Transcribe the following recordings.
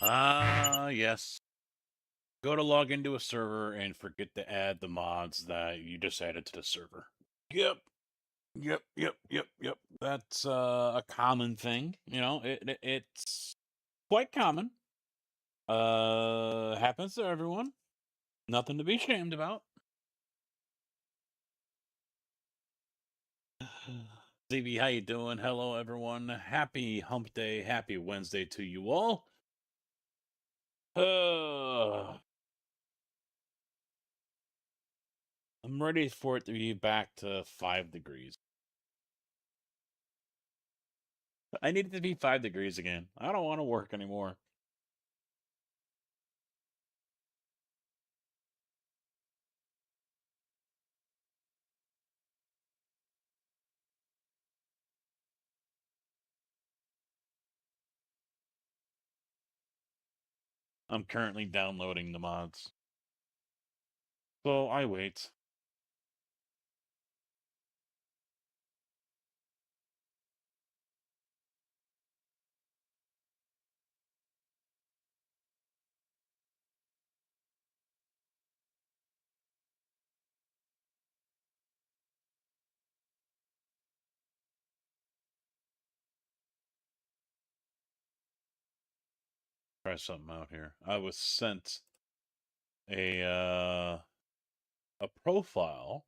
Yes. Go to log into a server and forget to add the mods that you just added to the server. Yep. Yep. That's a common thing. It's quite common. Happens to everyone. Nothing to be ashamed about. ZB, how you doing? Hello, everyone. Happy Hump Day. Happy Wednesday to you all. I'm ready for it to be back to 5 degrees. I need it to be 5 degrees again. I don't want to work anymore. I'm currently downloading the mods. So I wait. Try something out here. I was sent a profile.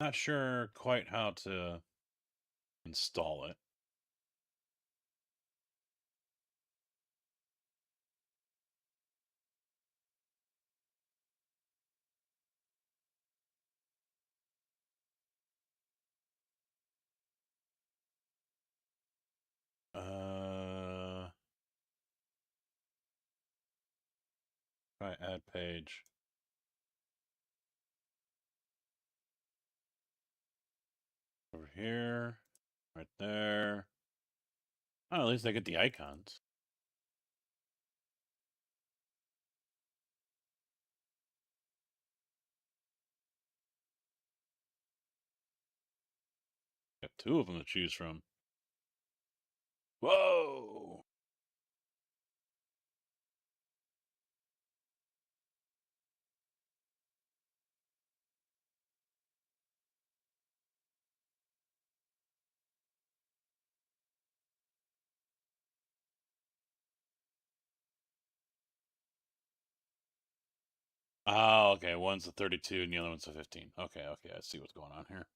Not sure quite how to install it. Try add page. Over here. Right there. Oh, at least I get the icons. Got 2 of them to choose from. Whoa! Oh, okay. One's a 32 and the other one's a 15. Okay. I see what's going on here.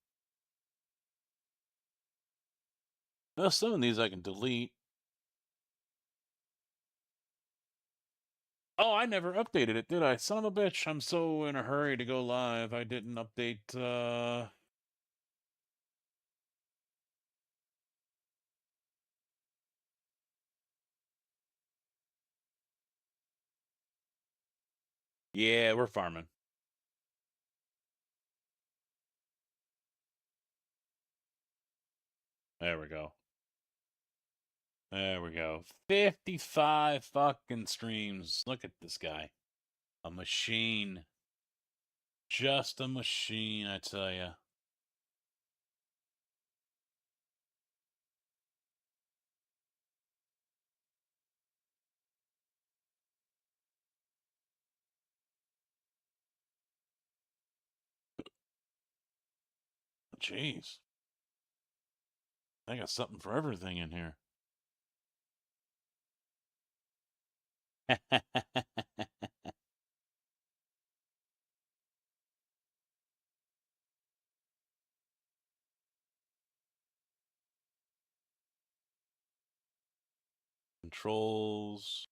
Well, some of these I can delete. Oh, I never updated it, did I? Son of a bitch. I'm so in a hurry to go live. I didn't update, Yeah, we're farming. There we go. There we go. 55 fucking streams. Look at this guy. A machine. Just a machine, I tell ya. Jeez. I got something for everything in here. Controls.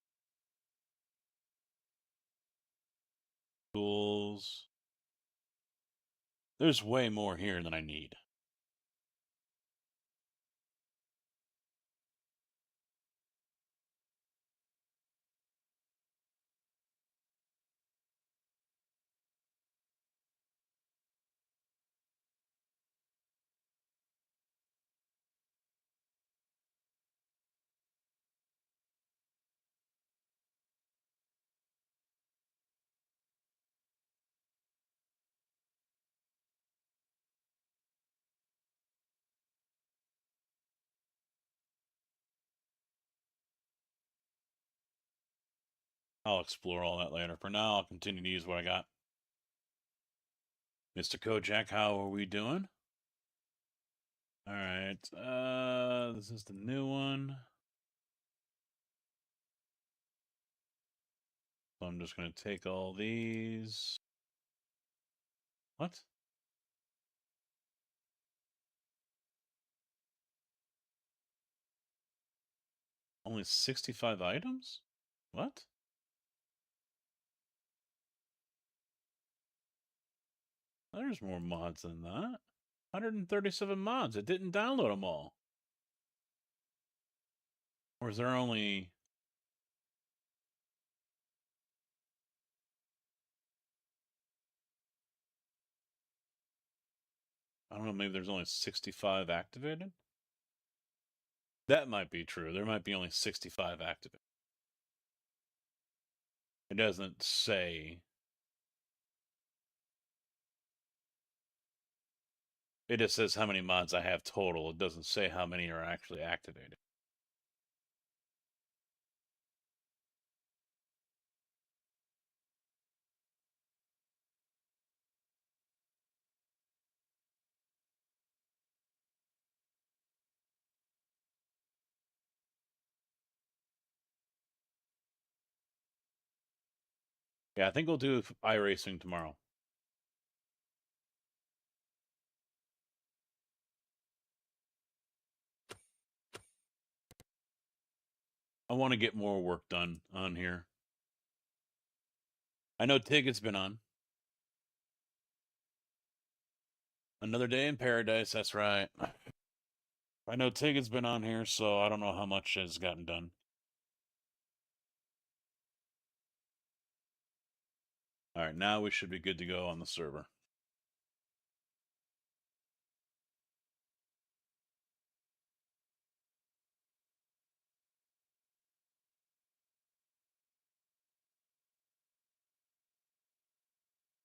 Tools. There's way more here than I need. I'll explore all that later. For now, I'll continue to use what I got. Mr. Kojak, how are we doing? All right. This is the new one. So I'm just going to take all these. What? Only 65 items? What? There's more mods than that. 137 mods. It didn't download them all. Or is there only... I don't know, maybe there's only 65 activated? That might be true. There might be only 65 activated. It doesn't say. It just says how many mods I have total. It doesn't say how many are actually activated. Yeah, I think we'll do iRacing tomorrow. I want to get more work done on here. I know Tig has been on. Another day in paradise, that's right. I know Tig has been on here, so I don't know how much has gotten done. All right, now we should be good to go on the server.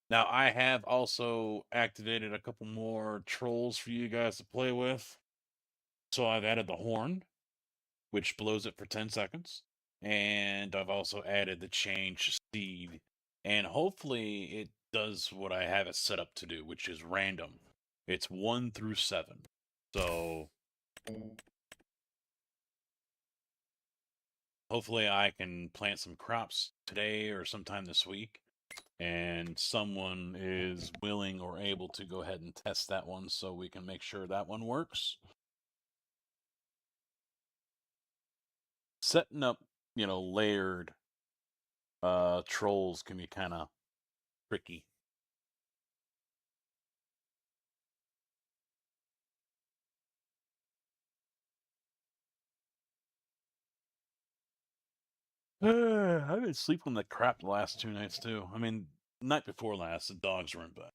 Now, I have also activated a couple more trolls for you guys to play with. So I've added the horn, which blows it for 10 seconds. And I've also added the change speed. And hopefully it does what I have it set up to do, which is random. It's 1 through 7. So hopefully I can plant some crops today or sometime this week. And someone is willing or able to go ahead and test that one so we can make sure that one works. Setting up, layered trolls can be kind of tricky. I've been sleeping like crap the last 2 nights too. I mean, night before last, the dogs were in bed,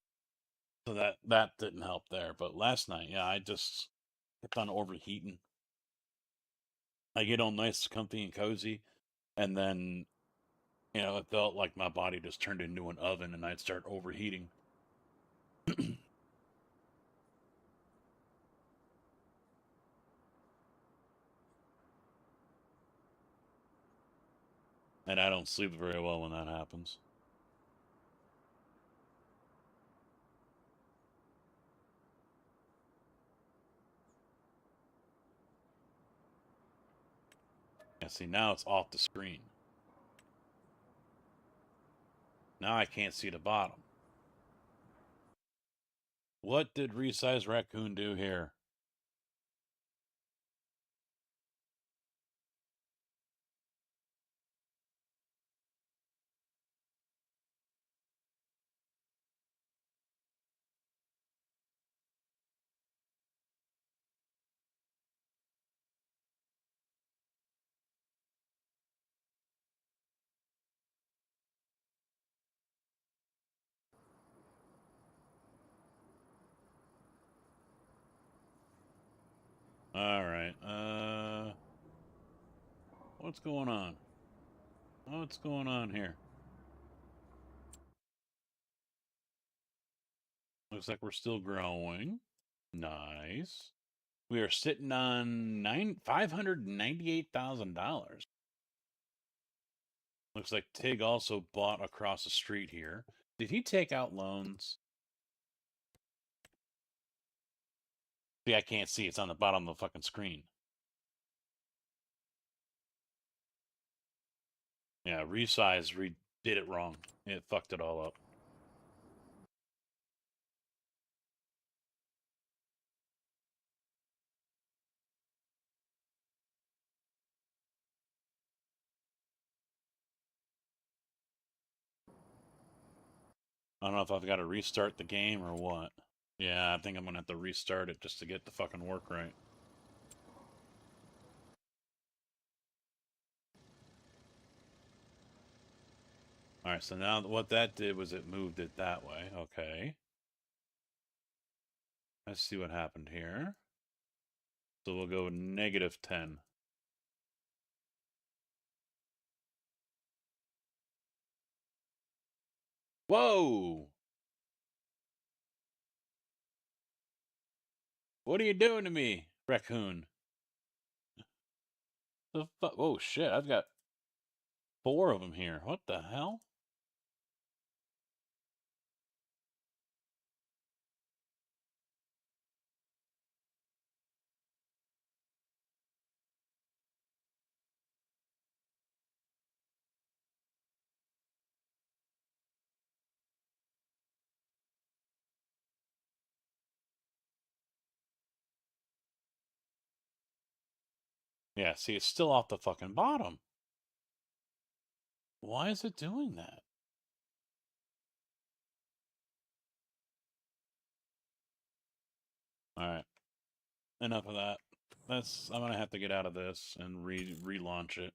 so that didn't help there. But last night, yeah, I just kept on overheating. I get all nice, comfy, and cozy, and then it felt like my body just turned into an oven, and I'd start overheating. And I don't sleep very well when that happens. Yeah, see, now it's off the screen. Now I can't see the bottom. What did Resize Raccoon do here? All right. What's going on? What's going on here? Looks like we're still growing. Nice. We are sitting on $598,000. Looks like Tig also bought across the street here. Did he take out loans? See, I can't see. It's on the bottom of the fucking screen. Yeah, resize did it wrong. It fucked it all up. I don't know if I've got to restart the game or what. Yeah, I think I'm gonna have to restart it just to get the fucking work right. Alright, so now what that did was it moved it that way. Okay. Let's see what happened here. So we'll go -10. Whoa! What are you doing to me, raccoon? The fuck? Oh shit! I've got 4 of them here. What the hell? Yeah, see, it's still off the fucking bottom. Why is it doing that? Alright. Enough of that. I'm gonna have to get out of this and relaunch it.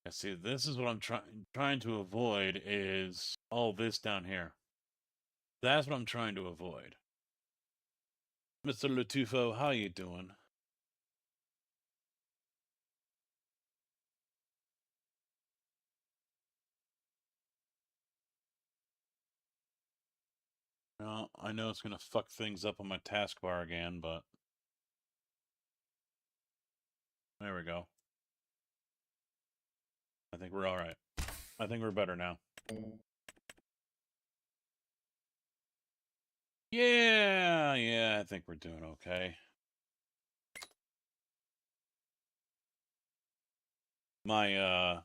Yeah, see, this is what I'm trying to avoid is all this down here. That's what I'm trying to avoid. Mr. Latufo, how you doing? Well, I know it's gonna fuck things up on my taskbar again, but there we go. I think we're all right. I think we're better now. Yeah, I think we're doing okay. My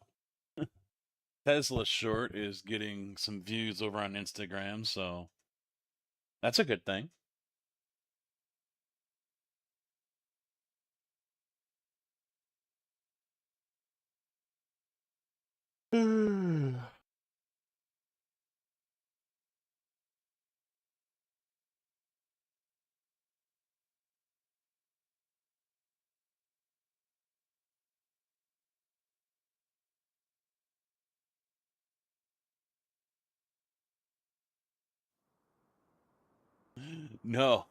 Tesla short is getting some views over on Instagram, so that's a good thing. No,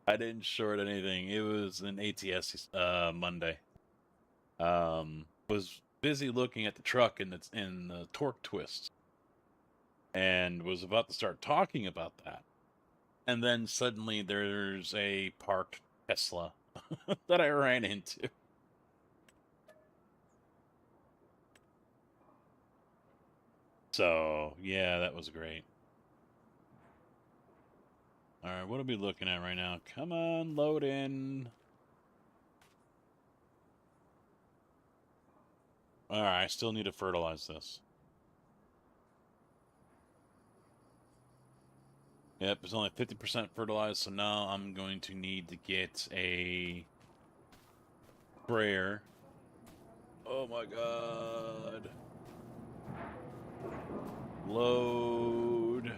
I didn't short anything. It was an ATS Monday. Was busy looking at the truck in the torque twist, and was about to start talking about that, and then suddenly there's a parked Tesla that I ran into. So yeah, that was great. All right, what are we looking at right now? Come on, load in. All right, I still need to fertilize this. Yep, it's only 50% fertilized, so now I'm going to need to get a sprayer. Oh my god. Load.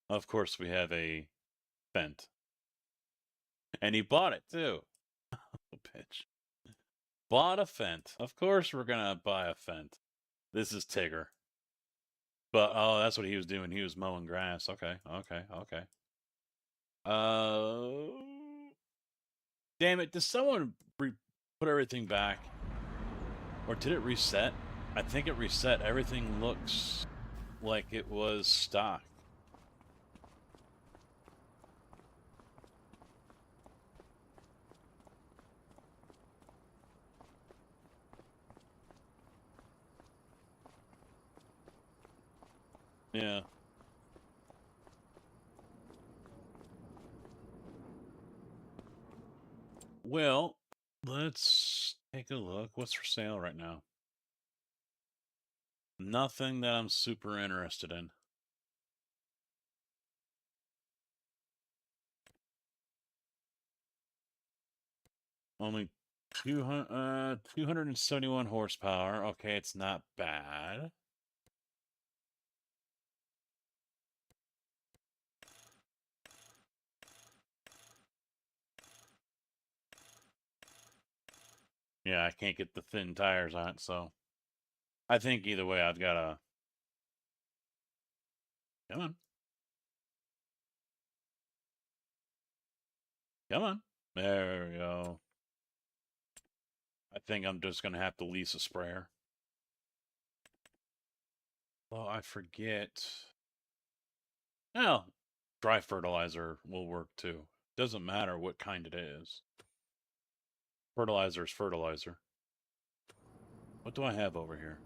Of course, we have a Fent. And he bought it, too. Bitch. Bought a Fent. Of course we're gonna buy a Fent. This is Tigger. But, oh, that's what he was doing. He was mowing grass. Okay, okay, okay. Damn it. Did someone put everything back? Or did it reset? I think it reset. Everything looks like it was stock. Yeah. Well, let's take a look. What's for sale right now? Nothing that I'm super interested in. Only 271 horsepower. Okay, it's not bad. Yeah, I can't get the thin tires on it, so I think either way I've got to... Come on. Come on. There we go. I think I'm just going to have to lease a sprayer. Oh, I forget. Well, dry fertilizer will work too. Doesn't matter what kind it is. Fertilizer is fertilizer. What do I have over here?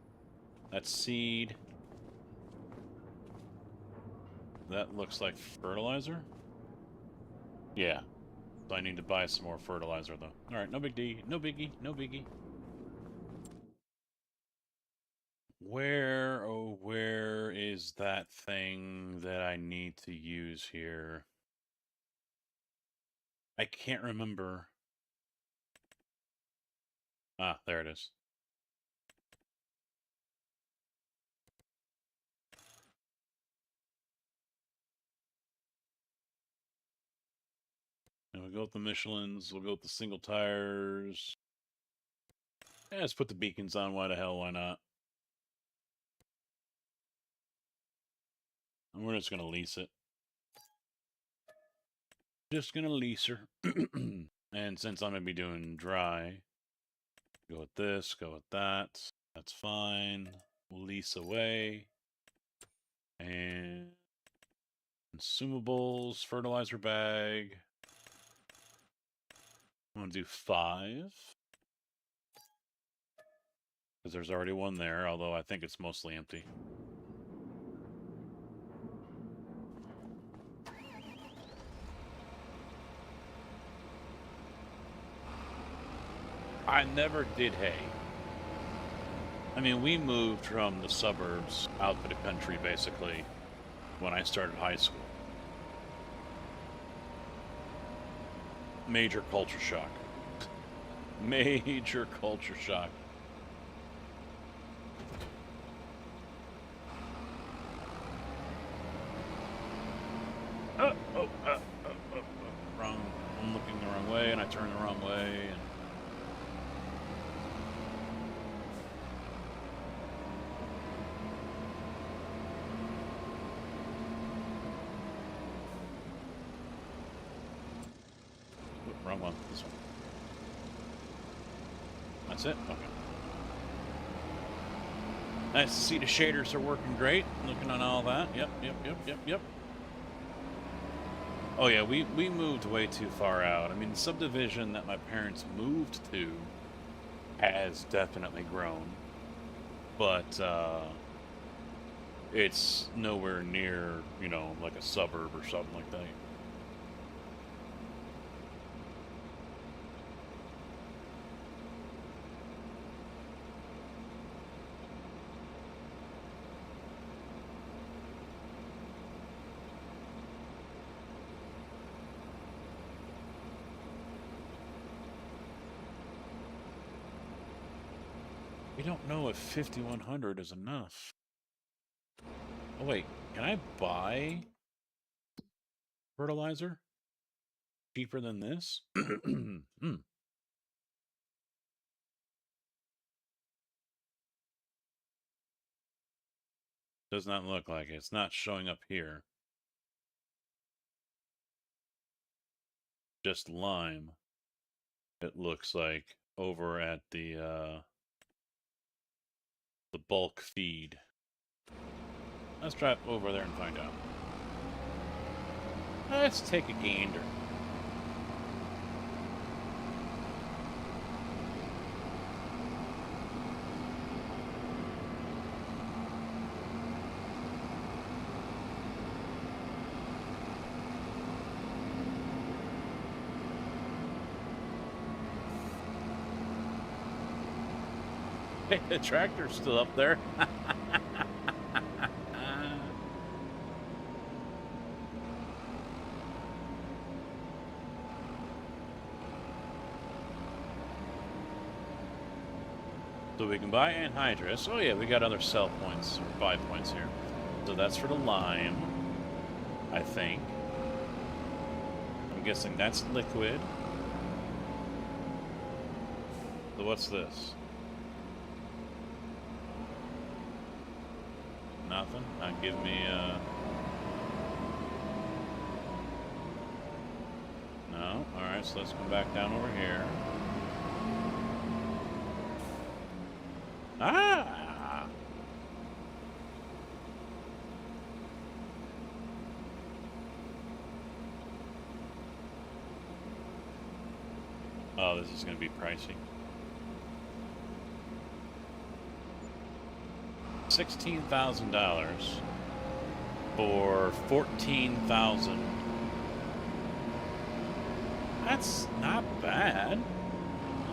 That's seed. That looks like fertilizer? Yeah. So I need to buy some more fertilizer, though. Alright, no big D. No biggie. No biggie. Where, oh, where is that thing that I need to use here? I can't remember. Ah, there it is. And we'll go with the Michelins. We'll go with the single tires. Yeah, let's put the beacons on. Why the hell? Why not? And we're just going to lease it. Just going to lease her. And since I'm going to be doing dry, go with this, go with that. That's fine. Lease away. And consumables, fertilizer bag. I'm going to do 5. Because there's already one there, although I think it's mostly empty. I never did hay. I mean, we moved from the suburbs out to the country, basically, when I started high school. Major culture shock. Major culture shock. Wrong. I'm looking the wrong way, and I turn the wrong way. And... Oop, wrong one. This one. That's it? Okay. Nice to see the shaders are working great. Looking on all that. Yep. Oh yeah, we moved way too far out. I mean, the subdivision that my parents moved to has definitely grown, but it's nowhere near, you know, like a suburb or something like that. We don't know if 5,100 is enough. Oh wait, can I buy fertilizer. Cheaper than this? Does not look like it. It's not showing up here. Just lime. It looks like over at the bulk feed. Let's drive over there and find out. Let's take a gander. Hey, the tractor's still up there. So we can buy anhydrous. Oh yeah, we got other sell points, or buy points here. So that's for the lime, I think. I'm guessing that's liquid. So what's this? Nothing? Give me No? Alright, so let's come back down over here. Ah! Oh, this is going to be pricey. $16,000 for 14,000. That's not bad.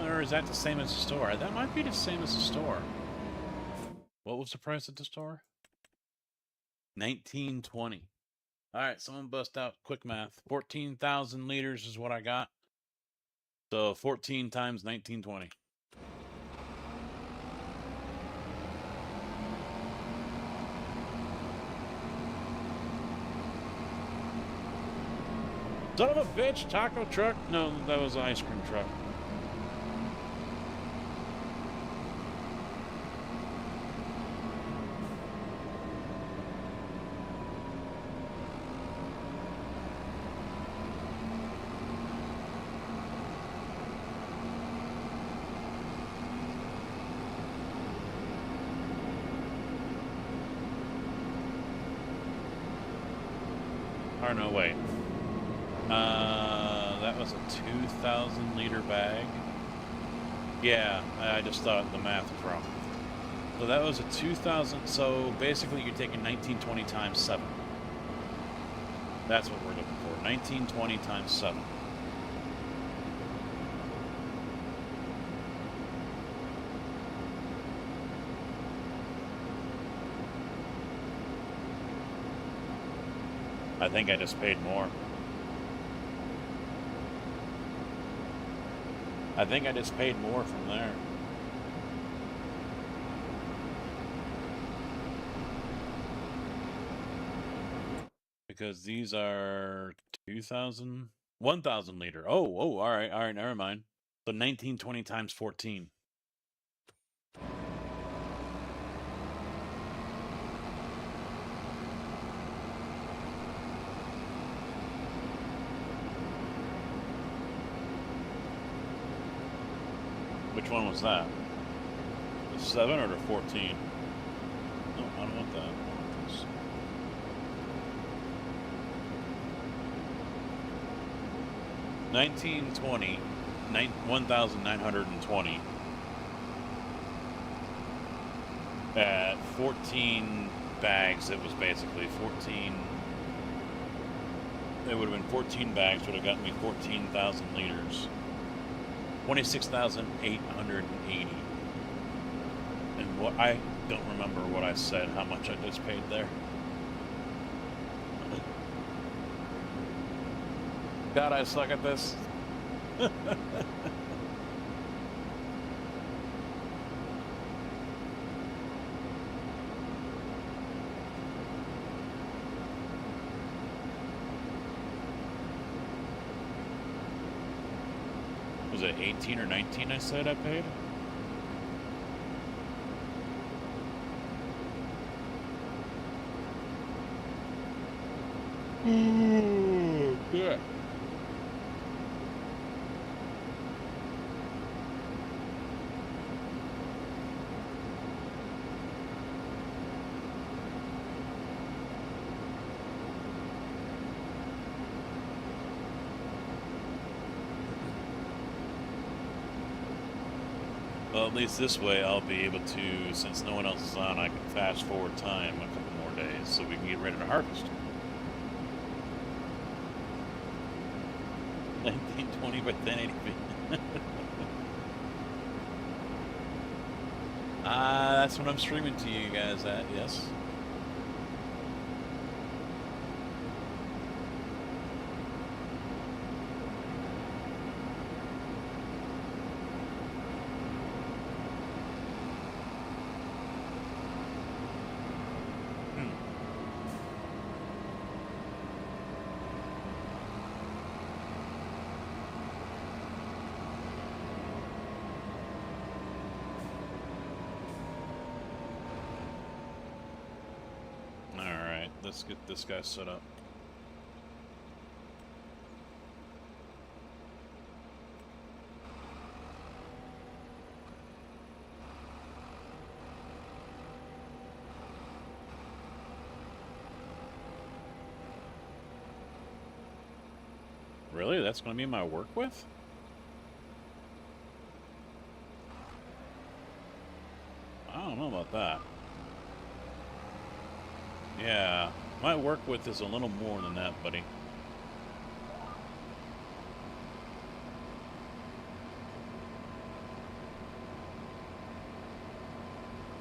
Or is that the same as the store? That might be the same as the store. What was the price at the store? $19.20. All right, someone bust out quick math. 14,000 liters is what I got. So 14 times 19.20. Son of a bitch, taco truck? No, that was an ice cream truck. Or no, wait. That was a 2,000 liter bag. Yeah, I just thought the math was wrong. So that was a 2,000. So basically, you're taking 1920 times 7. That's what we're looking for. 1920 times 7. I think I just paid more. I think I just paid more from there. Because these are 2,000, 1,000 liter. Oh, all right, never mind. So 1920 times 14. Which one was that? The 7 or the 14? No, I don't want that. I want this. $19.20, 1,920 at 14 bags. It was basically 14. It would have been 14 bags. Would have gotten me 14,000 liters. 26,880. And what I don't remember what I said, how much I just paid there. God, I suck at this. Was it 18 or 19 I said I paid? Yeah. Well, at least this way I'll be able to, since no one else is on, I can fast forward time a couple more days so we can get ready to harvest. 1920 by 1080p. That's what I'm streaming to you guys at, yes. Alright, let's get this guy set up. Really? That's going to be my work with? I don't know about that. Yeah, my work with is a little more than that, buddy.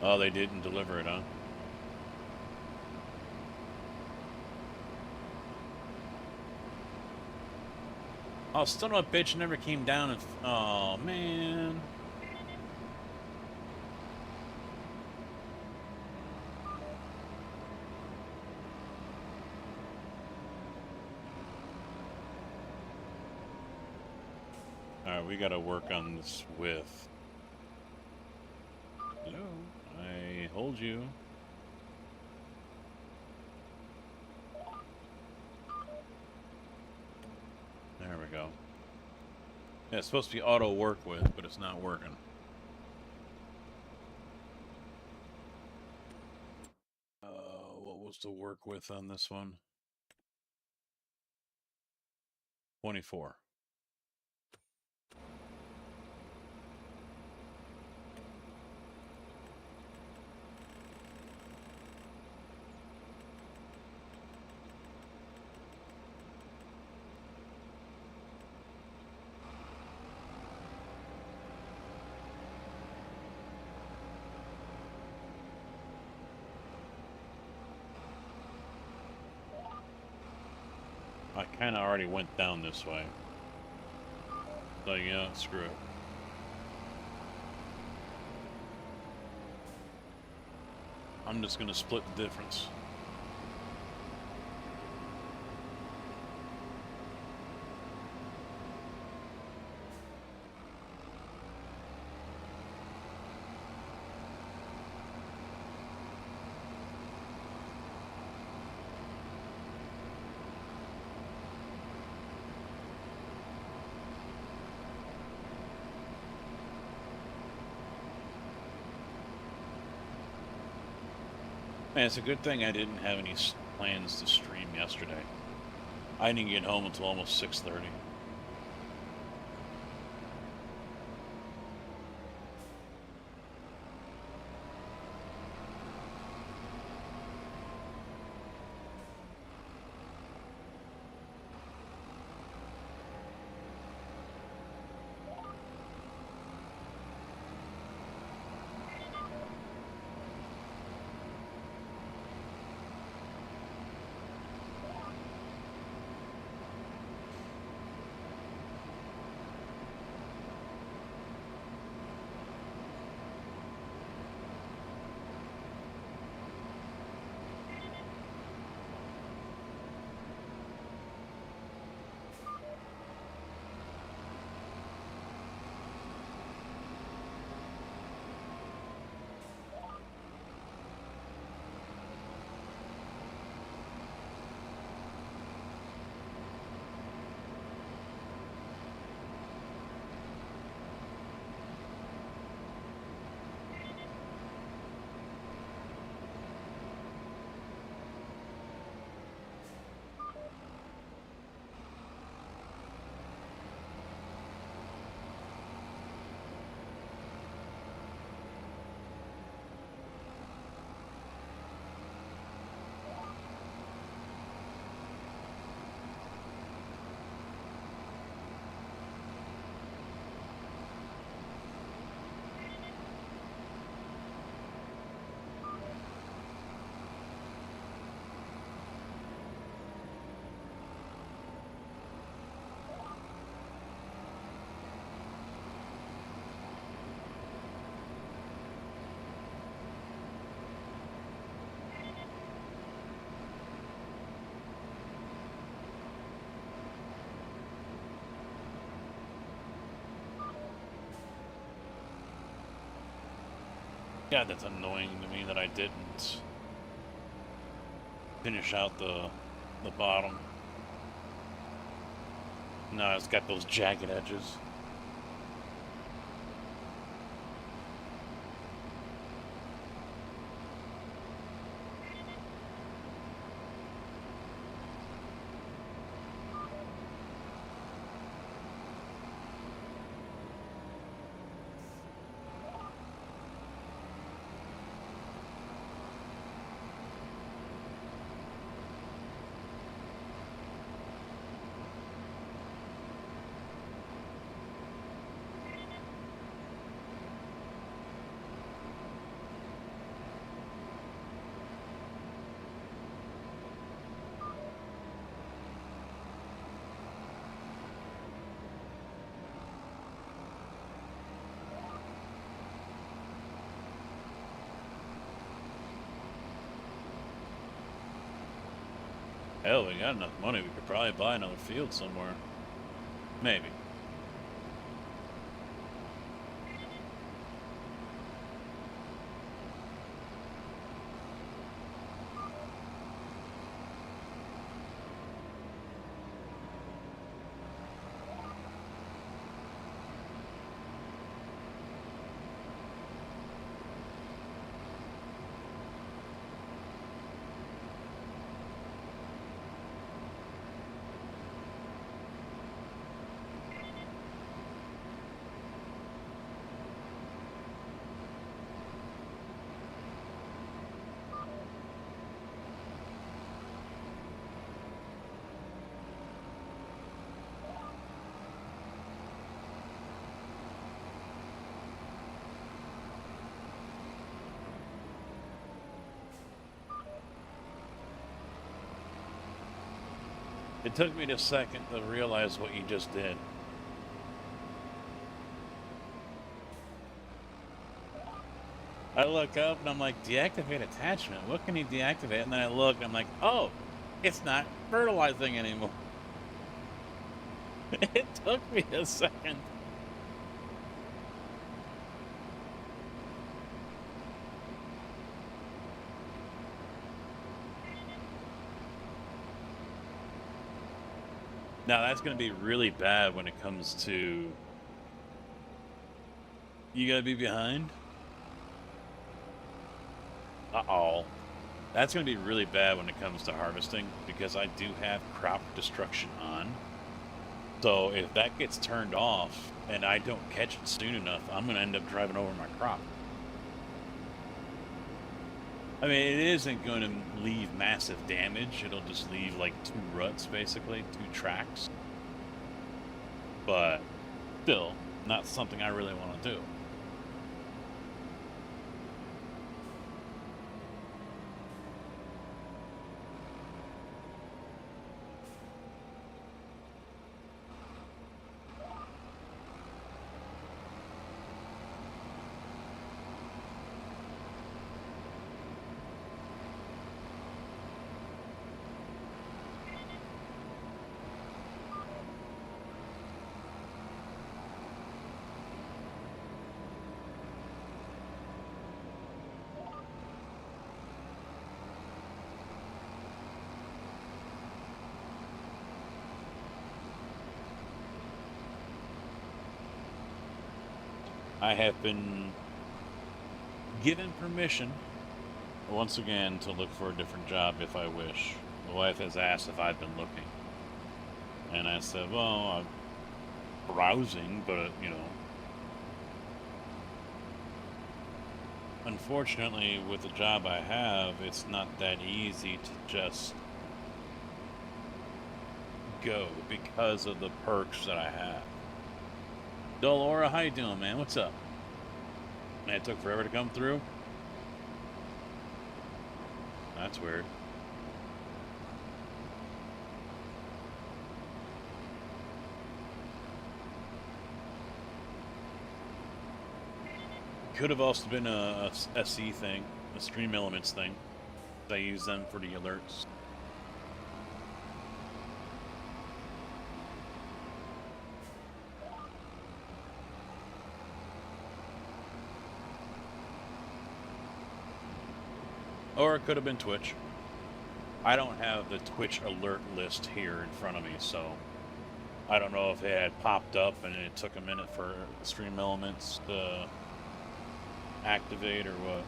Oh, they didn't deliver it, huh? Oh, son of a bitch never came down and... Oh, man. Alright, we gotta work on this with... Hello? I hold you. There we go. Yeah, it's supposed to be auto work with, but it's not working. What was the work with on this one? 24. I kind of already went down this way. So, yeah, screw it. I'm just going to split the difference. Man, it's a good thing I didn't have any plans to stream yesterday. I didn't get home until almost 6:30. God, that's annoying to me that I didn't finish out the bottom. No, it's got those jagged edges. Hell, we got enough money. We could probably buy another field somewhere. Maybe. It took me a second to realize what you just did. I look up and I'm like, deactivate attachment. What can you deactivate? And then I look and I'm like, oh, it's not fertilizing anymore. It took me a second. Now that's going to be really bad when it comes to... You gotta be behind? Uh-oh. That's going to be really bad when it comes to harvesting, because I do have crop destruction on. So if that gets turned off and I don't catch it soon enough, I'm going to end up driving over my crop. I mean, it isn't going to leave massive damage. It'll just leave like 2 ruts, basically, 2 tracks. But still, not something I really want to do. I have been given permission, once again, to look for a different job if I wish. My wife has asked if I've been looking. And I said, well, I'm browsing, but, you know. Unfortunately, with the job I have, it's not that easy to just go because of the perks that I have. Dolora, how you doing, man? What's up? Man, it took forever to come through. That's weird. Could have also been a SE thing, a Stream Elements thing. I use them for the alerts. Or it could have been Twitch. I don't have the Twitch alert list here in front of me, so I don't know if it had popped up and it took a minute for Stream Elements to activate or what.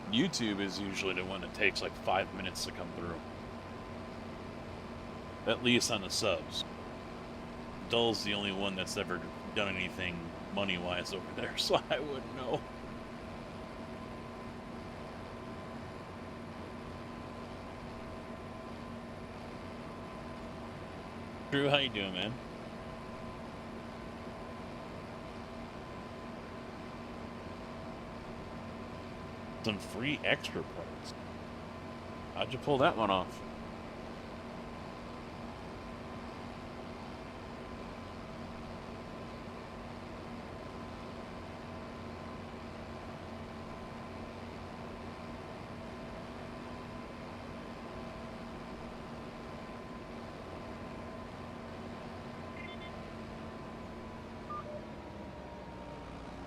YouTube is usually the one that takes like 5 minutes to come through. At least on the subs. Dull's the only one that's ever done anything money-wise over there, so I wouldn't know. Drew, how you doing, man? Some free extra parts. How'd you pull that one off?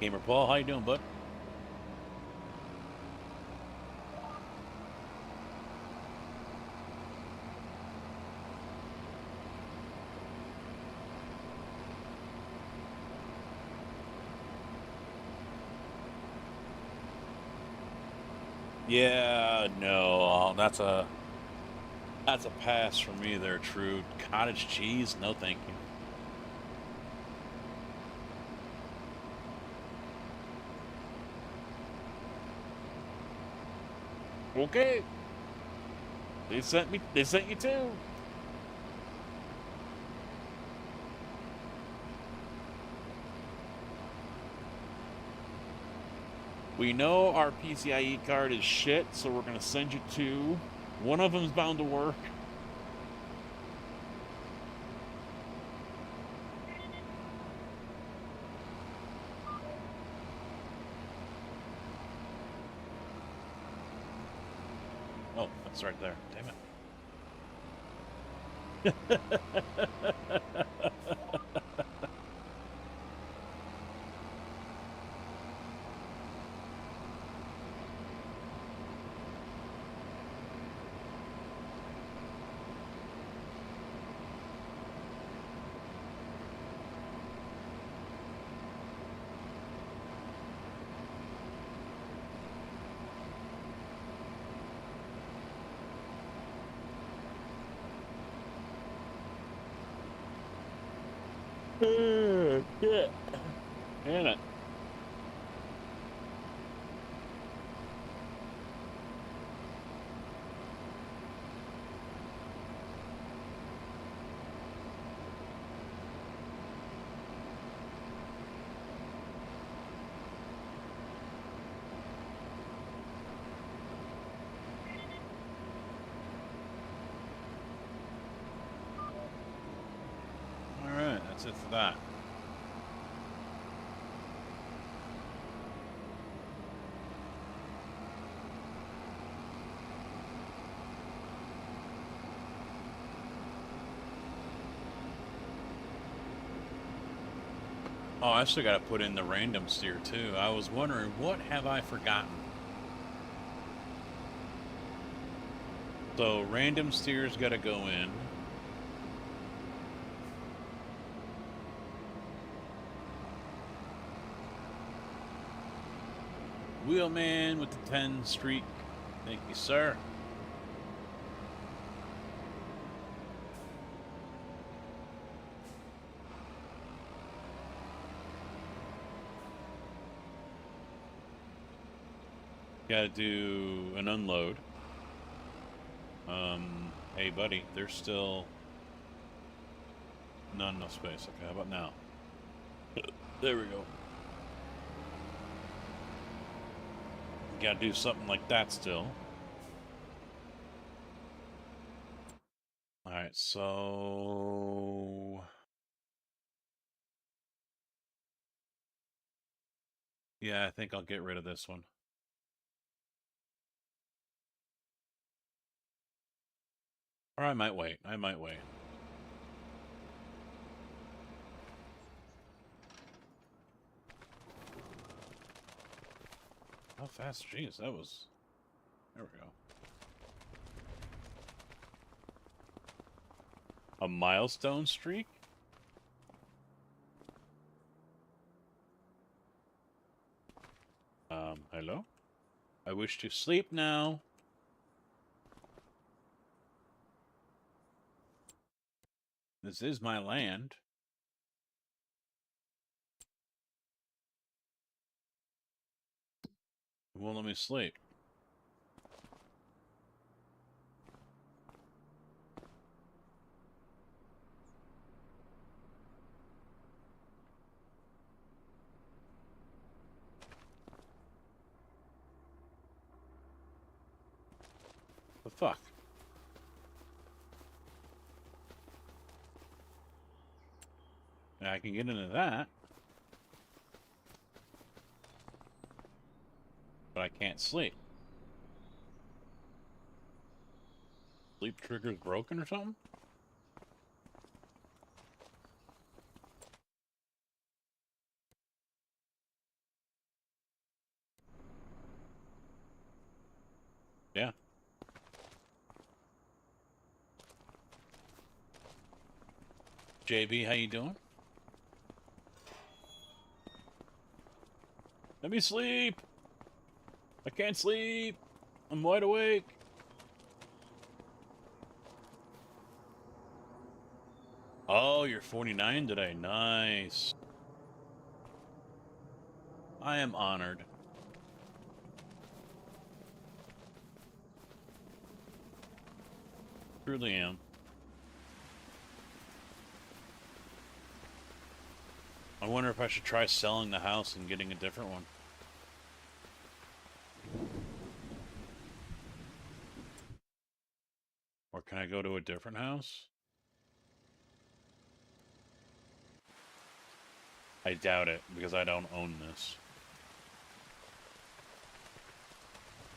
Gamer Paul, how you doing, bud? Yeah, no, that's a pass for me there, True. Cottage cheese? No, thank you. Okay. They sent you too. We know our PCIe card is shit, so we're gonna send you two. One of them's bound to work. Oh, that's right there. Damn it. Yeah. Damn it. Alright, that's it for that. Oh, I still got to put in the random steer too. I was wondering, what have I forgotten? So random steer's got to go in. Wheelman with the 10 streak. Thank you, sir. Got to do an unload. Hey, buddy, there's still not enough space. Okay, how about now? There we go. Got to do something like that still. All right, so yeah, I think I'll get rid of this one. Or I might wait. I might wait. How fast? Jeez, that was... There we go. A milestone streak? Hello? I wish to sleep now. This is my land. It won't let me sleep. The fuck? And I can get into that. But I can't sleep. Sleep trigger's broken or something? Yeah. JB, how you doing? Let me sleep! I can't sleep! I'm wide awake! Oh, you're 49 today. Nice. I am honored. Truly am. I wonder if I should try selling the house and getting a different one. Or can I go to a different house? I doubt it, because I don't own this.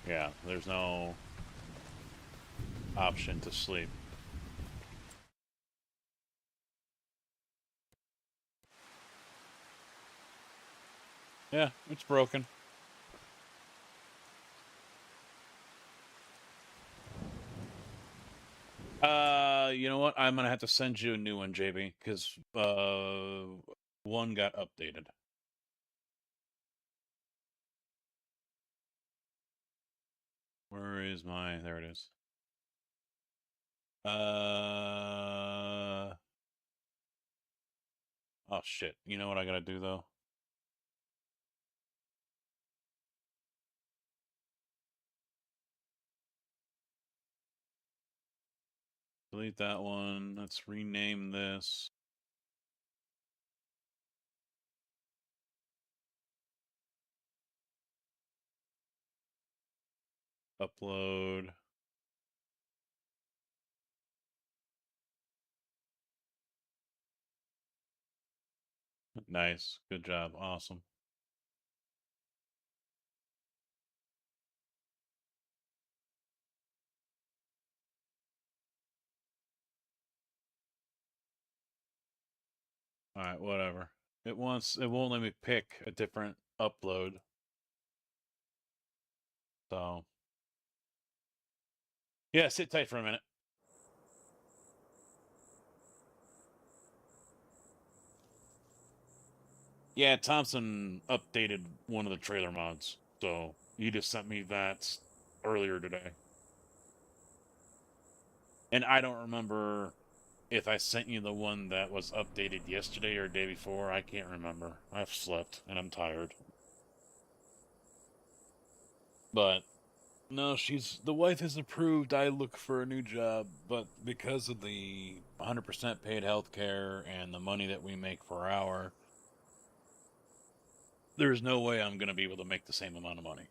Yeah, there's no option to sleep. Yeah, it's broken. You know what? I'm gonna have to send you a new one, JB, because one got updated. Where is my... There it is. Oh shit. You know what I gotta do though? Delete that one. Let's rename this. Upload. Nice. Good job. Awesome. Alright, whatever. It won't let me pick a different upload. So yeah, sit tight for a minute. Yeah, Thompson updated one of the trailer mods, so he just sent me that earlier today. And I don't remember if I sent you the one that was updated yesterday or day before. I can't remember. I've slept and I'm tired. But no, the wife has approved I look for a new job, but because of the 100% paid health care and the money that we make per hour, there's no way I'm going to be able to make the same amount of money.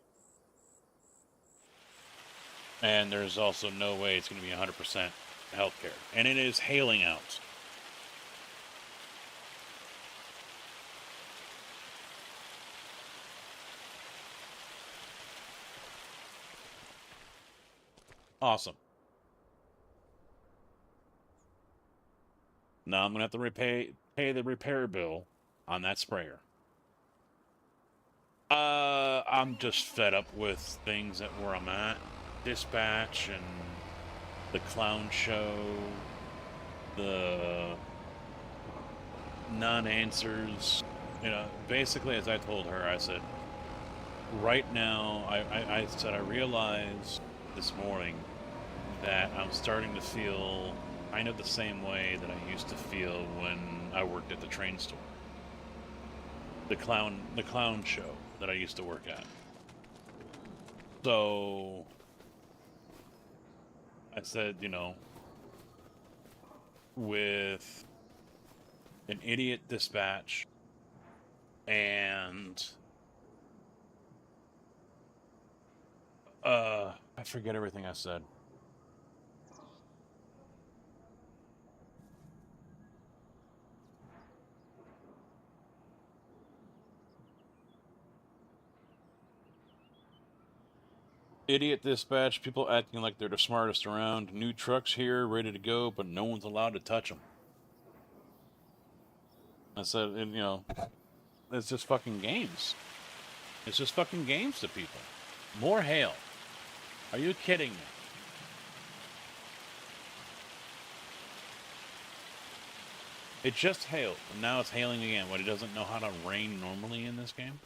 And there's also no way it's going to be 100% health care. And it is hailing out. Awesome. Now I'm going to have to pay the repair bill on that sprayer. I'm just fed up with things at where I'm at. Dispatch and the clown show, the non-answers. You know, basically, as I told her, I said, right now, I said, I realize this morning that I'm starting to feel kind of the same way that I used to feel when I worked at the train store. The clown show that I used to work at. So I said, you know, with an idiot dispatch and I forget everything I said. Idiot dispatch, people acting like they're the smartest around, new trucks here, ready to go, but no one's allowed to touch them. I said, and, you know, it's just fucking games. It's just fucking games to people. More hail. Are you kidding me? It just hailed, and now it's hailing again. What, it doesn't know how to rain normally in this game?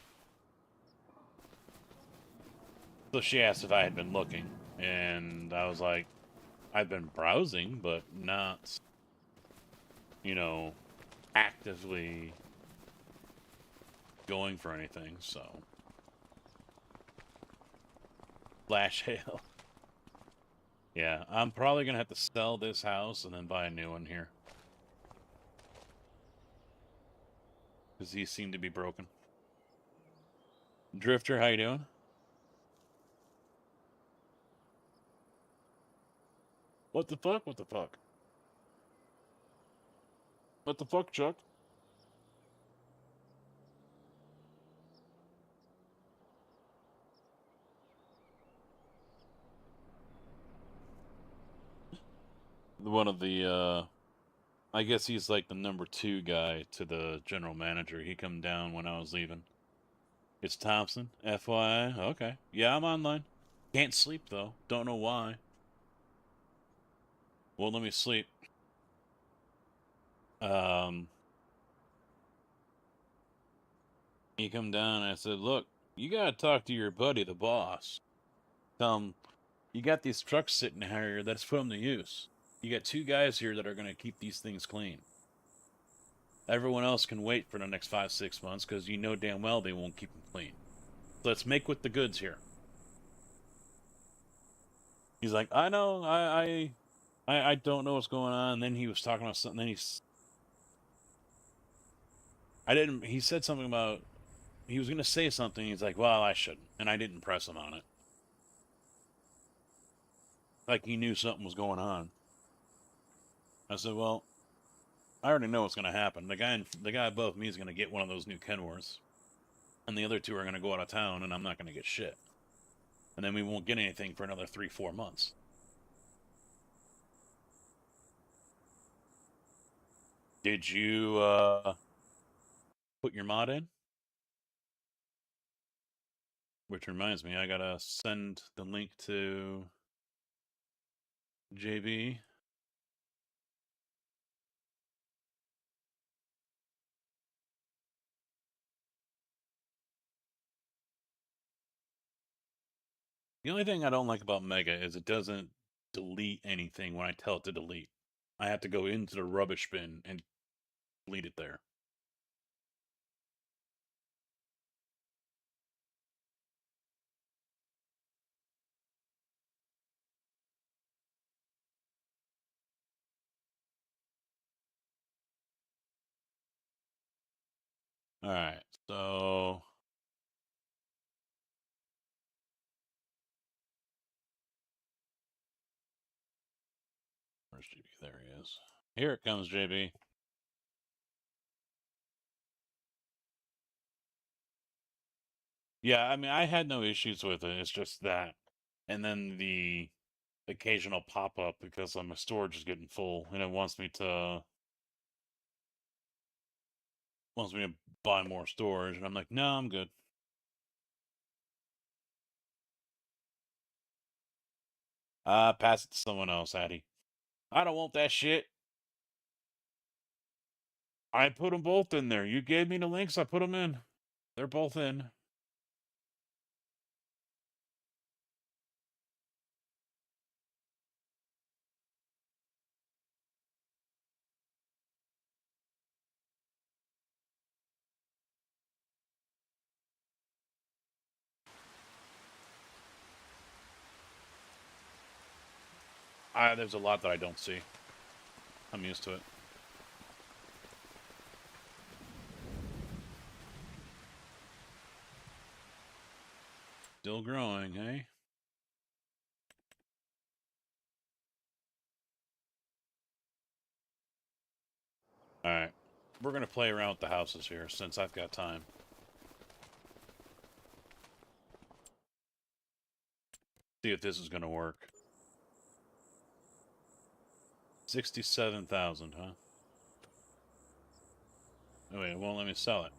So she asked if I had been looking, and I was like, I've been browsing, but not, you know, actively going for anything, so. Flash hail. Yeah, I'm probably gonna have to sell this house and then buy a new one here. Because these seem to be broken. Drifter, how you doing? What the fuck? What the fuck? What the fuck, Chuck? One of the, I guess he's like the #2 guy to the general manager. He come down when I was leaving. It's Thompson, FYI. Okay. Yeah, I'm online. Can't sleep, though. Don't know why. Won't let me sleep. Um, he come down and I said, look, you gotta talk to your buddy, the boss. Tell him, you got these trucks sitting here, let's put them to use. You got 2 guys here that are gonna keep these things clean. Everyone else can wait for the next 5-6 months because you know damn well they won't keep them clean. So let's make with the goods here. He's like, I know, I don't know what's going on. And then he was talking about something. Then he said something about, he was going to say something. He's like, well, I shouldn't. And I didn't press him on it. Like he knew something was going on. I said, well, I already know what's going to happen. The guy above me is going to get one of those new Kenworths. And the other 2 are going to go out of town and I'm not going to get shit. And then we won't get anything for another 3-4 months. Did you, put your mod in? Which reminds me, I gotta send the link to JB. The only thing I don't like about Mega is it doesn't delete anything when I tell it to delete. I have to go into the rubbish bin and delete it there. Alright, so... Where's JB? There he is. Here it comes, JB. Yeah, I mean, I had no issues with it. It's just that. And then the occasional pop-up because my storage is getting full and it wants me to buy more storage and I'm like, no, I'm good. Pass it to someone else, Addy. I don't want that shit. I put them both in there. You gave me the links. I put them in. They're both in. There's a lot that I don't see. I'm used to it. Still growing, eh? Alright. We're going to play around with the houses here since I've got time. See if this is going to work. 67,000, huh? Oh, wait, it won't let me sell it.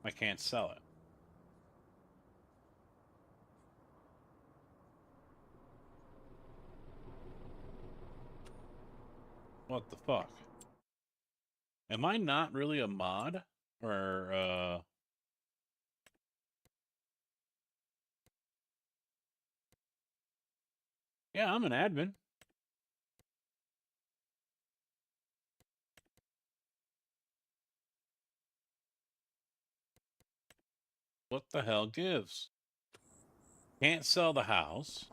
I can't sell it. What the fuck? Am I not really a mod? Or, yeah, I'm an admin. What the hell gives? Can't sell the house.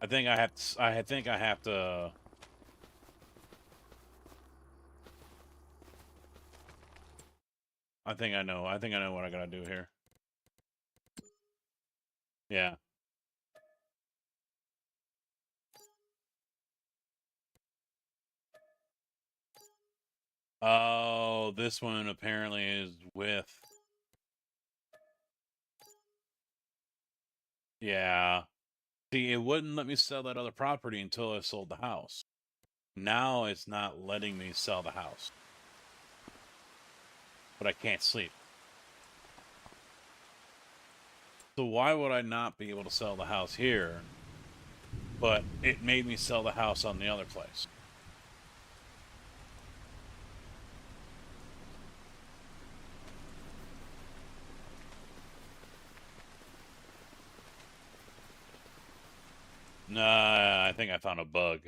I think I have to, I think I have to... I think I know what I gotta do here. Yeah. Oh, this one apparently is with... Yeah. See, it wouldn't let me sell that other property until I sold the house. Now it's not letting me sell the house. But I can't sleep. So why would I not be able to sell the house here, but it made me sell the house on the other place? Nah, I think I found a bug.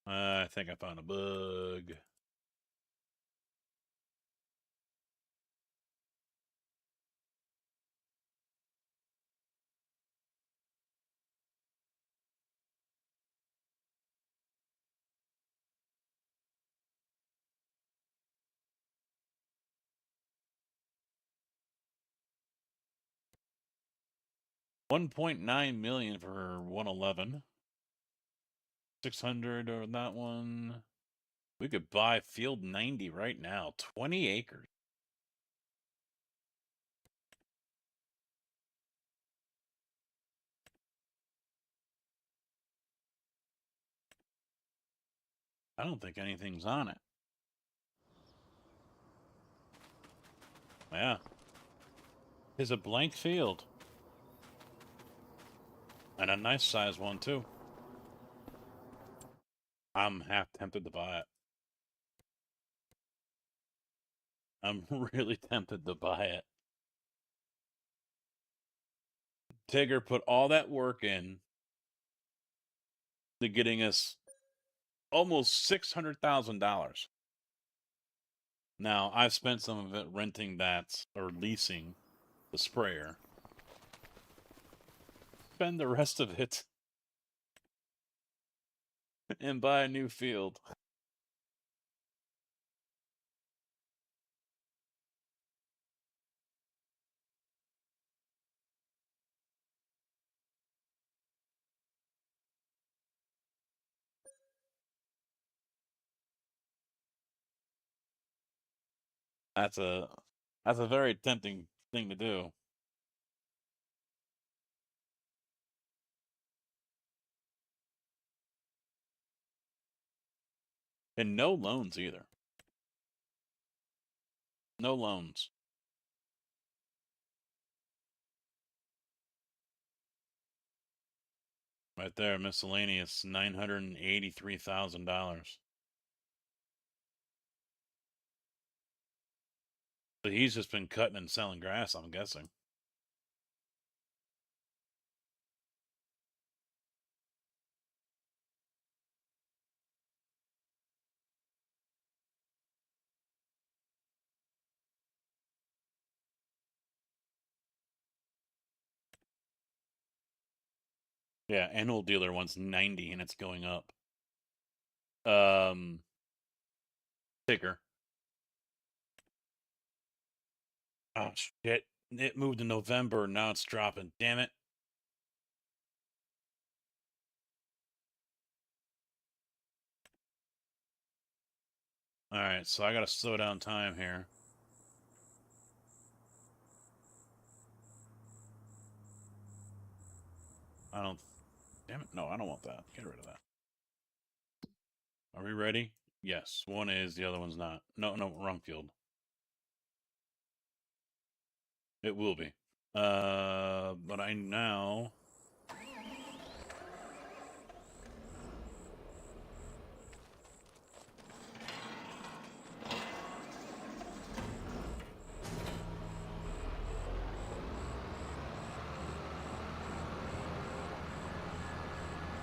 I think I found a bug. $1.9 million for 111. 600 on that one. We could buy field 90 right now. 20 acres. I don't think anything's on it. Yeah. It's a blank field. And a nice size one, too. I'm half tempted to buy it. I'm really tempted to buy it. Tigger put all that work in to getting us almost $600,000. Now, I've spent some of it renting that or leasing the sprayer. Spend the rest of it and buy a new field. That's a very tempting thing to do. And no loans either. No loans. Right there, miscellaneous, $983,000. So he's just been cutting and selling grass, I'm guessing. Yeah, Animal Dealer wants 90 and it's going up. Ticker. Oh shit. It moved in November, now it's dropping. Damn it. Alright, so I gotta slow down time here. Damn it, no, I don't want that. Get rid of that. Are we ready? Yes, one is, the other one's not. No, wrong field. It will be. But I now...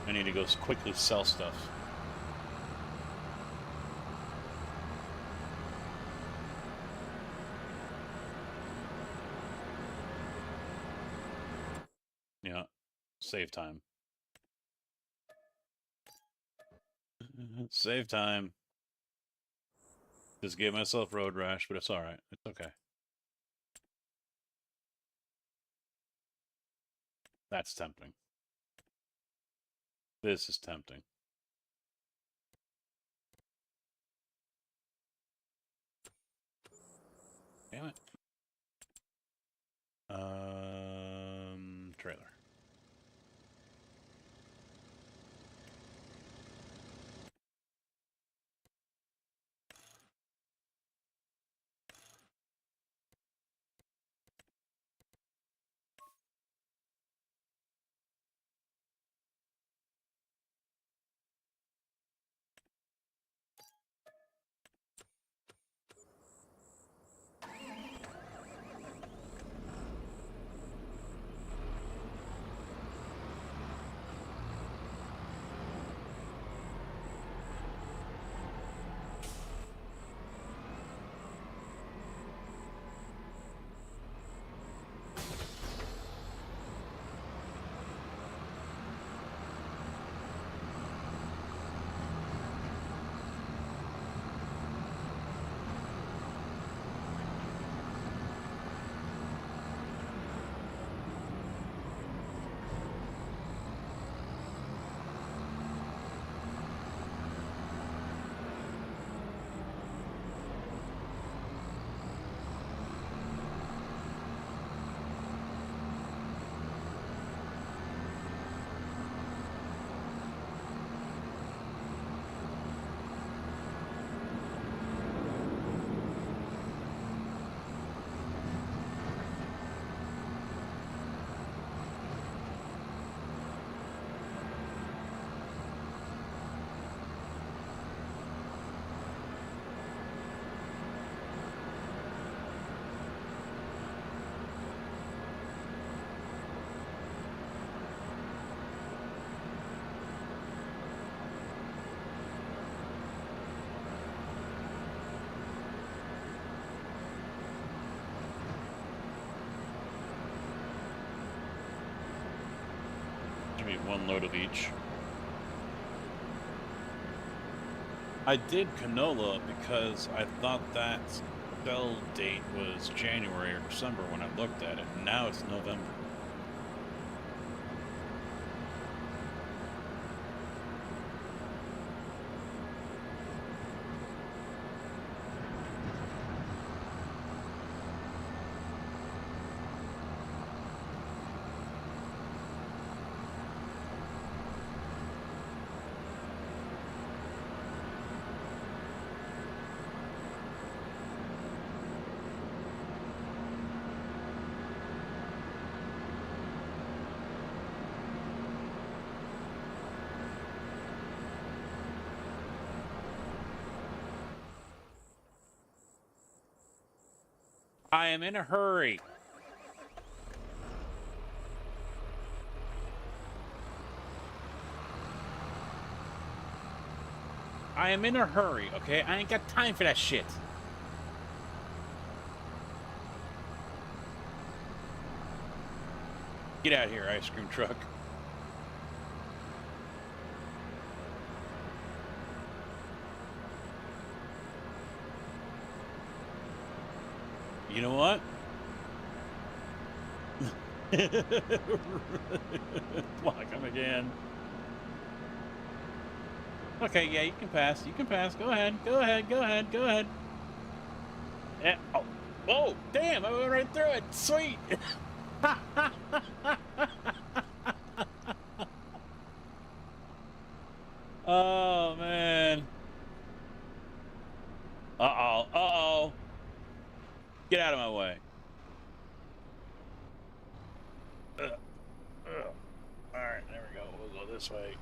I need to go quickly sell stuff. Yeah, save time. Save time. Just gave myself road rash, but it's alright. It's okay. That's tempting. This is tempting. Damn it. Trailer. Give me one load of each. I did canola because I thought that sell date was January or December when I looked at it. Now it's November. I am in a hurry. I am in a hurry, okay? I ain't got time for that shit. Get out of here, ice cream truck. You know what? Block him again. Okay, yeah, you can pass. You can pass. Go ahead. Go ahead. Go ahead. Go ahead. Yeah. Oh, oh, damn! I went right through it. Sweet. Oh man. Uh-oh. Uh-oh. Get out of my way. All right, there we go. We'll go this way.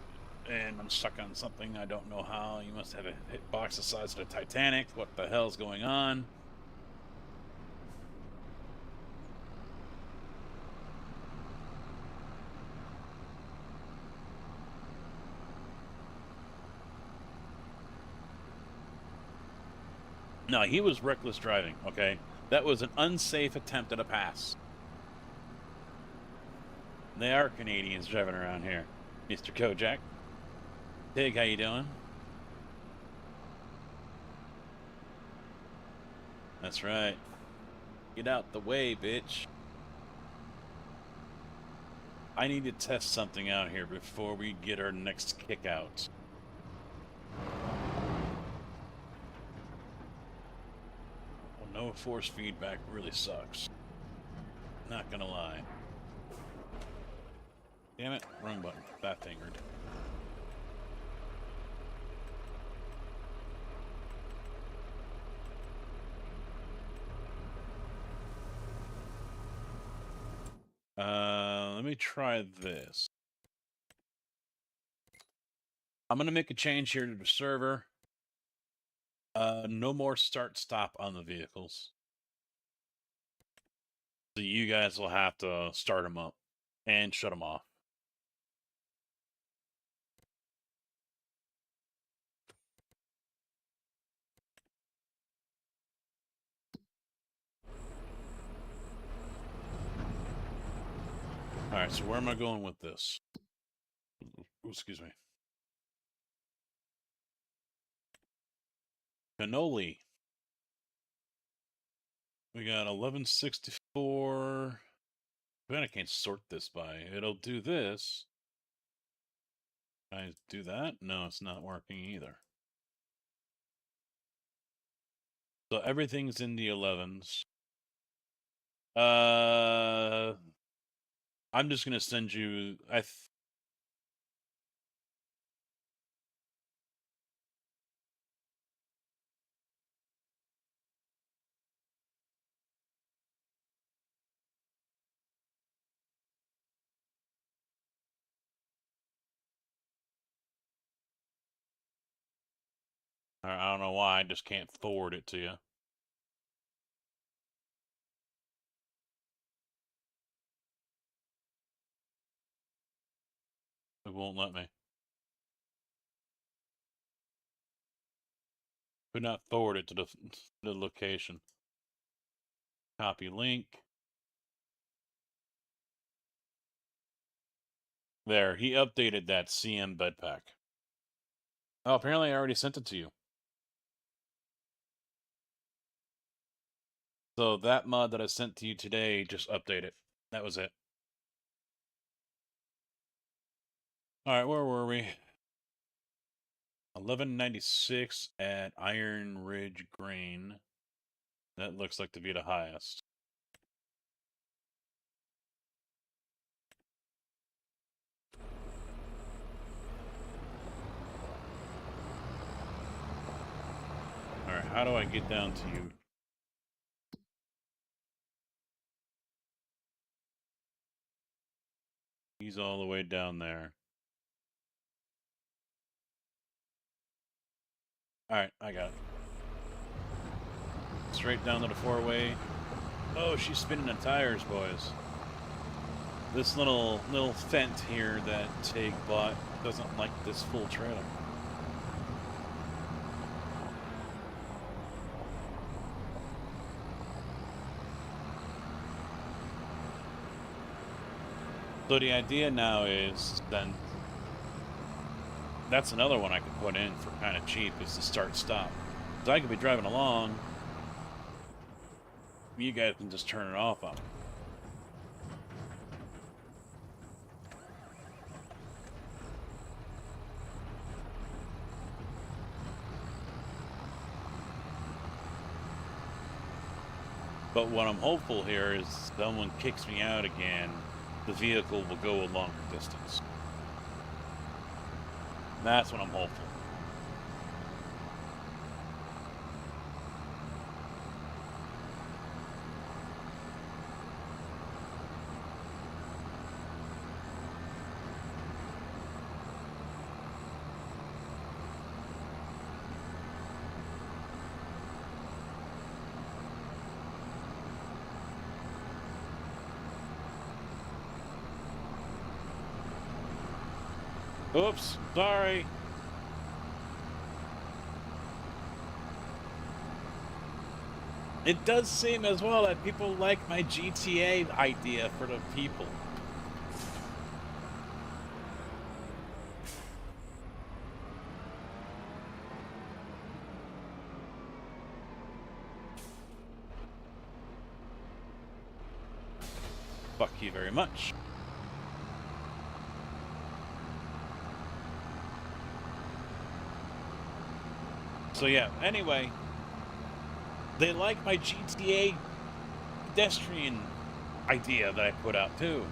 And I'm stuck on something. I don't know how. You must have a hitbox the size of the Titanic. What the hell's going on? No, he was reckless driving, okay? That was an unsafe attempt at a pass. They are Canadians driving around here. Mr. Kojak. Tig, how you doing? That's right. Get out the way, bitch. I need to test something out here before we get our next kick out. Well, no force feedback really sucks. Not gonna lie. Damn it, wrong button. Fat fingered. Let me try this. I'm gonna make a change here to the server. No more start-stop on the vehicles. So you guys will have to start them up and shut them off. All right, so where am I going with this? Ooh, excuse me. Cannoli. We got 1164. Man, I can't sort this by. It'll do this. Can I do that? No, it's not working either. So everything's in the 11s. I'm just gonna send you. I don't know why. I just can't forward it to you. It won't let me. Could not forward it to the location. Copy link. There, he updated that CM bed pack. Oh, apparently I already sent it to you. So that mod that I sent to you today, just update it. That was it. All right, where were we? 1196 at Iron Ridge Grain. That looks like to be the highest. All right, how do I get down to you? He's all the way down there. All right, I got it. Straight down to the four-way. Oh, she's spinning the tires, boys. This little Fent here that Tig bought doesn't like this full trailer. So the idea now is then that's another one I could put in for kind of cheap is the start stop. So I could be driving along, you guys can just turn it off on me. But what I'm hopeful here is someone kicks me out again, the vehicle will go a longer distance. That's what I'm hopeful. Oops, sorry. It does seem as well that people like my GTA idea for the people. Fuck you very much. So yeah, anyway, they like my GTA pedestrian idea that I put out too.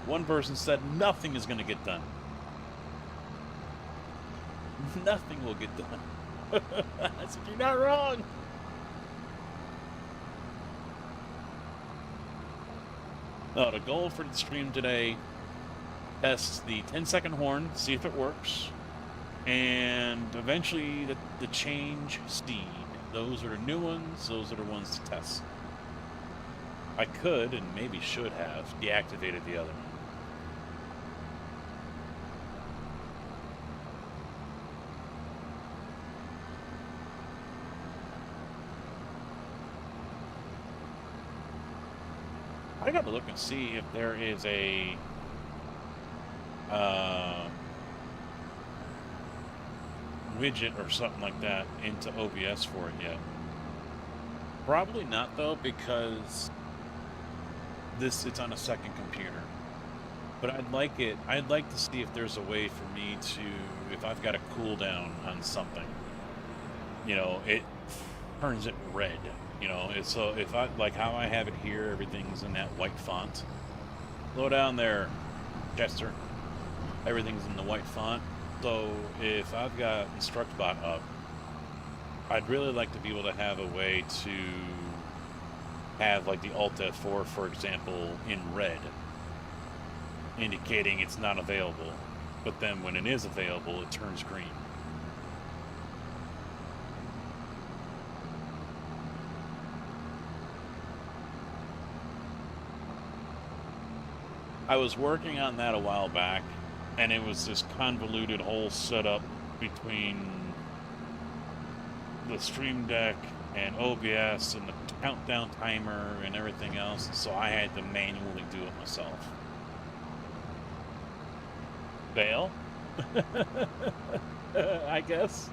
One person said nothing is going to get done. Nothing will get done. I said, you're not wrong. The goal for the stream today, test the 10-second horn, see if it works. And eventually the change speed. Those are the new ones, those are the ones to test. I could, and maybe should have, deactivated the other one. I gotta look and see if there is a widget or something like that into OBS for it yet. Probably not though, because it's on a second computer. But I'd like to see if there's a way for me to, if I've got a cooldown on something, you know, it turns it red. You know, so if I, like how I have it here, everything's in that white font. Slow down there, Chester. Everything's in the white font. So if I've got InstructBot up, I'd really like to be able to have a way to have like the Alt F4, for example, in red, indicating it's not available. But then when it is available, it turns green. I was working on that a while back, and it was this convoluted whole setup between the Stream Deck and OBS and the countdown timer and everything else, so I had to manually do it myself. Fail? I guess.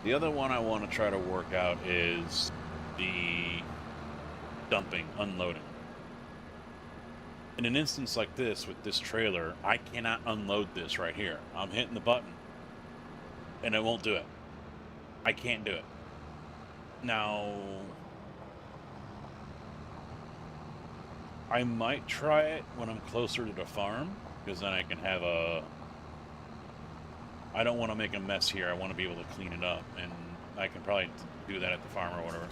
The other one I want to try to work out is the dumping, unloading. In an instance like this, with this trailer, I cannot unload this right here. I'm hitting the button, and it won't do it. I can't do it. Now, I might try it when I'm closer to the farm, because then I can have a... I don't want to make a mess here. I want to be able to clean it up, and I can probably do that at the farm or whatever.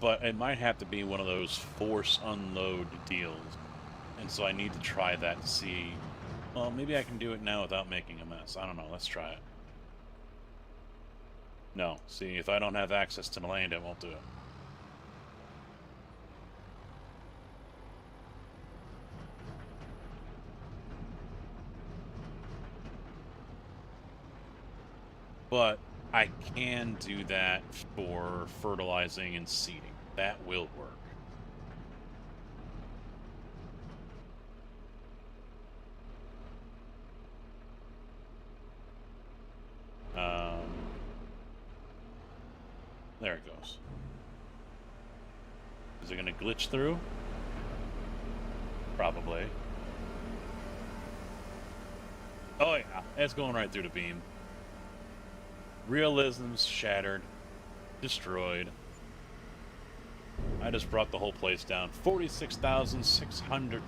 But it might have to be one of those force unload deals. And so I need to try that to see... Well, maybe I can do it now without making a mess. I don't know. Let's try it. No. See, if I don't have access to the land, it won't do it. But I can do that for fertilizing and seeding. That will work. There it goes. Is it going to glitch through? Probably. Oh yeah, it's going right through the beam. Realism's shattered. Destroyed. I just brought the whole place down. 46,600.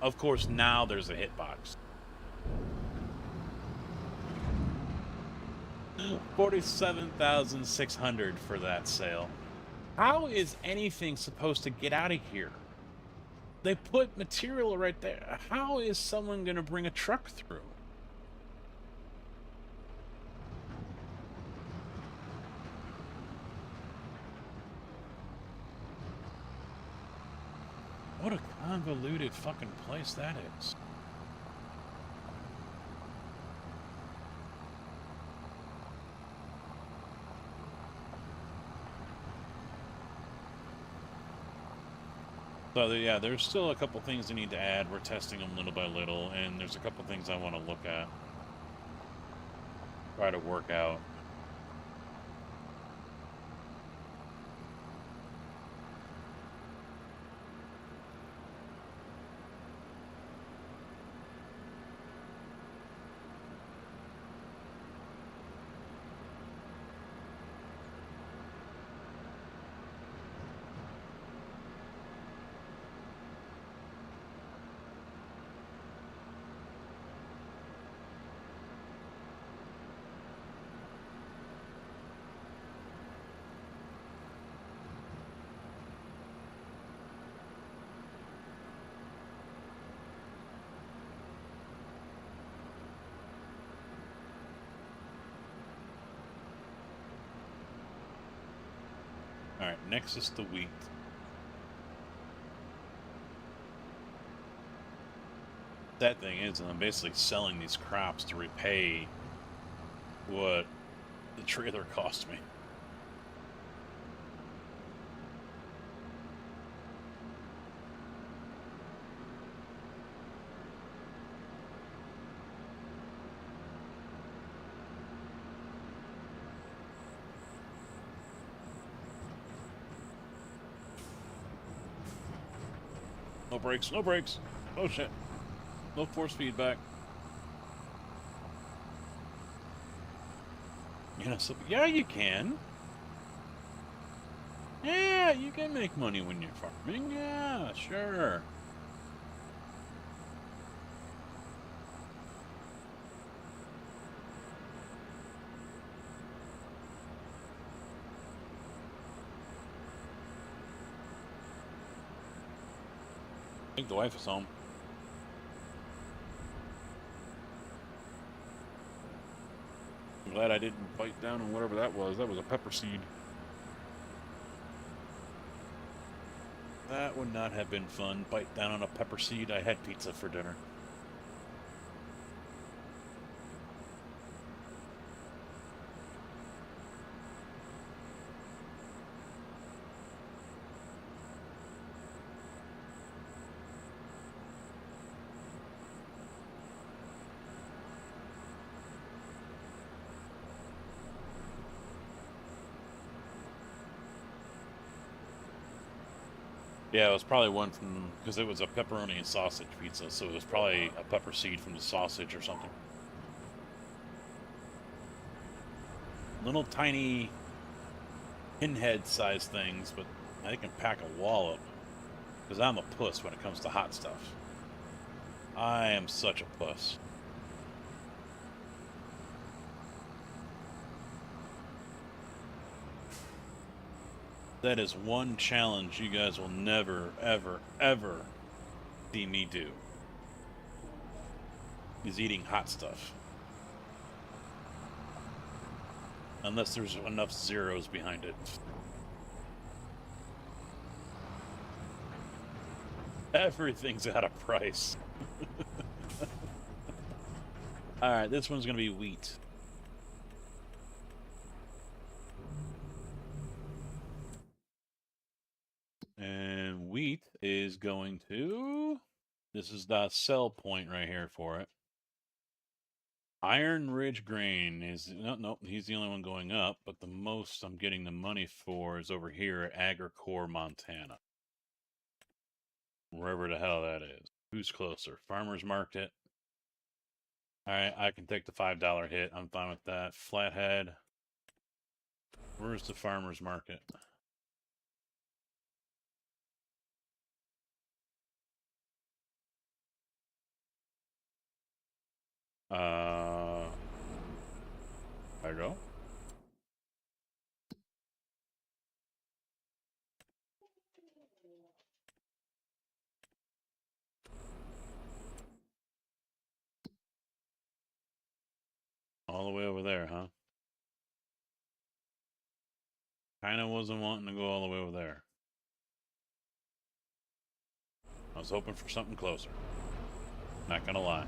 Of course, now there's a hitbox. 47,600 for that sale. How is anything supposed to get out of here? They put material right there. How is someone going to bring a truck through? What a convoluted fucking place that is. So, yeah, there's still a couple things I need to add. We're testing them little by little, and there's a couple things I want to look at. Try to work out. Alright, next is the wheat. That thing is, I'm basically selling these crops to repay what the trailer cost me. No brakes, no brakes. Oh shit. No force feedback. You know, so, yeah, you can. Yeah, you can make money when you're farming. Yeah, sure. I think the wife is home. I'm glad I didn't bite down on whatever that was. That was a pepper seed. That would not have been fun. Bite down on a pepper seed. I had pizza for dinner. Yeah, it was probably one from, because it was a pepperoni and sausage pizza, so it was probably a pepper seed from the sausage or something. Little tiny pinhead sized things, but they can pack a wallop. Because I'm a puss when it comes to hot stuff. I am such a puss. That is one challenge you guys will never, ever, ever see me do. Is eating hot stuff. Unless there's enough zeros behind it. Everything's at a price. Alright, this one's going to be wheat. And wheat is going to... This is the sell point right here for it. Iron Ridge Grain is... No, he's the only one going up, but the most I'm getting the money for is over here at Agricore, Montana. Wherever the hell that is. Who's closer? Farmer's Market. Alright, I can take the $5 hit. I'm fine with that. Flathead. Where's the Farmer's Market? There you go. All the way over there, huh? Kinda wasn't wanting to go all the way over there. I was hoping for something closer. Not gonna lie.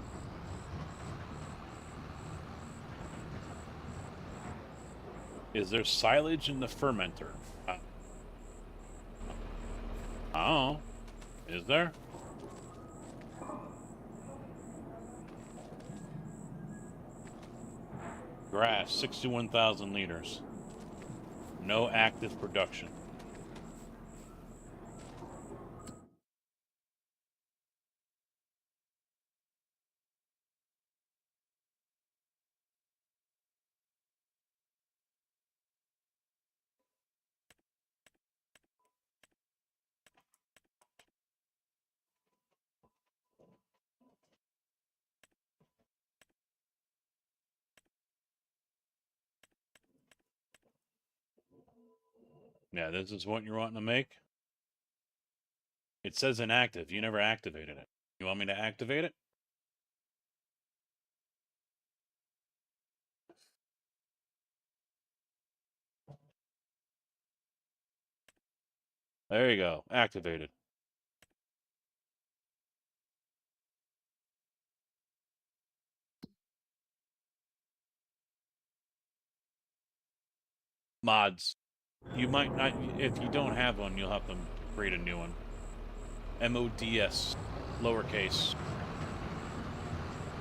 Is there silage in the fermenter? Oh. Is there? Grass, 61,000 liters. No active production. Yeah, this is what you're wanting to make? It says inactive. You never activated it. You want me to activate it? There you go. Activated. Mods. You might not, if you don't have one, you'll have to create a new one. MODS, lowercase.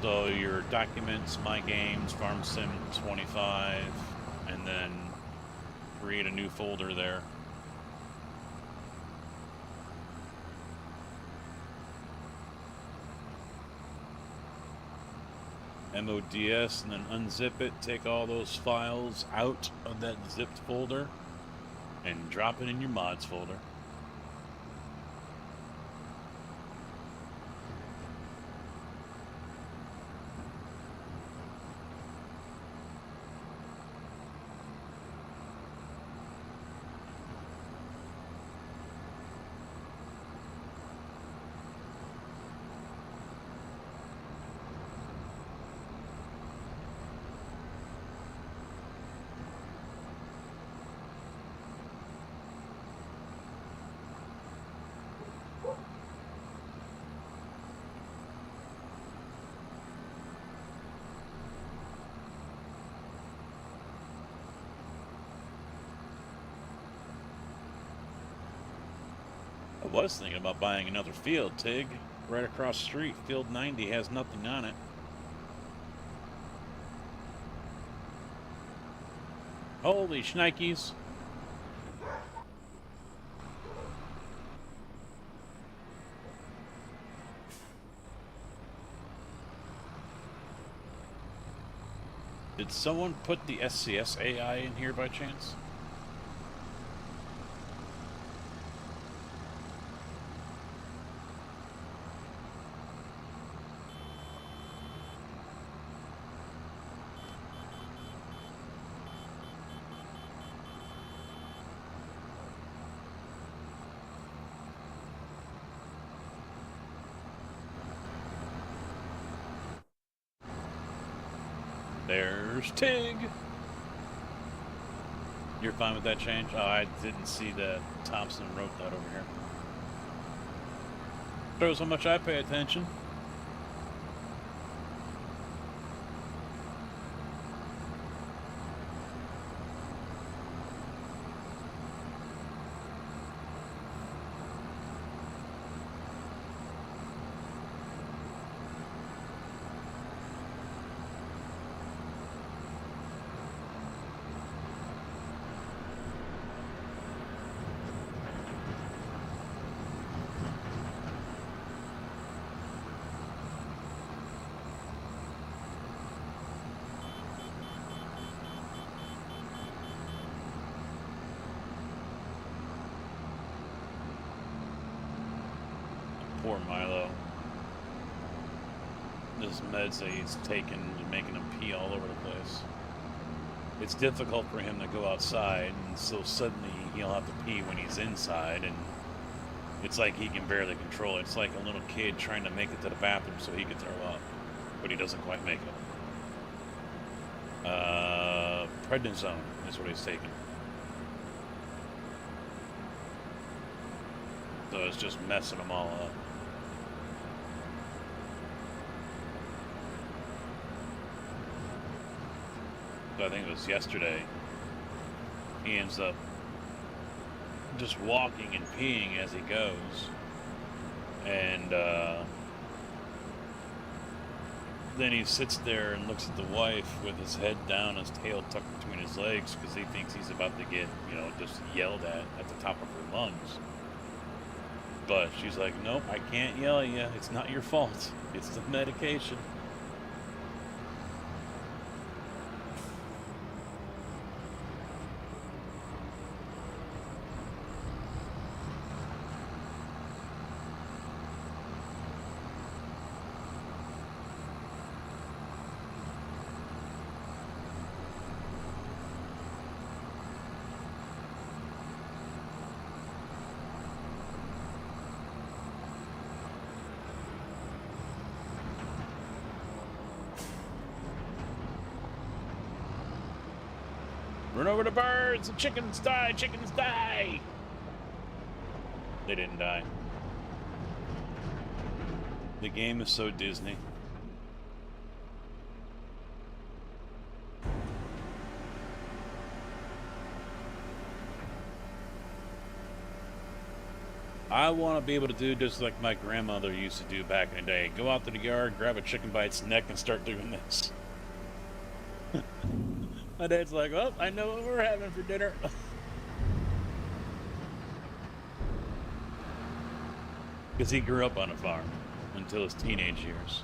So your documents, my games, Farm Sim 25, and then create a new folder there. MODS, and then unzip it, take all those files out of that zipped folder, and drop it in your mods folder. I was thinking about buying another field, Tig. Right across the street, Field 90 has nothing on it. Holy shnikes. Did someone put the SCS AI in here by chance? There's Tig. You're fine with that change? Oh, I didn't see that Thompson wrote that over here. Shows how much I pay attention. Poor Milo. This meds that he's taken is making him pee all over the place. It's difficult for him to go outside, and so suddenly he'll have to pee when he's inside, and it's like he can barely control it. It's like a little kid trying to make it to the bathroom so he can throw up, but he doesn't quite make it. Prednisone is what he's taking. So it's just messing them all up. So I think it was yesterday, he ends up just walking and peeing as he goes. And then he sits there and looks at the wife with his head down, his tail tucked between his legs, because he thinks he's about to get, just yelled at the top of her lungs. But she's like, nope, I can't yell at you. It's not your fault. It's the medication. Run over the birds! The chickens die! Chickens die! They didn't die. The game is so Disney. I want to be able to do just like my grandmother used to do back in the day. Go out to the yard, grab a chicken by its neck, and start doing this. My dad's like, well, I know what we're having for dinner. Because he grew up on a farm until his teenage years.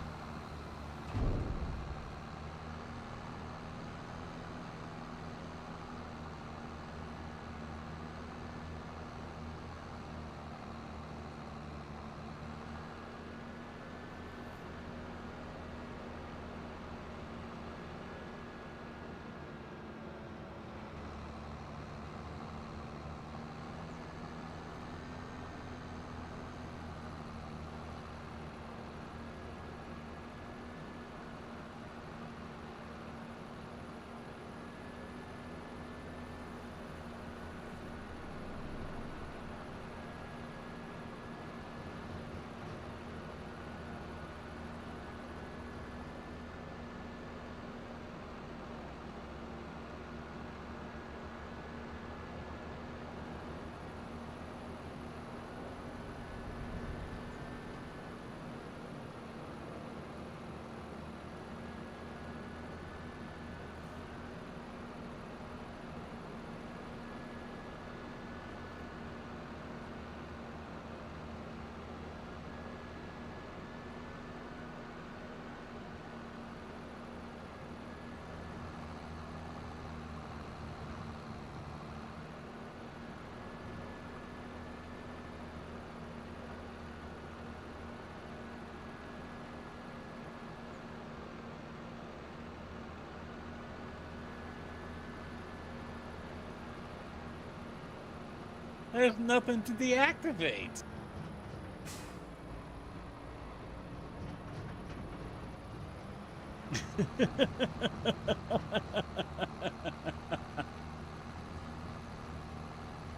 There's nothing to deactivate.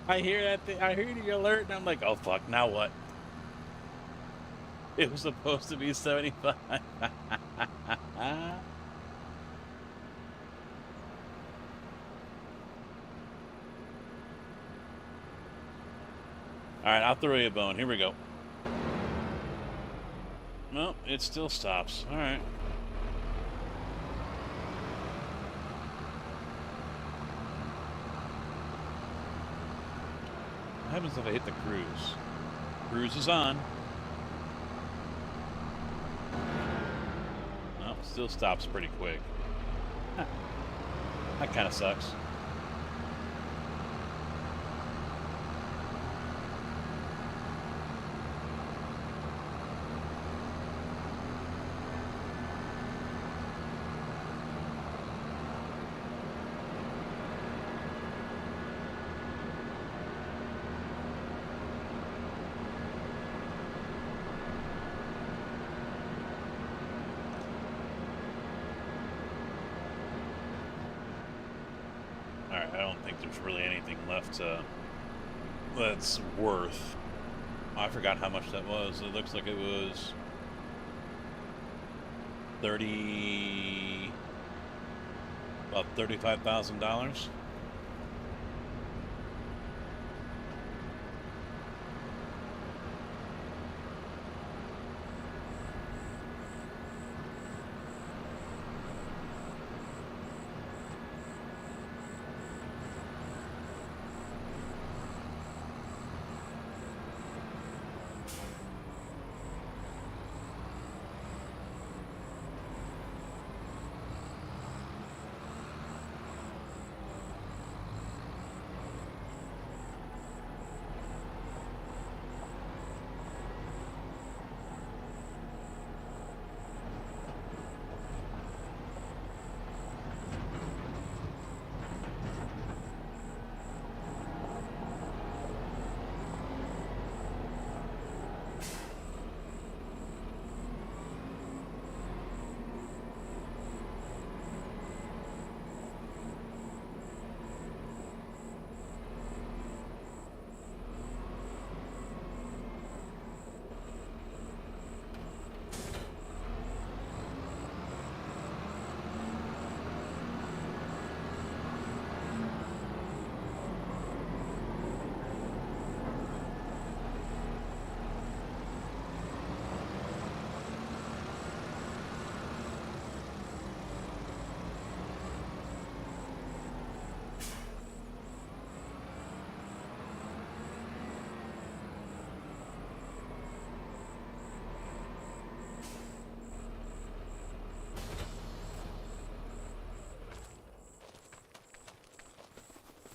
I hear that thing, I hear the alert, and I'm like, oh fuck, now what? It was supposed to be 75. Alright, I'll throw you a bone. Here we go. No, it still stops. Alright. What happens if I hit the cruise? Cruise is on. No, it still stops pretty quick. Huh. That kind of sucks. Alright, I don't think there's really anything left that's worth. Oh, I forgot how much that was. It looks like it was 30, about $35,000.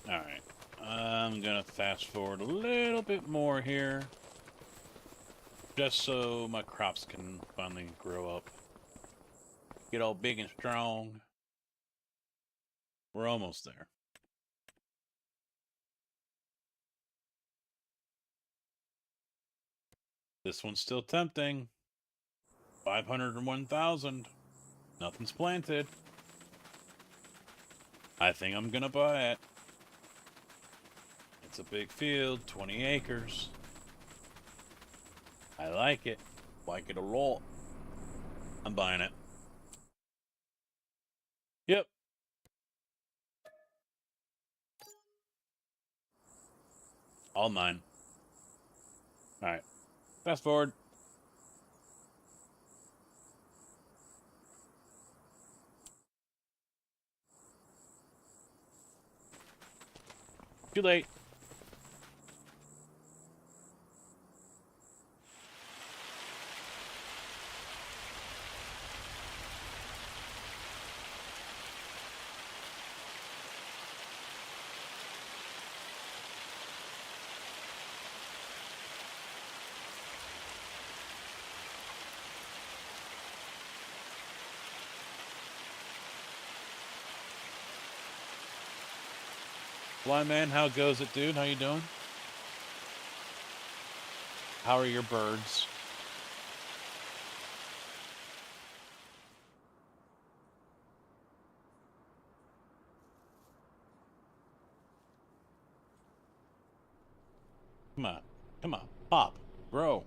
Alright, I'm gonna fast forward a little bit more here, just so my crops can finally grow up, get all big and strong. We're almost there. This one's still tempting. 501,000. Nothing's planted. I think I'm gonna buy it. It's a big field, 20 acres. I like it. Like it a lot. I'm buying it. Yep. All mine. Alright. Fast forward. Too late. Blind man, how goes it, dude? How you doing? How are your birds? Come on. Come on. Pop. Grow.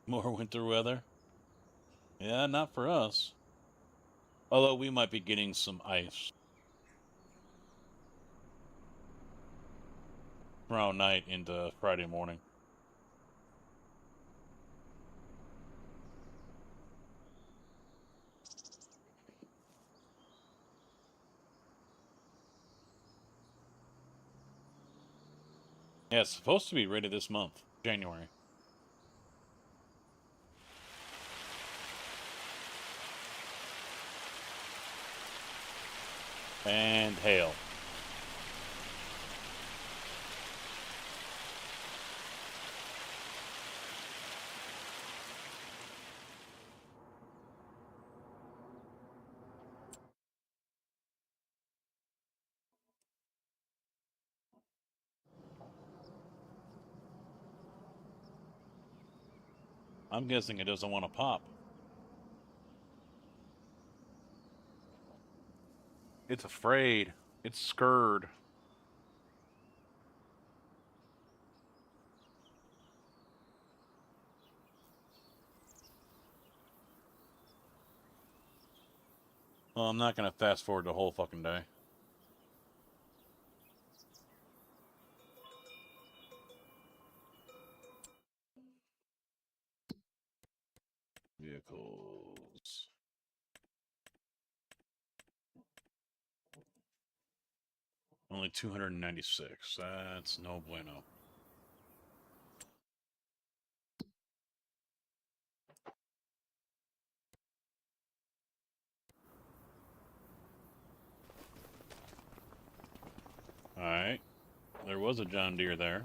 More winter weather? Yeah, not for us. Although we might be getting some ice tomorrow night into Friday morning. Yeah, it's supposed to be ready this month, January. And hail. I'm guessing it doesn't want to pop. It's afraid. It's scared. Well, I'm not going to fast forward the whole fucking day. Vehicles. Only 296. That's no bueno. Alright. There was a John Deere there.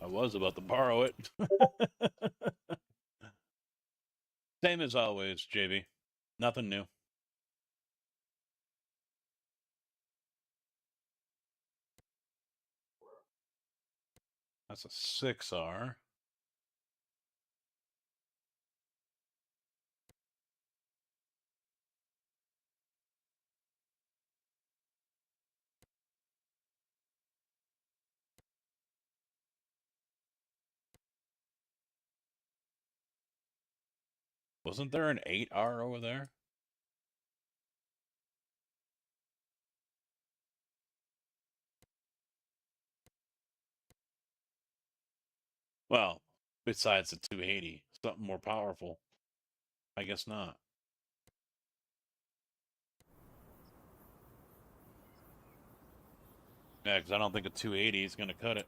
I was about to borrow it. Same as always, JB. Nothing new. That's a 6R. Wasn't there an 8R over there? Well, besides the 280. Something more powerful. I guess not. Yeah, because I don't think a 280 is going to cut it.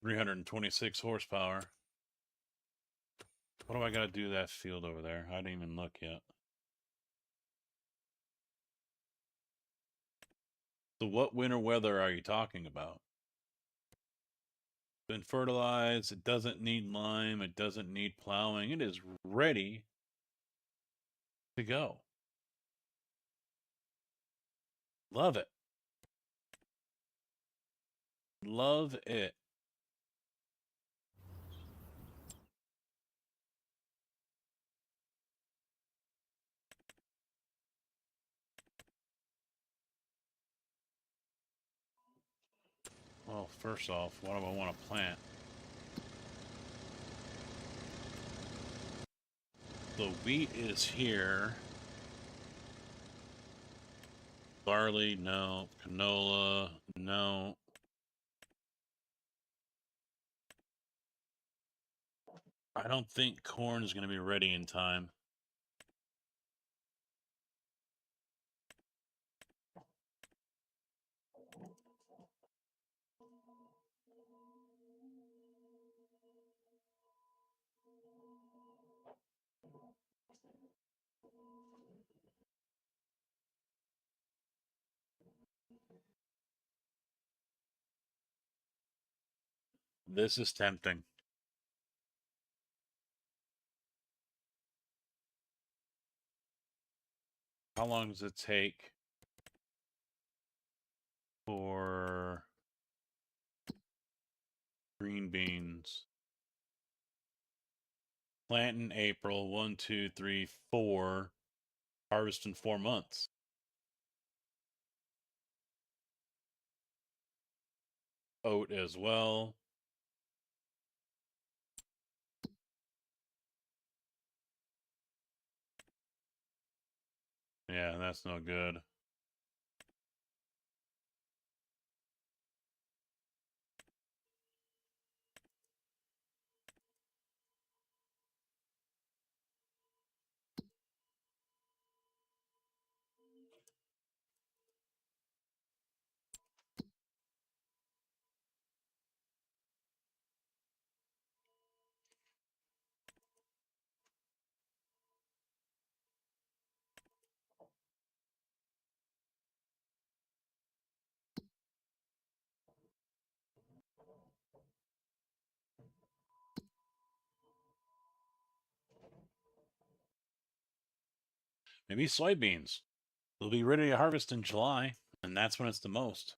$326 horsepower. What do I got to do that field over there? I didn't even look yet. So what winter weather are you talking about? Been fertilized. It doesn't need lime. It doesn't need plowing. It is ready to go. Love it. Love it. Well, first off, what do I want to plant? The wheat is here. Barley, no. Canola, no. I don't think corn is going to be ready in time. This is tempting. How long does it take for green beans? Plant in April, 1, 2, 3, 4. Harvest in 4 months. Oat as well. Yeah, that's no good. Maybe soybeans. They'll be ready to harvest in July, and that's when it's the most.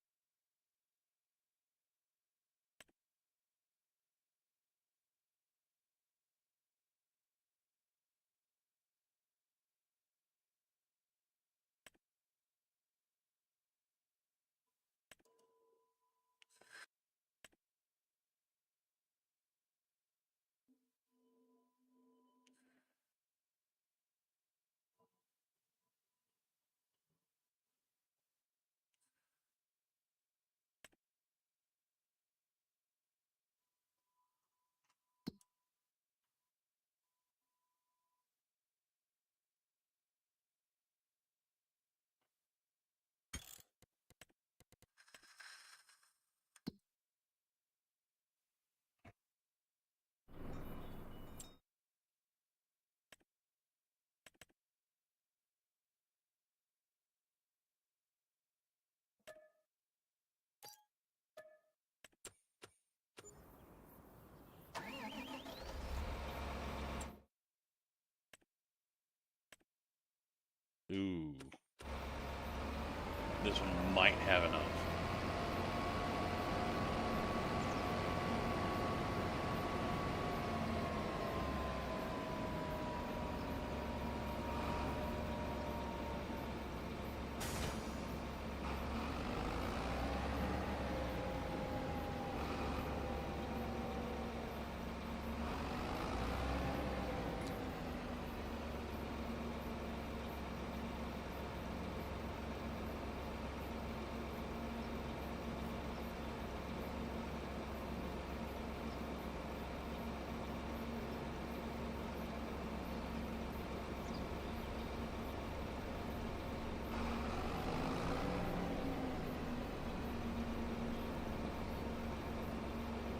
Ooh. This one might have enough.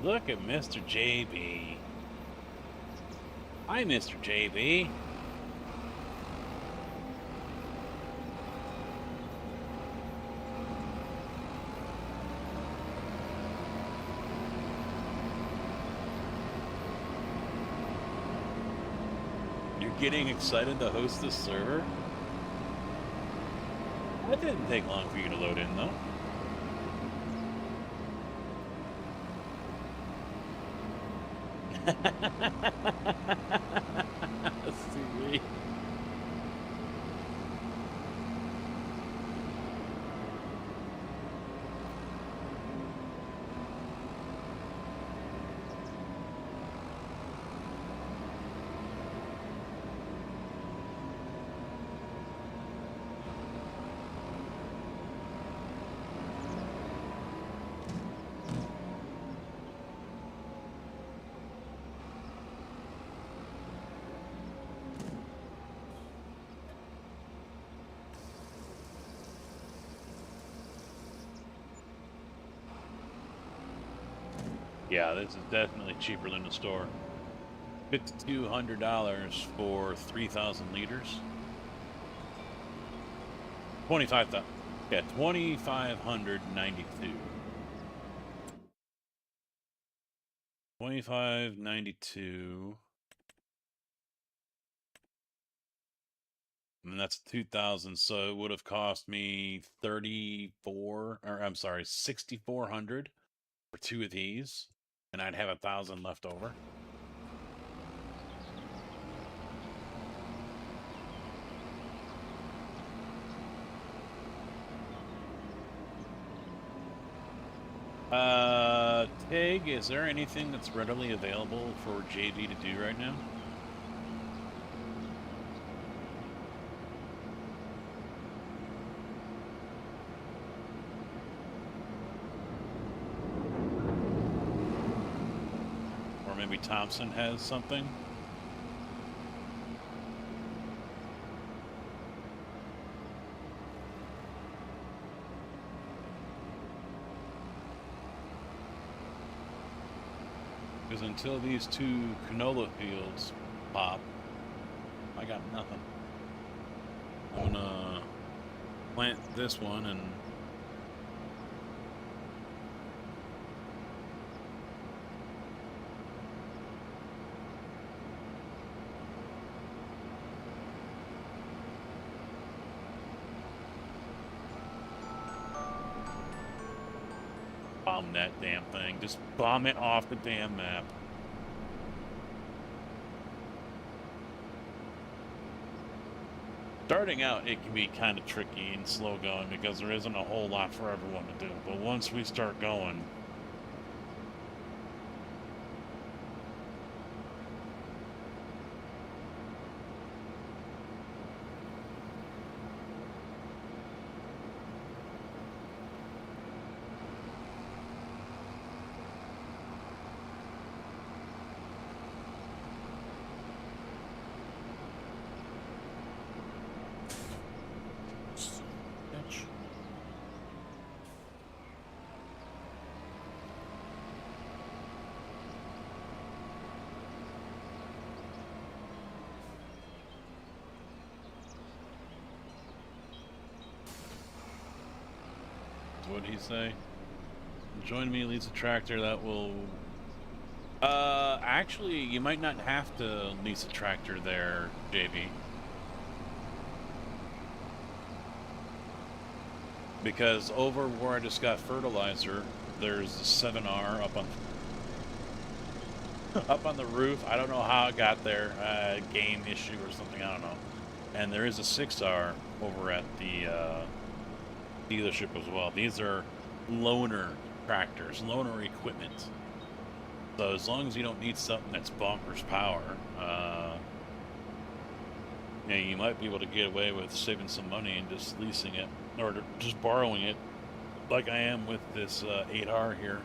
Look at Mr. JB. Hi, Mr. JB. You're getting excited to host this server? That didn't take long for you to load in, though. Sweet. Yeah, this is definitely cheaper than the store. $5,200 for 3,000 liters. 25,000. Yeah, 2,592. $25.92. And that's 2,000, so it would have cost me 34, or I'm sorry, 6,400 for 2 of these, and I'd have 1,000 left over. Tig, is there anything that's readily available for JV to do right now? Or maybe Thompson has something? Because until these 2 canola fields pop, I got nothing. I'm gonna plant this one and bomb that damn thing. Just bomb it off the damn map. Starting out, it can be kind of tricky and slow going because there isn't a whole lot for everyone to do. But once we start going, bitch. What'd he say? Join me, leads a tractor that will... actually, you might not have to lease a tractor there, JB. Because over where I just got fertilizer, there's a 7R up on up on the roof. I don't know how it got there, game issue or something, I don't know. And there is a 6R over at the dealership as well. These are loaner tractors, loaner equipment. So as long as you don't need something that's bonkers power, yeah, you might be able to get away with saving some money and just leasing it, or just borrowing it, like I am with this 8R here.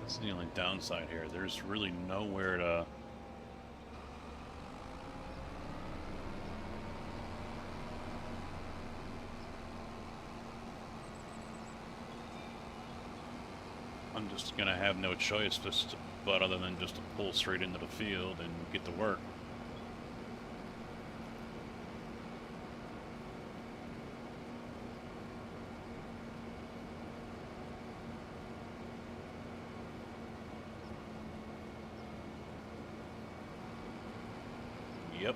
This is the only downside here. There's really nowhere to... I'm just gonna have no choice but other than just to pull straight into the field and get to work. Yep.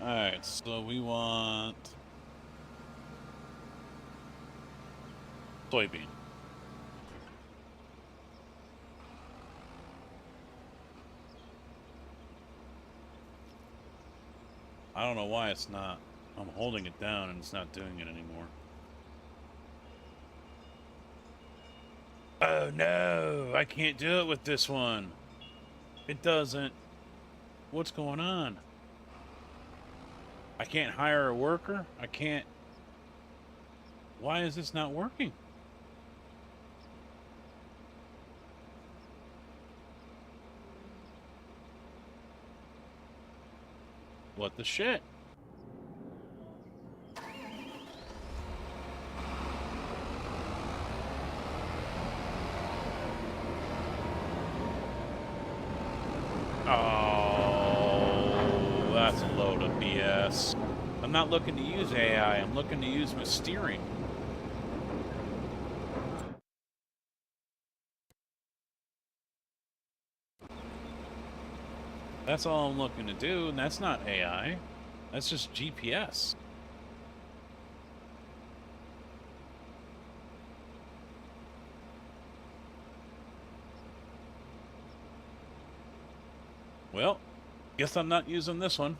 Alright, so we want soybean. I don't know why it's not. I'm holding it down and it's not doing it anymore. Oh no, I can't do it with this one. It doesn't. What's going on? I can't hire a worker? I can't. Why is this not working? What the shit? Oh, that's a load of BS. I'm not looking to use AI. I'm looking to use my steering. That's all I'm looking to do, and that's not AI. That's just GPS. Well, guess I'm not using this one.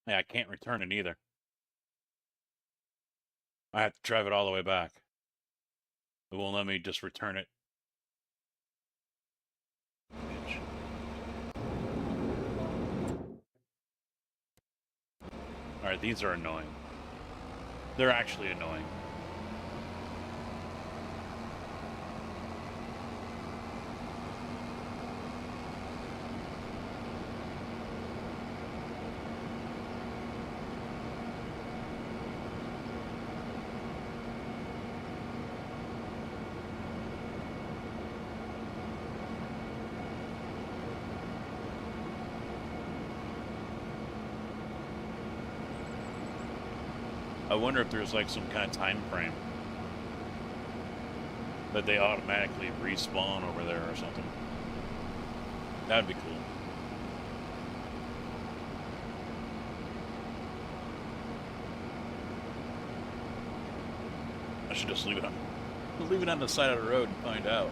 Yeah, I can't return it either. I have to drive it all the way back. It won't let me just return it. Alright, these are annoying. They're actually annoying. I wonder if there's like some kind of time frame that they automatically respawn over there or something. That'd be cool. I should just leave it on the side of the road and find out.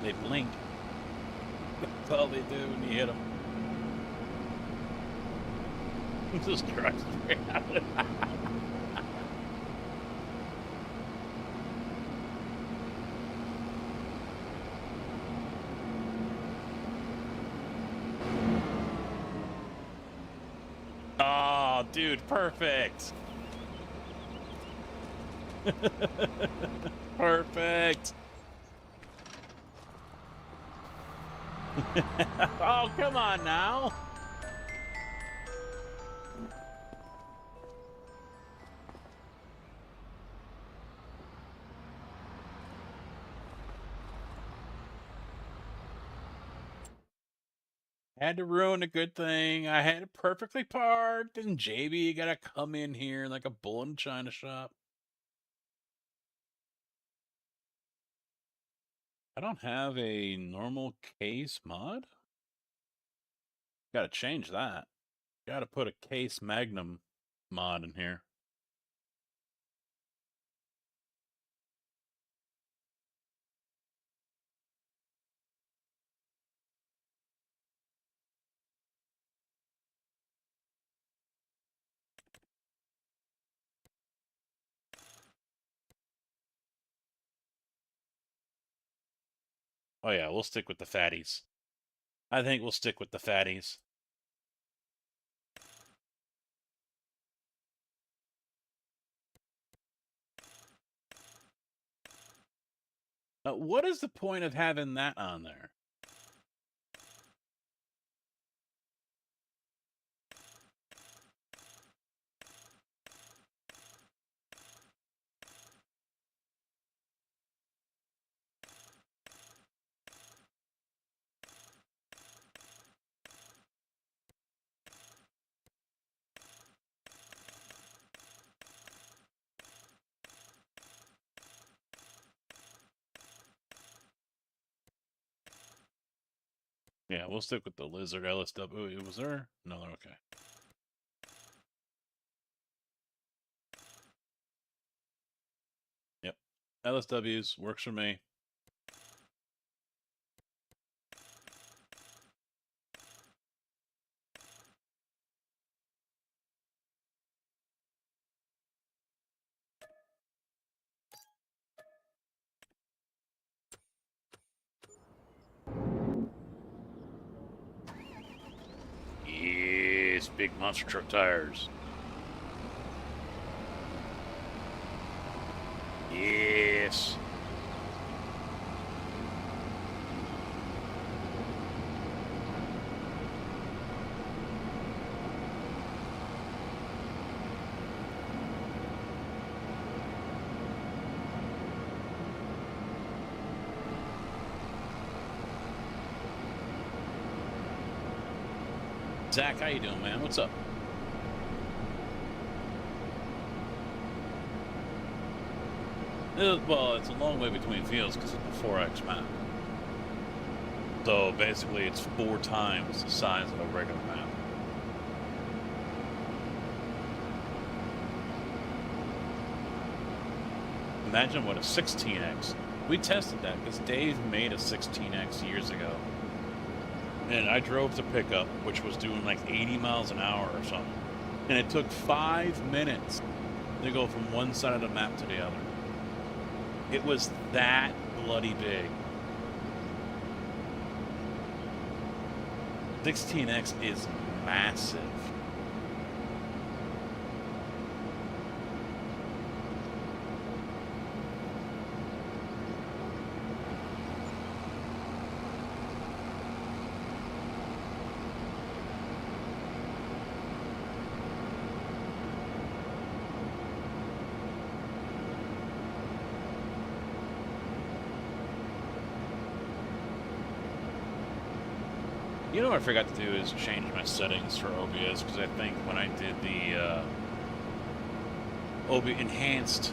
They blink. That's all they do when you hit them. Jesus Christ. Oh, dude, perfect. Perfect. Oh, come on now. Had to ruin a good thing. I had it perfectly parked, and JB got to come in here like a bull in a china shop. I don't have a normal case mod. Got to change that. Got to put a case magnum mod in here. Oh yeah, we'll stick with the fatties. I think we'll stick with the fatties. What is the point of having that on there? Yeah, we'll stick with the lizard LSW. Was there? No, okay. Yep. LSWs works for me. Yes, big monster truck tires. Yes. Zach, how you doing, man? What's up? Well, it's a long way between fields because it's a 4X map. So basically, it's 4 times the size of a regular map. Imagine what a 16X. We tested that because Dave made a 16X years ago. And I drove the pickup, which was doing like 80 miles an hour or something. And it took 5 minutes to go from one side of the map to the other. It was that bloody big. 16X is massive. You know what I forgot to do is change my settings for OBS, because I think when I did the enhanced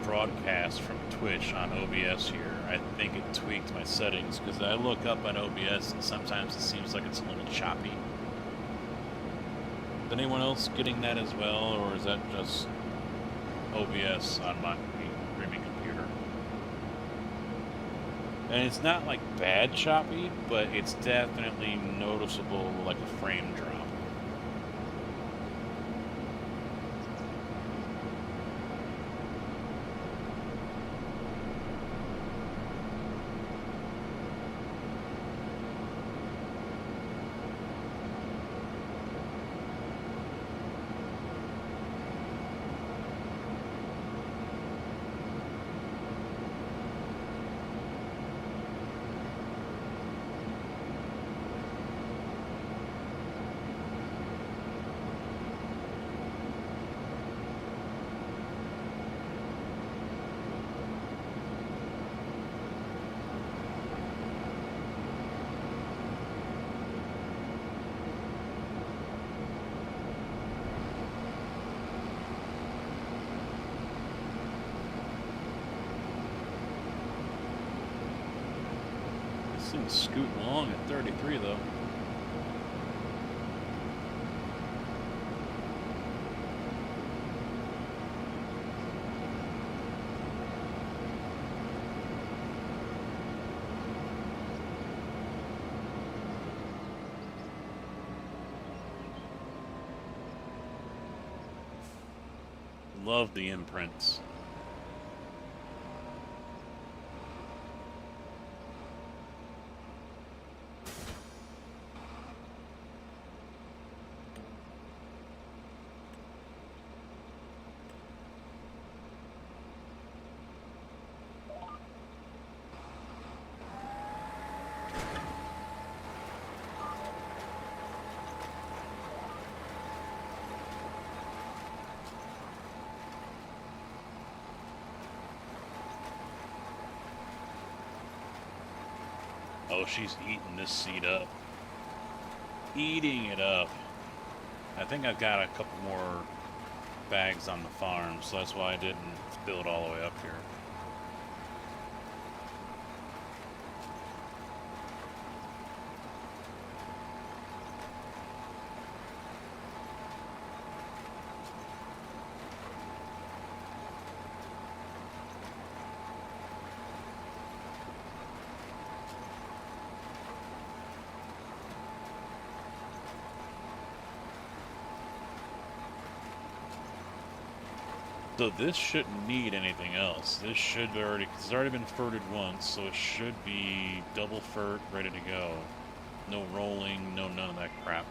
broadcast from Twitch on OBS here, I think it tweaked my settings, because I look up on OBS and sometimes it seems like it's a little choppy. Is anyone else getting that as well, or is that just OBS on my streaming computer? And it's not like bad choppy, but it's definitely noticeable like a frame drop. This thing's scooting along at 33 though. Love the imprints. Oh, she's eating this seed up. Eating it up. I think I've got a couple more bags on the farm, so that's why I didn't fill it all the way up here. So this shouldn't need anything else. This should already, cause it's already been ferted once, so it should be double fert, ready to go. No rolling, no none of that crap.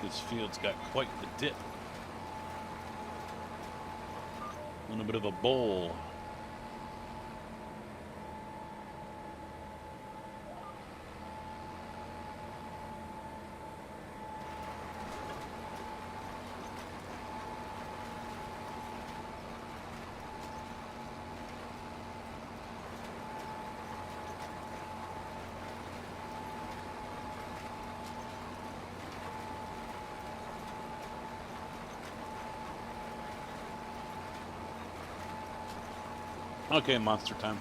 This field's got quite the dip. A little bit of a bowl. Okay, monster time.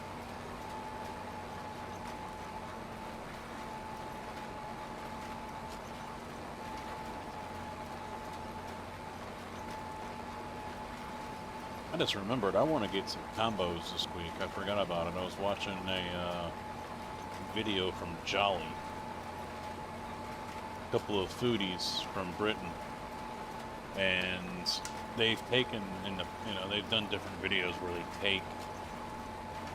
I just remembered I want to get some combos this week. I forgot about it. I was watching a video from Jolly. couple of foodies from Britain, and they've taken they've done different videos where they take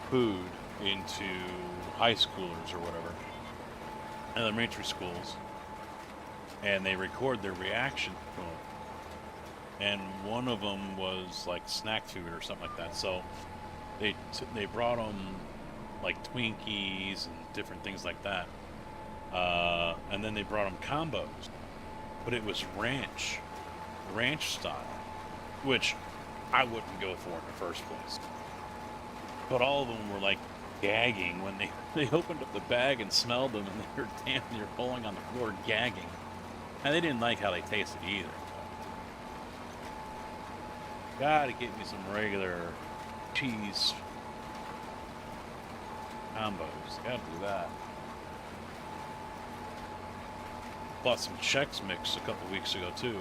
food into high schoolers or whatever, elementary schools, and they record their reaction to it. And one of them was like snack food or something like that. So they brought them like Twinkies and different things like that, and then they brought them combos, but it was ranch style, which I wouldn't go for in the first place. But all of them were like gagging when they opened up the bag and smelled them, and they were damn near falling on the floor gagging. And they didn't like how they tasted either. Gotta get me some regular cheese combos. Gotta do that. Bought some Chex Mix a couple weeks ago too.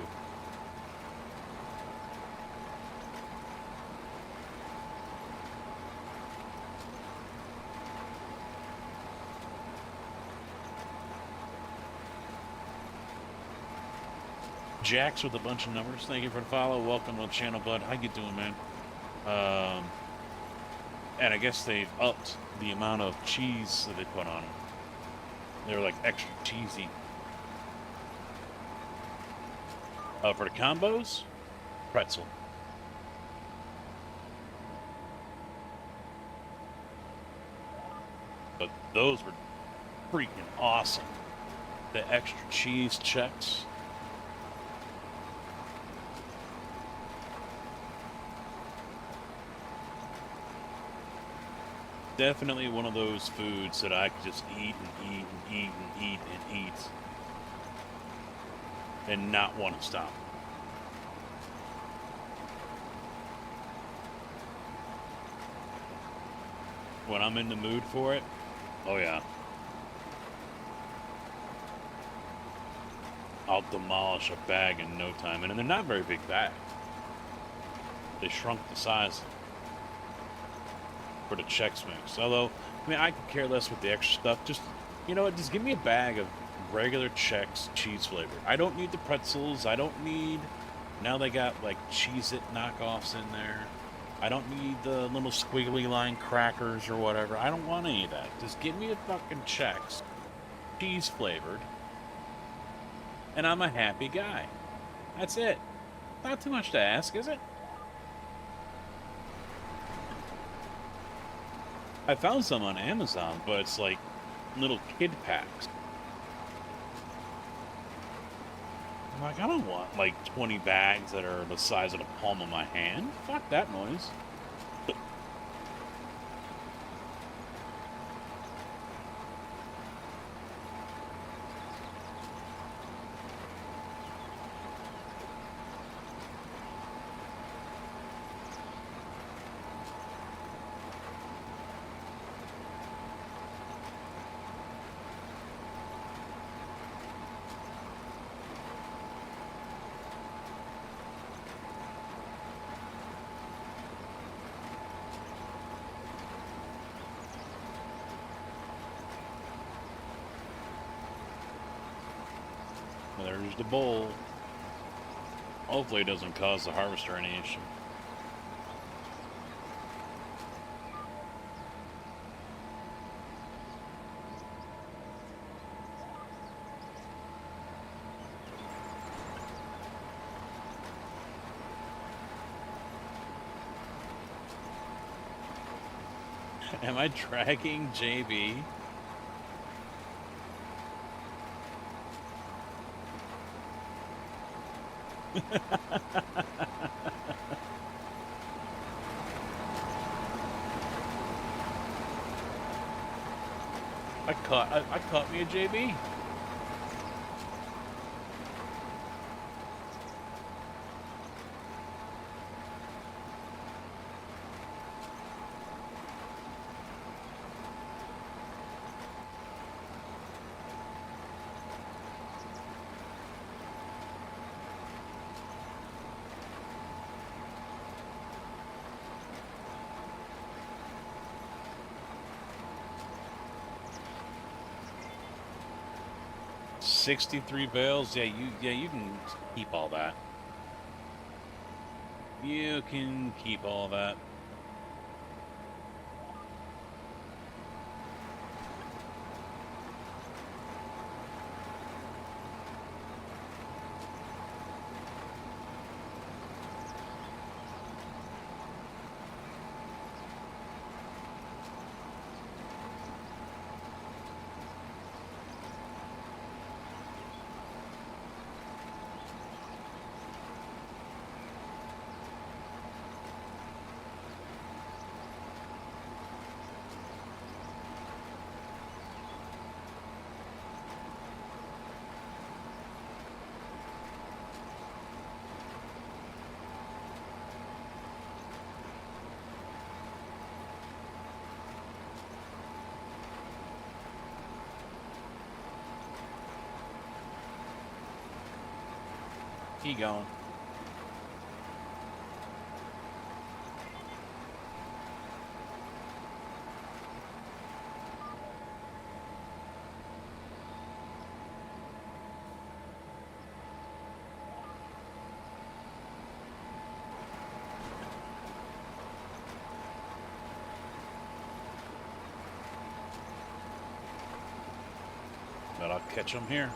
Jax with a bunch of numbers. Thank you for the follow. Welcome to the channel, bud. How you doing, man? And I guess they upped the amount of cheese that they put on them. They were like extra cheesy. For the combos, pretzel. But those were freaking awesome. The extra cheese Chex. Definitely one of those foods that I could just eat and eat and eat and eat and eat and not want to stop. When I'm in the mood for it, oh yeah. I'll demolish a bag in no time. And they're not very big bags. They shrunk the size for the Chex Mix. Although, I mean, I could care less with the extra stuff. Just, you know what, just give me a bag of regular Chex cheese flavor. I don't need the pretzels. I don't need, now they got like Cheez-It knockoffs in there. I don't need the little squiggly line crackers or whatever. I don't want any of that. Just give me a fucking Chex, cheese flavored, and I'm a happy guy. That's it. Not too much to ask, is it? I found some on Amazon, but it's like little kid packs. I'm like, I don't want like 20 bags that are the size of the palm of my hand. Fuck that noise. There's the bowl. Hopefully it doesn't cause the harvester any issue. Am I dragging JB? I caught me a JB. 63 bales. Yeah, you can keep all that. You can keep all that. Keep going. But I'll catch them here.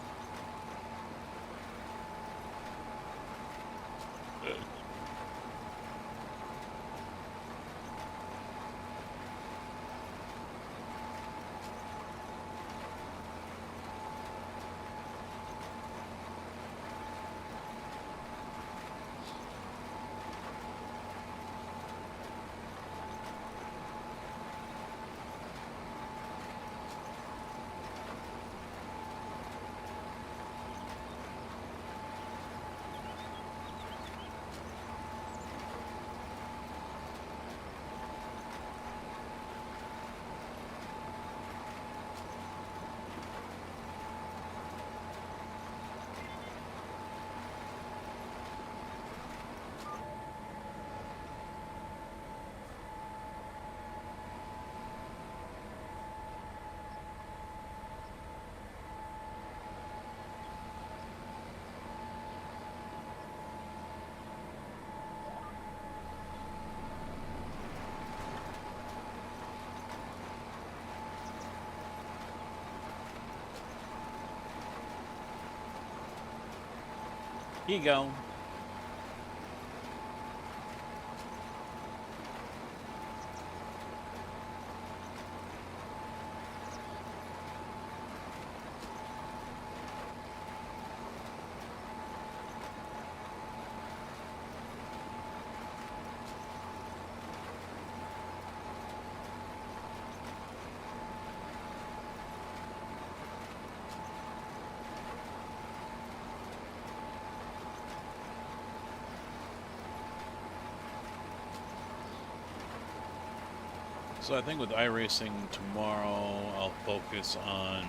Keep going. So I think with iRacing tomorrow, I'll focus on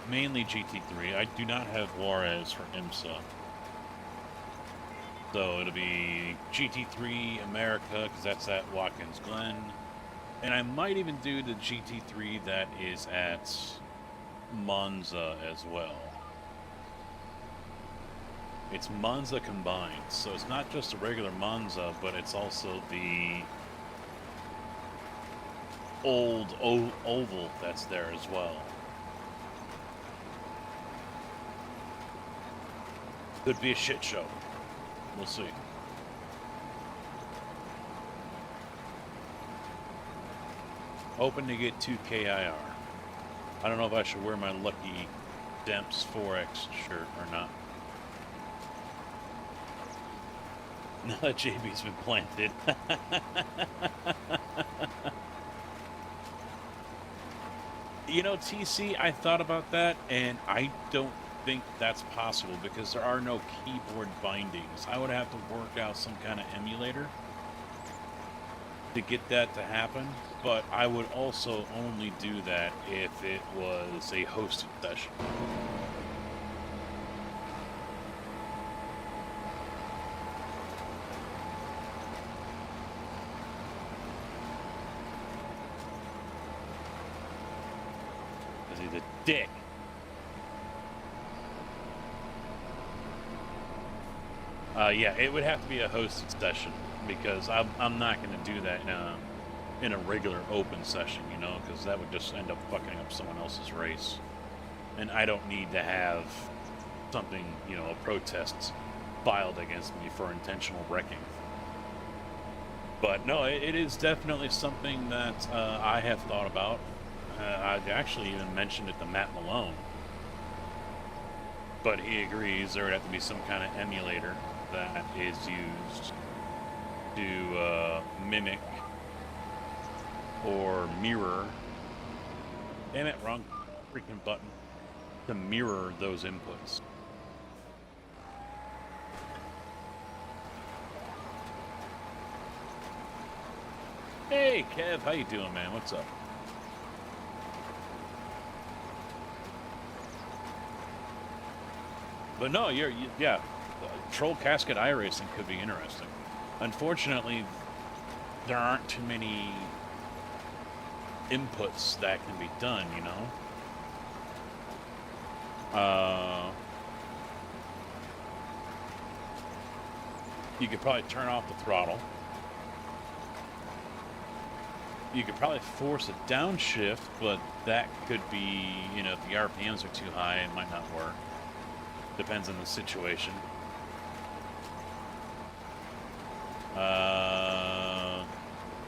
mainly GT3. I do not have Juarez for IMSA. So it'll be GT3 America, because that's at Watkins Glen. And I might even do the GT3 that is at Monza as well. It's Monza combined, so it's not just a regular Monza, but it's also the old oval that's there as well. Could be a shit show. We'll see. Hoping to get 2 KIR. I don't know if I should wear my Lucky Demps 4X shirt or not. Now that JB's been planted. You know, TC, I thought about that, and I don't think that's possible because there are no keyboard bindings. I would have to work out some kind of emulator to get that to happen, but I would also only do that if it was a hosted session. Because he's a dick. Yeah, it would have to be a hosted session because I'm not going to do that in a regular open session, you know, because that would just end up fucking up someone else's race, and I don't need to have something, you know, a protest filed against me for intentional wrecking. But no, it is definitely something that I have thought about. I actually even mentioned it to Matt Malone, but he agrees there would have to be some kind of emulator that is used to mimic or mirror. Damn it, wrong freaking button. To mirror those inputs. Hey, Kev, how you doing, man? What's up? But no, yeah, Troll Casket iRacing could be interesting. Unfortunately, there aren't too many inputs that can be done, you know? You could probably turn off the throttle. You could probably force a downshift, but that could be, you know, if the RPMs are too high, it might not work. Depends on the situation.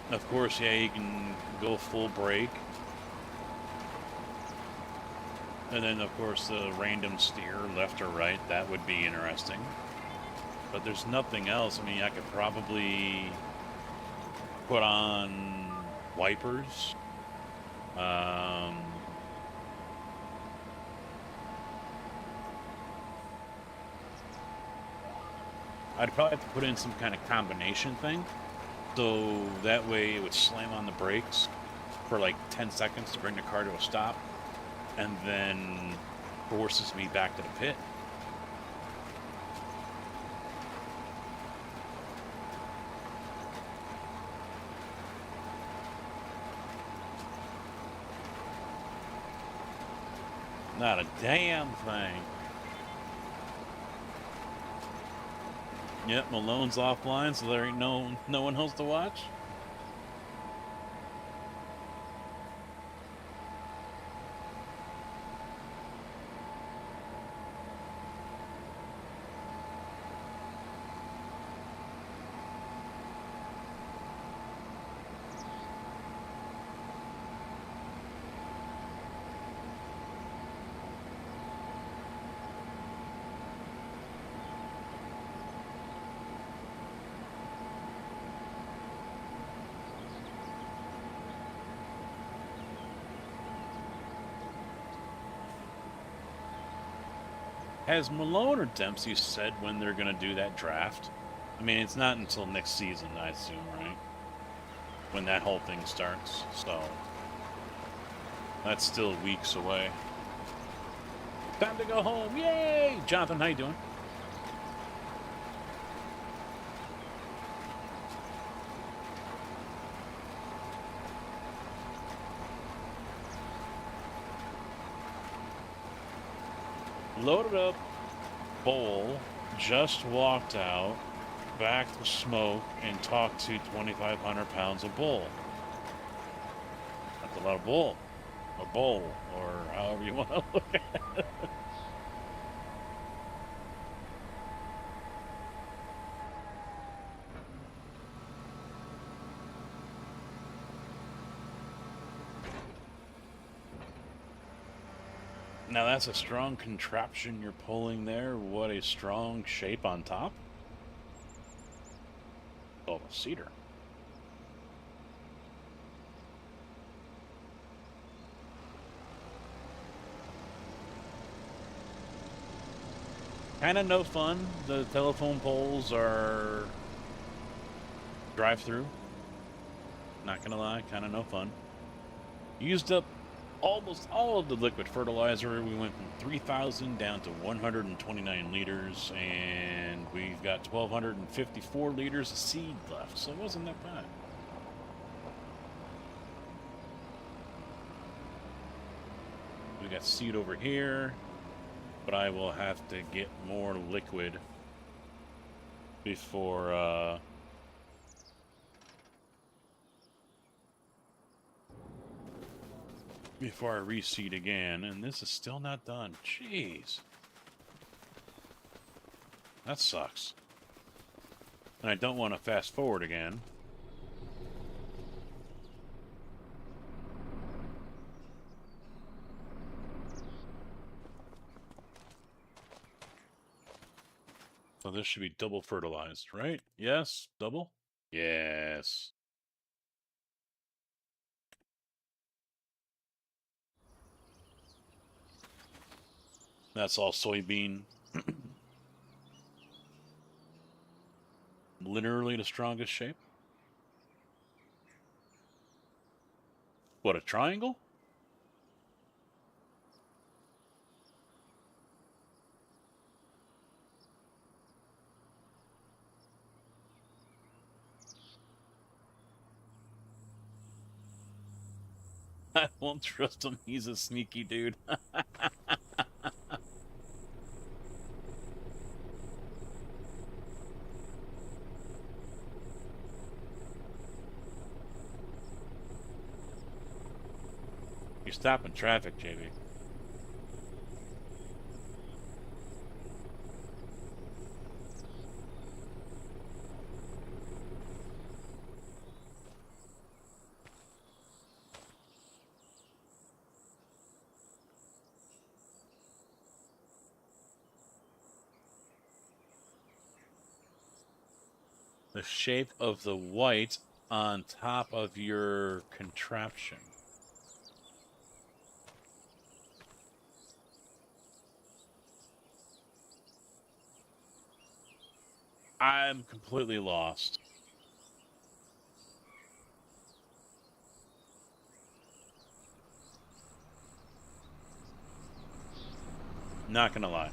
Of course, yeah, you can go full brake. And then, of course, the random steer, left or right, that would be interesting. But there's nothing else. I mean, I could probably put on wipers. I'd probably have to put in some kind of combination thing. So that way it would slam on the brakes for like 10 seconds to bring the car to a stop. And then forces me back to the pit. Not a damn thing. Yep, Malone's offline, so there ain't no one else to watch. Has Malone or Dempsey said when they're going to do that draft? I mean, it's not until next season, I assume, right? When that whole thing starts, so that's still weeks away. Time to go home, yay! Jonathan, how you doing? Loaded up bowl, just walked out, back to smoke, and talked to 2,500 pounds of bull. That's a lot of bull. Or bowl, or however you want to look at it. Now that's a strong contraption you're pulling there. What a strong shape on top. Oh, cedar. Kind of no fun. The telephone poles are drive-through. Not gonna lie, kind of no fun. Used up almost all of the liquid fertilizer. We went from 3,000 down to 129 liters, and we've got 1,254 liters of seed left, so it wasn't that bad. We got seed over here, but I will have to get more liquid before I reseed again, and this is still not done. Jeez. That sucks. And I don't want to fast forward again. So this should be double fertilized, right? Yes, double? Yes. That's all soybean. Literally the strongest shape. What, a triangle? I won't trust him. He's a sneaky dude. You're stopping traffic, JB. The shape of the white on top of your contraption. I'm completely lost. Not gonna lie.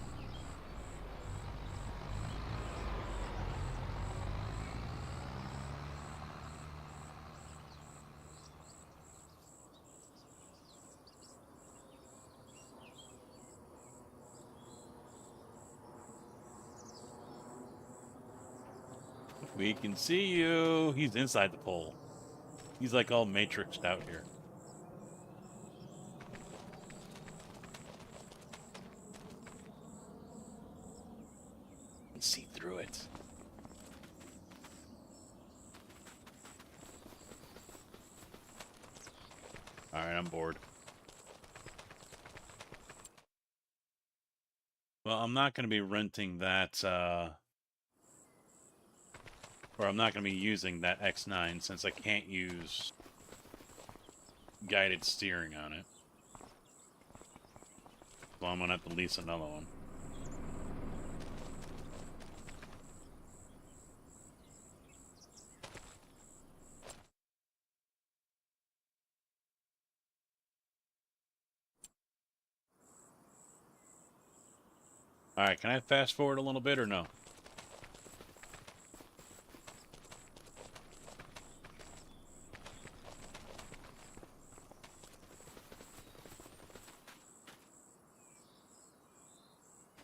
We can see you. He's inside the pole. He's like all matrixed out here. You can see through it. Alright, I'm bored. Well, I'm not going to be renting that, or I'm not going to be using that X9 since I can't use guided steering on it. So I'm going to have to lease another one. Alright, can I fast forward a little bit or no?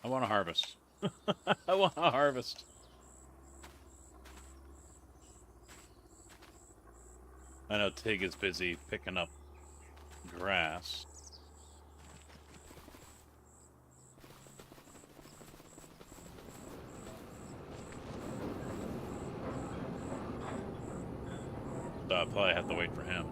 I want to harvest. I want to harvest. I know Tig is busy picking up grass. So I'll probably have to wait for him.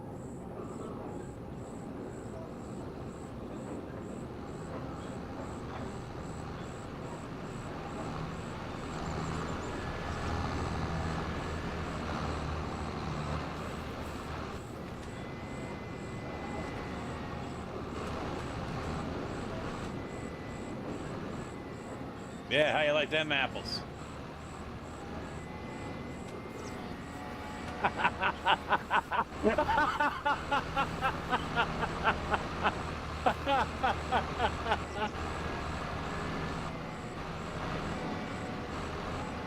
Yeah, how you like them apples?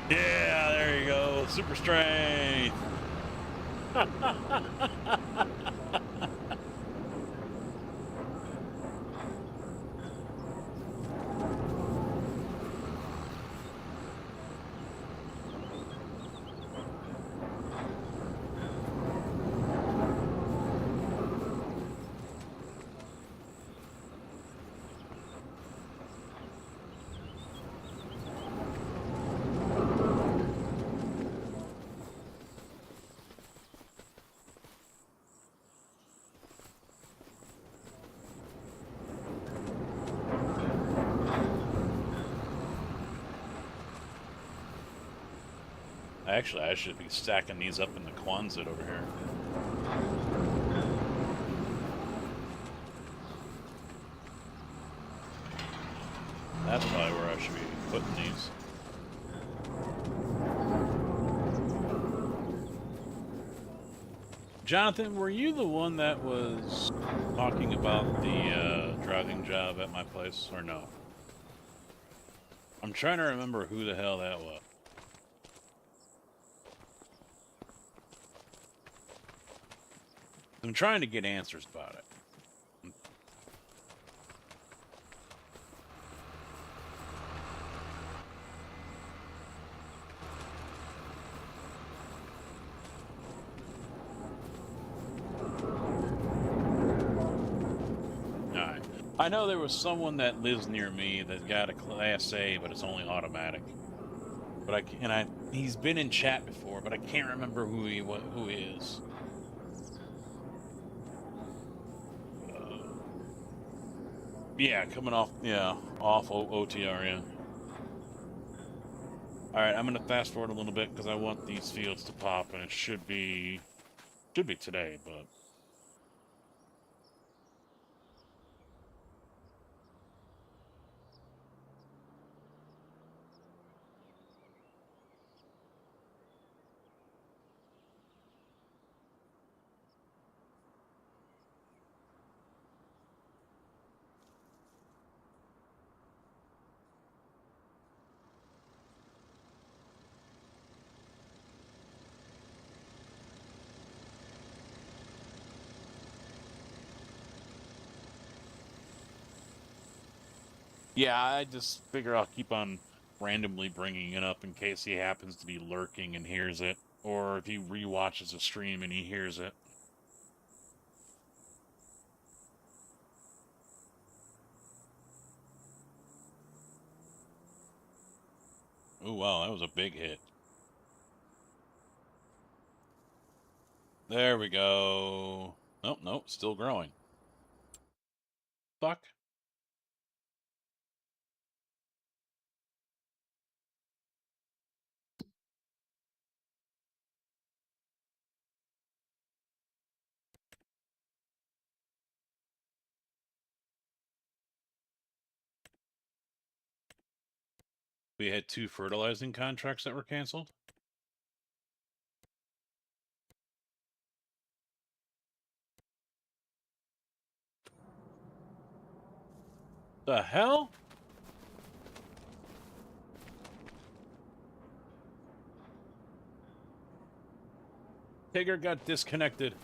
Yeah, there you go. Super strength. Actually, I should be stacking these up in the Quonset over here. That's probably where I should be putting these. Jonathan, were you the one that was talking about the driving job at my place, or no? I'm trying to remember who the hell that was. I'm trying to get answers about it. Alright. I know there was someone that lives near me that got a Class A, but it's only automatic. But he's been in chat before, but I can't remember who he is. Yeah, coming off, off OTR, yeah. Alright, I'm gonna fast forward a little bit because I want these fields to pop, and it should be today, but... Yeah, I just figure I'll keep on randomly bringing it up in case he happens to be lurking and hears it, or if he rewatches the stream and he hears it. Oh, wow, that was a big hit. There we go. Nope, nope, still growing. Fuck. We had 2 fertilizing contracts that were canceled. The hell? Tigger got disconnected.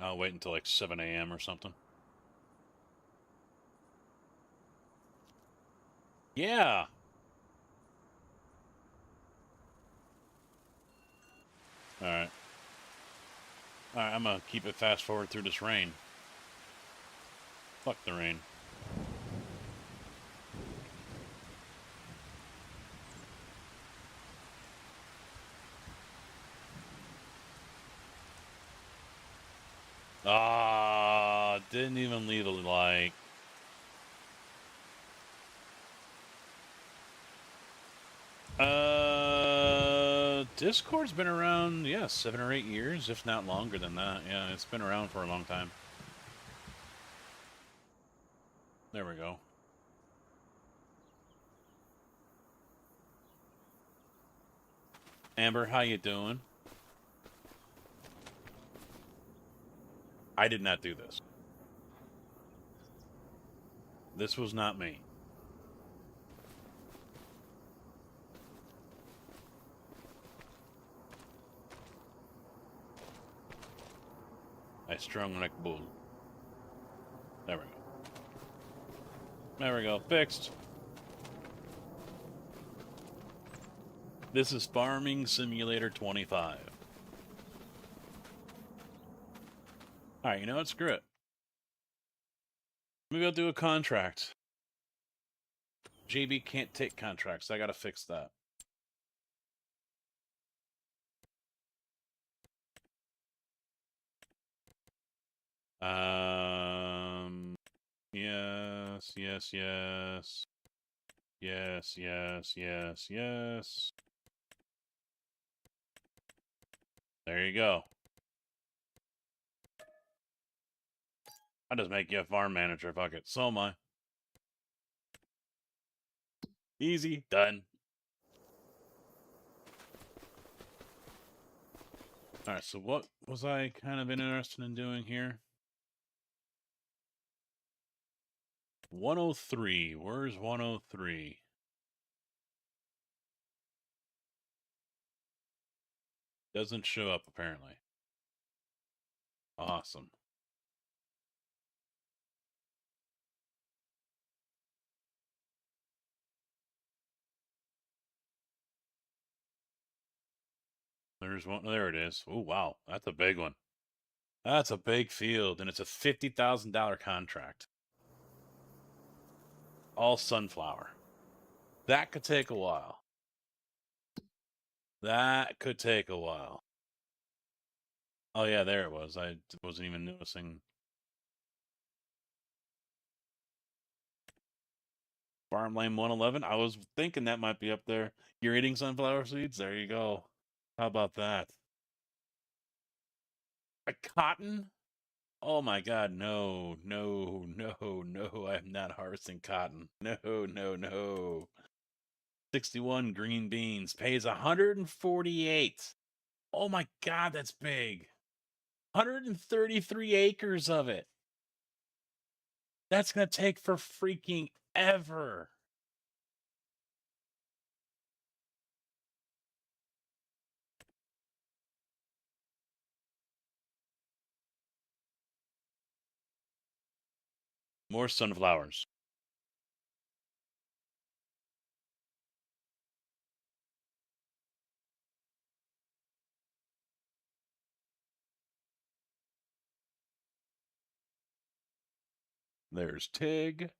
I'll wait until like 7 a.m. or something. Yeah. Alright. Alright, I'm gonna keep it fast forward through this rain. Fuck the rain. Ah, didn't even leave a like. Discord's been around, yeah, 7 or 8 years, if not longer than that. Yeah, it's been around for a long time. There we go. Amber, how you doing? I did not do this. This was not me. I strung like bull. There we go. There we go. Fixed. This is Farming Simulator 25. Alright, you know what? Screw it. Maybe I'll do a contract. JB can't take contracts. I gotta fix that. Yes. yes, yes, yes. Yes, yes, yes, yes. There you go. I'll just make you a farm manager, fuck it. So am I. Easy. Done. Alright, so what was I kind of interested in doing here? 103. Where's 103? Doesn't show up, apparently. Awesome. There's one. There it is. Oh, wow. That's a big one. That's a big field, and it's a $50,000 contract. All sunflower. That could take a while. That could take a while. Oh, yeah, there it was. I wasn't even noticing. Farmland 111. I was thinking that might be up there. You're eating sunflower seeds? There you go. How about that? A cotton? Oh my God, no, no, no, no. I'm not harvesting cotton. No, no, no. 61 green beans pays 148. Oh my God, that's big. 133 acres of it. That's going to take for freaking ever. More sunflowers. There's Tig.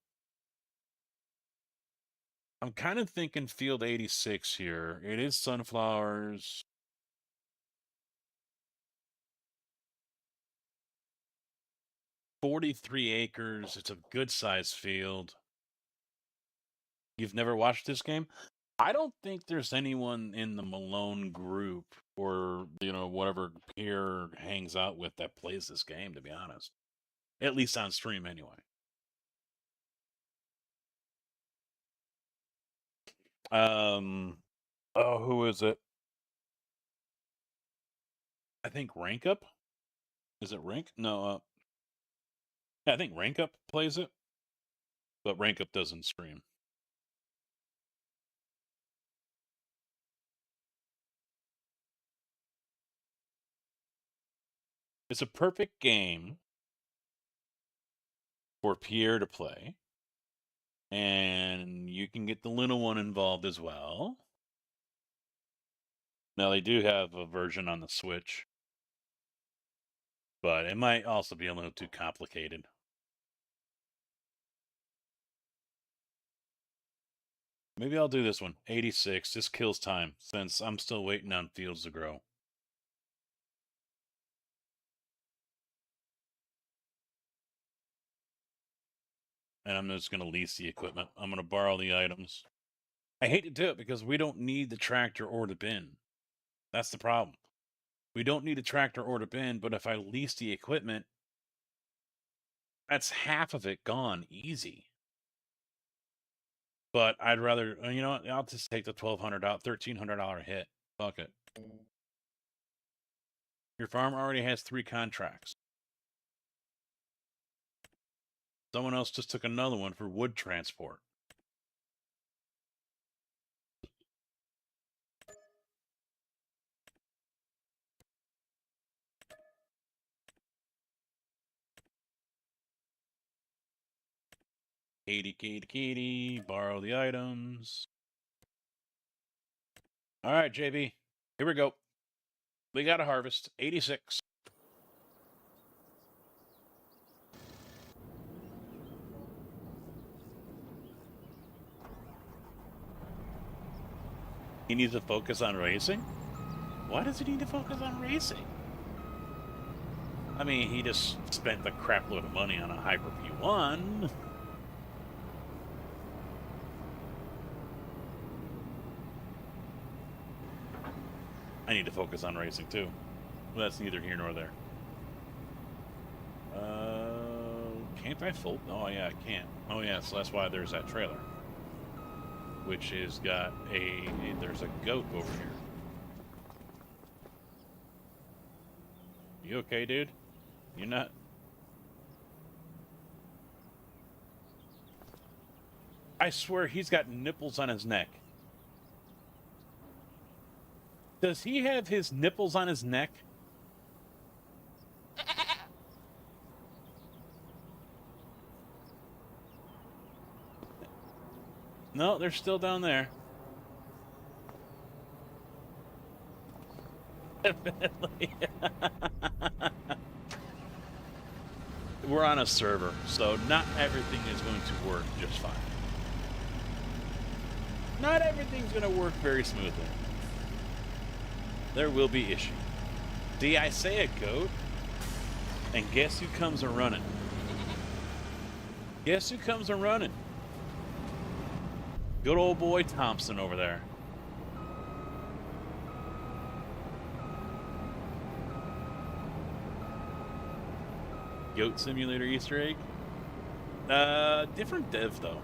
I'm kind of thinking field 86 here. It is sunflowers. $43 acres. It's a good sized field. You've never watched this game? I don't think there's anyone in the Malone group or, whatever peer hangs out with that plays this game, to be honest. At least on stream, anyway. Who is it? I think Rank Up? Is it Rank? No, yeah, I think Rank Up plays it, but Rank Up doesn't stream. It's a perfect game for Pierre to play, and you can get the little one involved as well. Now, they do have a version on the Switch, but it might also be a little too complicated. Maybe I'll do this one. 86. This kills time, since I'm still waiting on fields to grow. And I'm just going to lease the equipment. I'm going to borrow the items. I hate to do it because we don't need the tractor or the bin. That's the problem. We don't need a tractor or the bin, but if I lease the equipment, that's half of it gone easy. But I'd rather, I'll just take the $1,300 hit. Fuck it. Your farm already has 3 contracts. Someone else just took another one for wood transport. Katie, borrow the items. All right, JB, here we go. We got to harvest 86. He needs to focus on racing? Why does he need to focus on racing? I mean, he just spent a crap load of money on a Hyper P1. I need to focus on racing too. But that's neither here nor there. Can't I fold? Oh yeah, I can't. Oh yeah, so that's why there's that trailer, which has got there's a goat over here. You okay, dude? You're not. I swear he's got nipples on his neck. Does he have his nipples on his neck? No, they're still down there. We're on a server, so not everything is going to work just fine. Not everything's going to work very smoothly. There will be issues. See, I say a goat, and guess who comes a running? Guess who comes a running? Good old boy Thompson over there. Goat Simulator Easter egg? Different dev, though.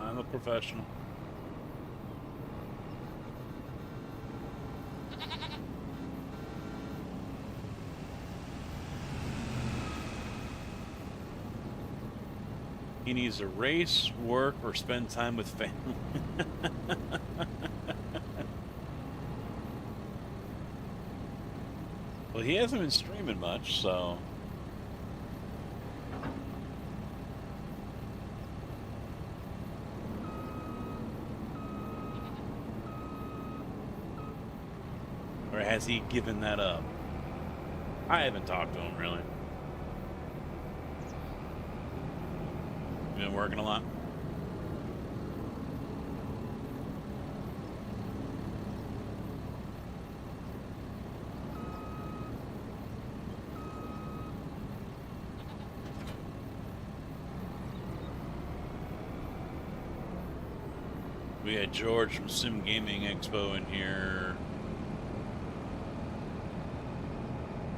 I'm a professional. He needs to race, work, or spend time with family. Well, he hasn't been streaming much, so... Or has he given that up? I haven't talked to him, really. You been working a lot? We had George from Sim Gaming Expo in here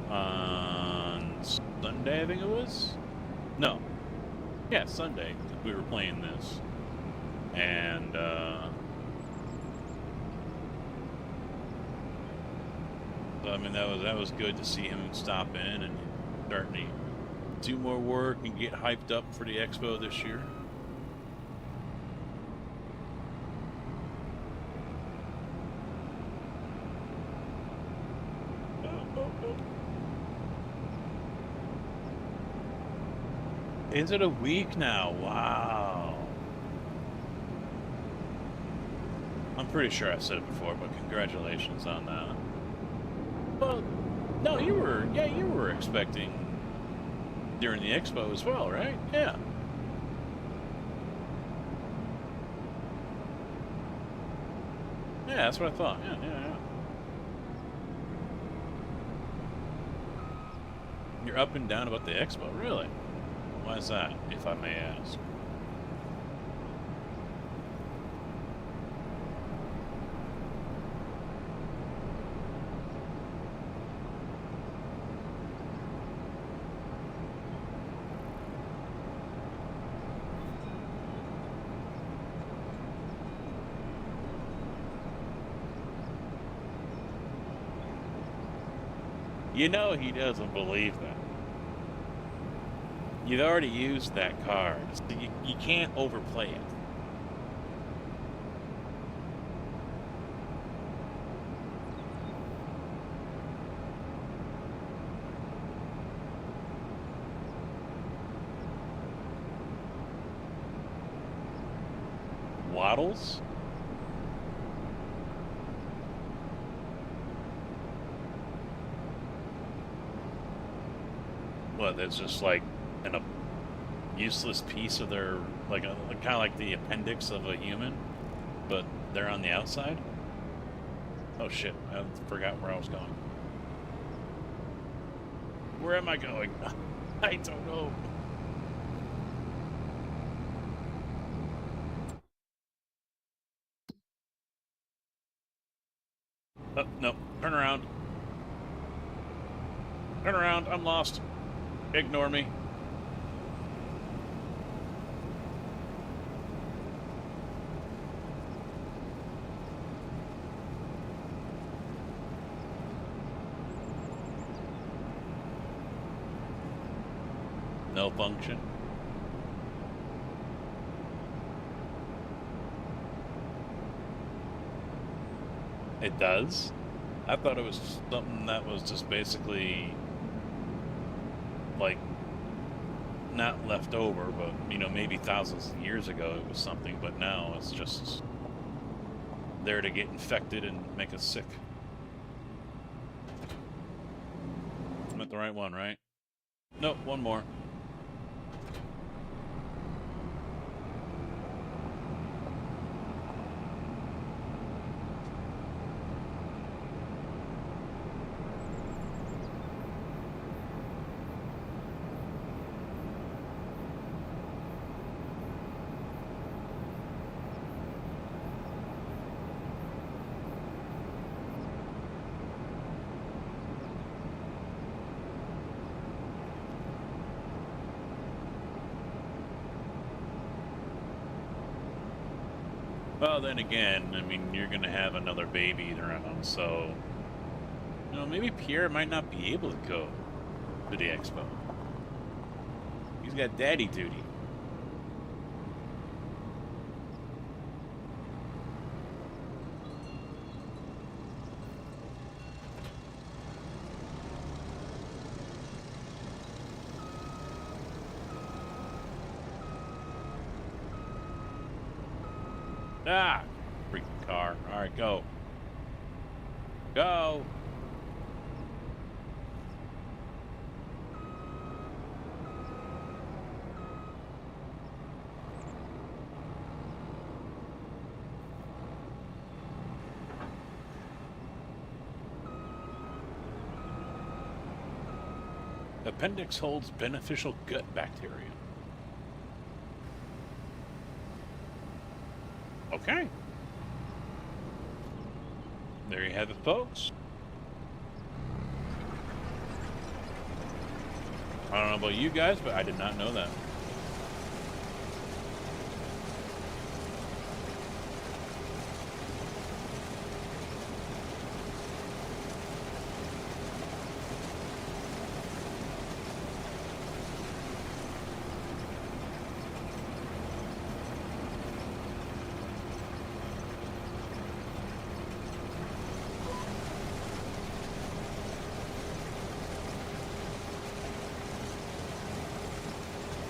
on Sunday, I think it was? No. Yeah, Sunday. We were playing this. And, so, I mean, that was good to see him stop in and start to do more work and get hyped up for the expo this year. Is it a week now? Wow. I'm pretty sure I said it before, but congratulations on that. Well, no, you were expecting during the expo as well, right? Yeah. Yeah, that's what I thought. Yeah. You're up and down about the expo, really? Why is that, if I may ask? You know he doesn't believe that. You've already used that card, so you can't overplay it. Waddles? What, that's just like a useless piece of their, like kind of like the appendix of a human, but they're on the outside? Oh shit, I forgot where I was going. Where am I going? I don't know. Oh, no. Turn around. Turn around. I'm lost. Ignore me. No function. It does? I thought it was something that was just basically, like, not left over, but, you know, maybe thousands of years ago it was something, but now it's just there to get infected and make us sick. I'm at the right one, right? Nope, one more. Well, then again, I mean, you're going to have another baby around, so, you know, maybe Pierre might not be able to go to the expo. He's got daddy duty. Ah, freaking car. All right, go. Go. Appendix holds beneficial gut bacteria. Okay. There you have it, folks. I don't know about you guys, but I did not know that.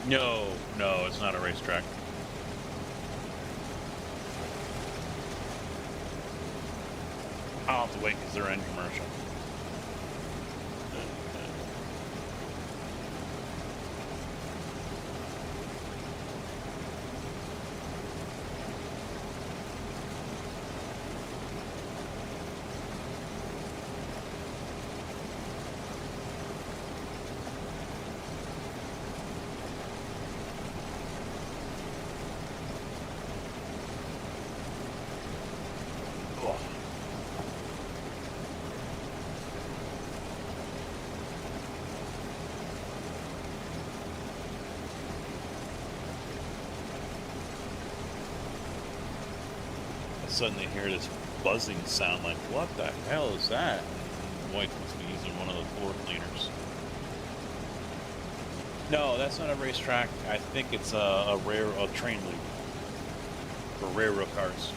No, no, it's not a racetrack. I'll have to wait because they're in commercial. Suddenly hear this buzzing sound, like, what the hell is that? And White must be using one of the floor cleaners. No, that's not a racetrack. I think it's a train loop for railroad cars,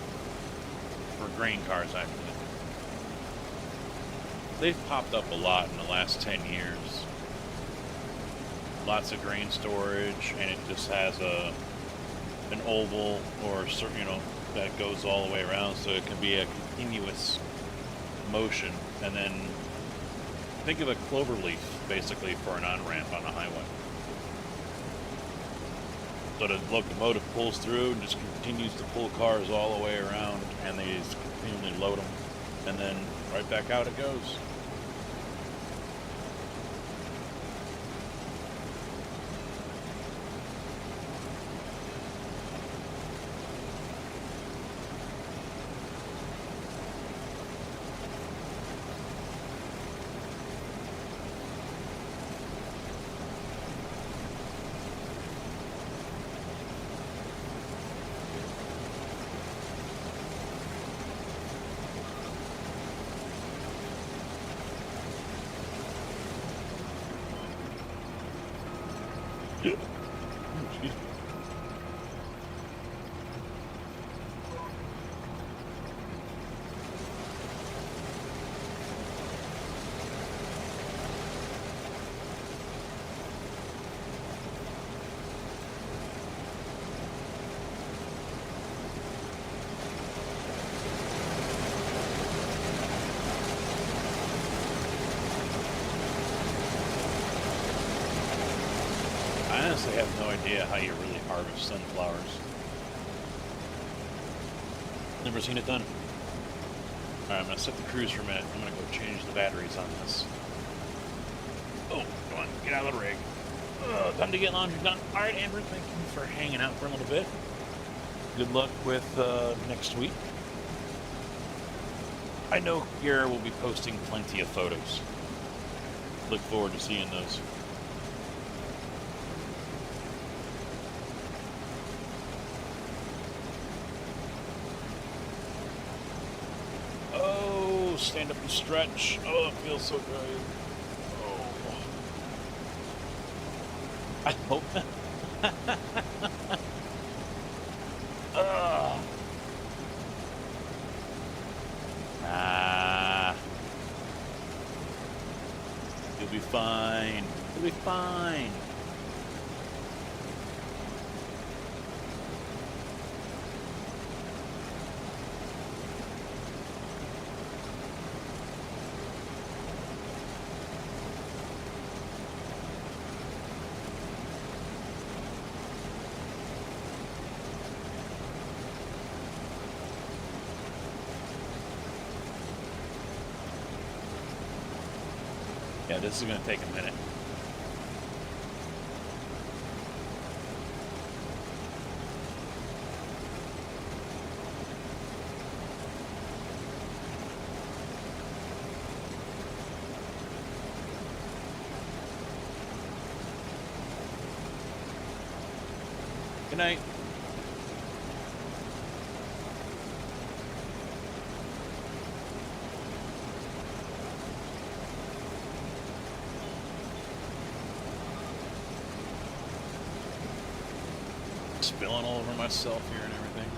for grain cars, actually. They've popped up a lot in the last 10 years. Lots of grain storage, and it just has an oval or you know, that goes all the way around, so it can be a continuous motion. And then think of a clover leaf basically for an on-ramp on a highway. So the locomotive pulls through and just continues to pull cars all the way around, and they just continually load them, and then right back out it goes. I honestly have no idea how you really harvest sunflowers. Never seen it done. Alright, I'm gonna set the cruise for a minute. I'm gonna go change the batteries on this. Oh, come on, get out of the rig. Time to get laundry done. Alright, Amber, thank you for hanging out for a little bit. Good luck with next week. I know Garrett will be posting plenty of photos. Look forward to seeing those. Oh, stand up and stretch. Oh, it feels so good. Oh. I hope. You'll be fine. You'll be fine. Yeah, this is going to take a minute. Good night. Spilling all over myself here and everything.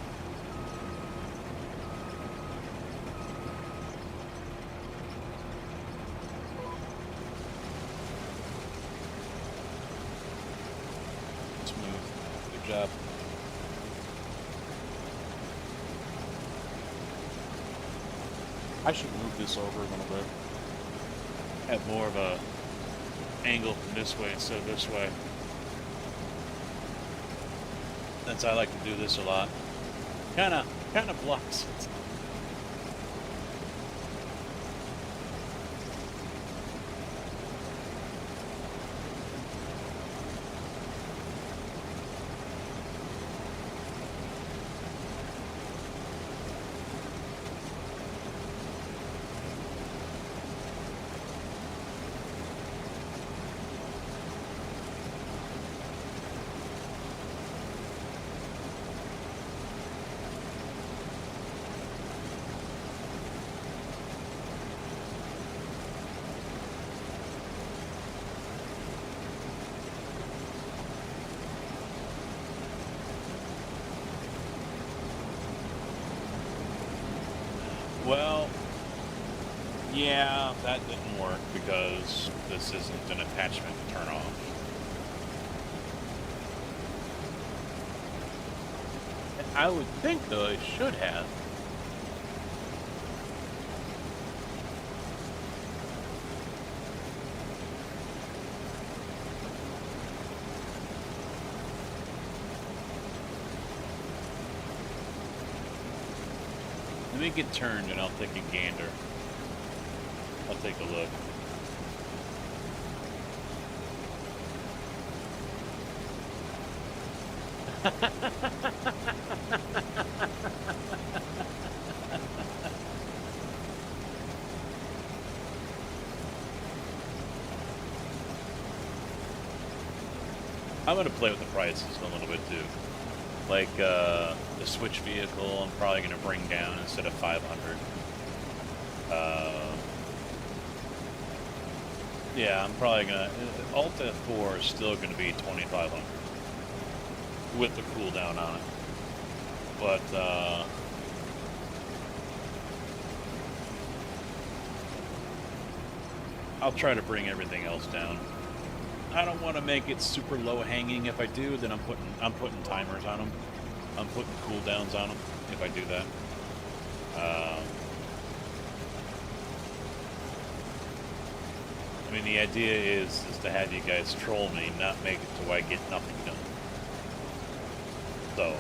Smooth. Good job. I should move this over a little bit. Have more of a angle from this way instead of this way. Since I like to do this a lot. Kind of blocks it. Well, yeah, that didn't work because this isn't an attachment to turn off. I would think, though, it should have. Let me get turned and I'll take a gander. I'll take a look. I'm gonna play with the prices a little bit too. Like the Switch vehicle, I'm probably gonna bring down instead of 500. Yeah, I'm probably gonna. Alta 4 is still gonna be 2,500 with the cooldown on it, but I'll try to bring everything else down. I don't want to make it super low hanging. If I do, then I'm putting timers on them. I'm putting cooldowns on them if I do that. I mean, the idea is to have you guys troll me, not make it to where I get nothing done. So...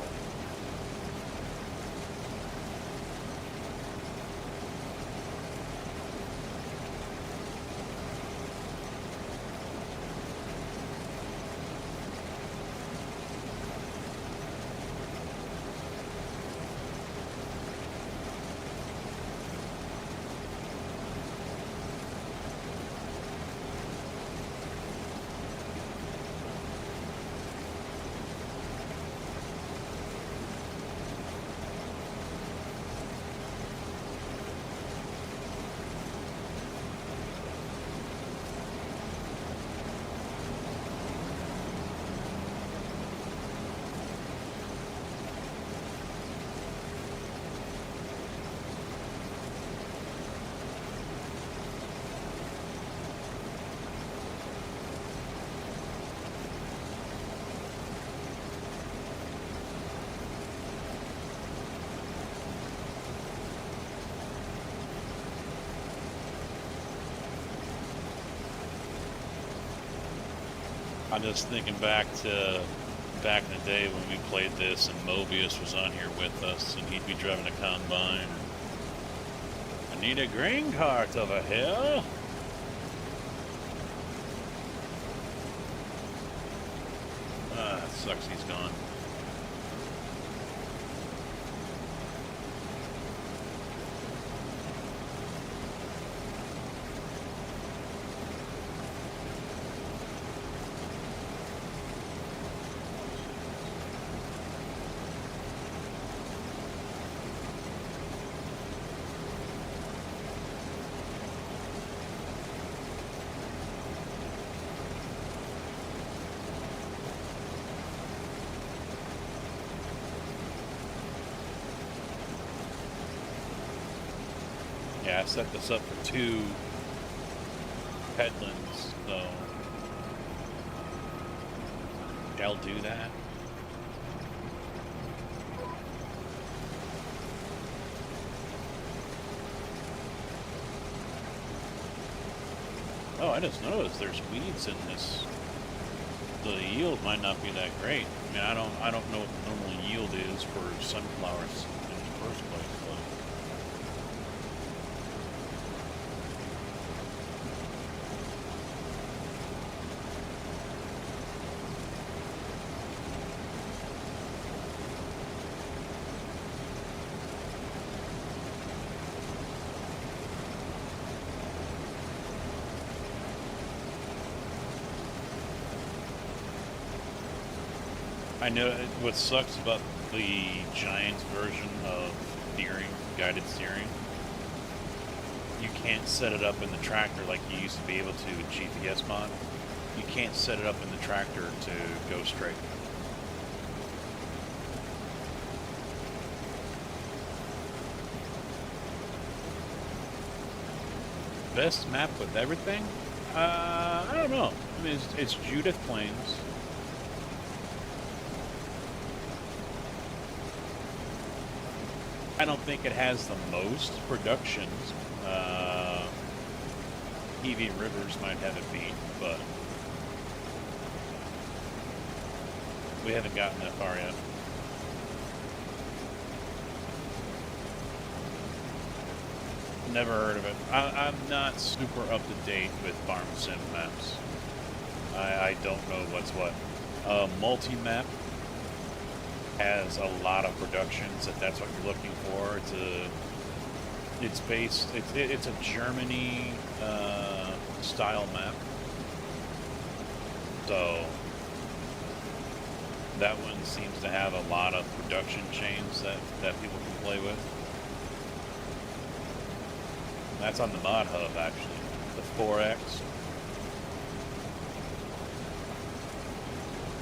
I'm just thinking back to back in the day when we played this and Mobius was on here with us and he'd be driving a combine. I need a grain cart over here. Ah, it sucks he's gone. Yeah, I set this up for 2 headlands, so I'll do that. Oh, I just noticed there's weeds in this. The yield might not be that great. I mean, I don't know what the normal yield is for sunflowers in the first place, but I know what sucks about the Giants version of steering, guided steering. You can't set it up in the tractor like you used to be able to with GPS mod. You can't set it up in the tractor to go straight. Best map with everything? I don't know. I mean, it's Judith Plains. I don't think it has the most productions. EV Rivers might have it beat, but we haven't gotten that far yet. Never heard of it. I'm not super up to date with farm sim maps. I don't know what's what. Multi-map has a lot of productions if that's what you're looking for. It's a Germany style map. So that one seems to have a lot of production chains that people can play with. That's on the Mod Hub actually. The 4X.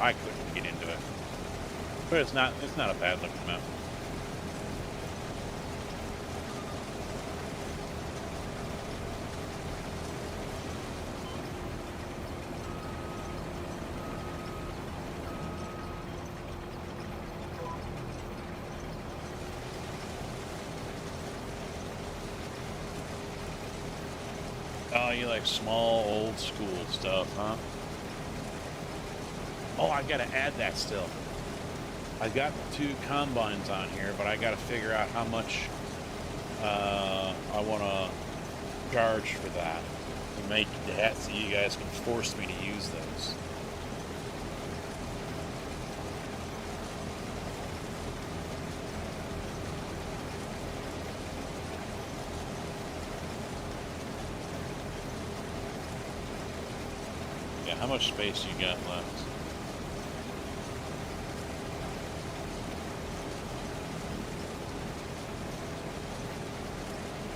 I couldn't get into it. But it's not a bad looking map. Oh, you like small, old school stuff, huh? Oh, I gotta add that still. I got 2 combines on here, but I gotta figure out how much I want to charge for that to make that so you guys can force me to use those. Yeah, how much space you got left?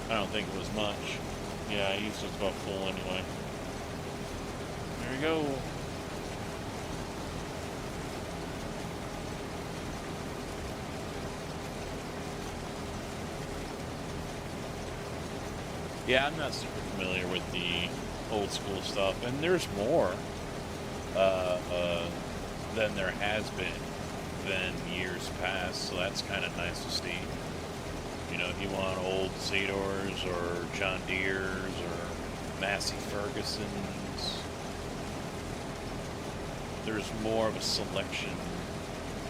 I don't think it was much. Yeah, I used it about full anyway. There we go. Yeah, I'm not super familiar with the old school stuff, and there's more than there has been than years past, so that's kind of nice to see. You know, if you want old Sadors or John Deere's or Massey Ferguson's, there's more of a selection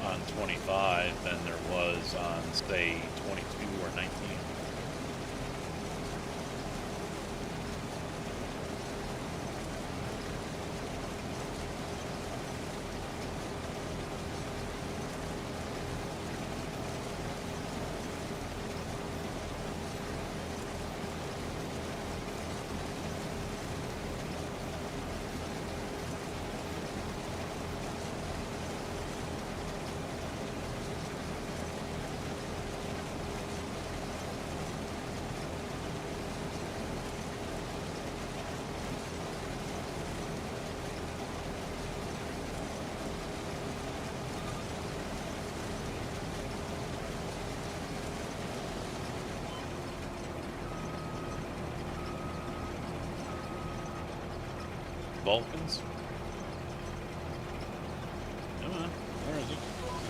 on 25 than there was on, say, 22 or 19. Vulcans? Come on, where is it?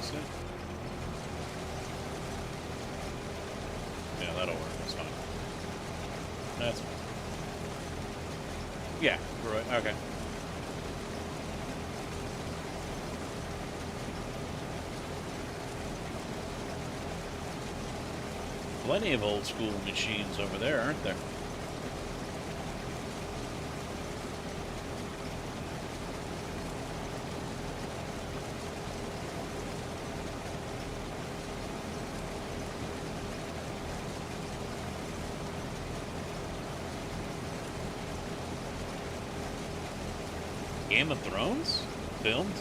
Is this it? Yeah, that'll work, that's fine. That's fine. Yeah, right, okay. Plenty of old school machines over there, aren't there? Game of Thrones? Filmed?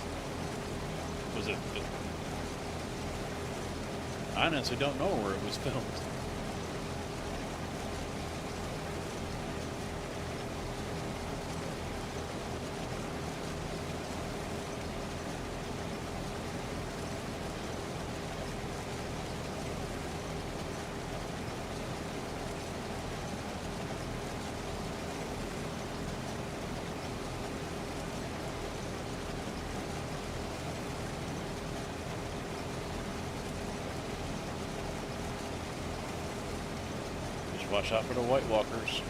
Was it? I honestly don't know where it was filmed. Just watch out for the White Walkers.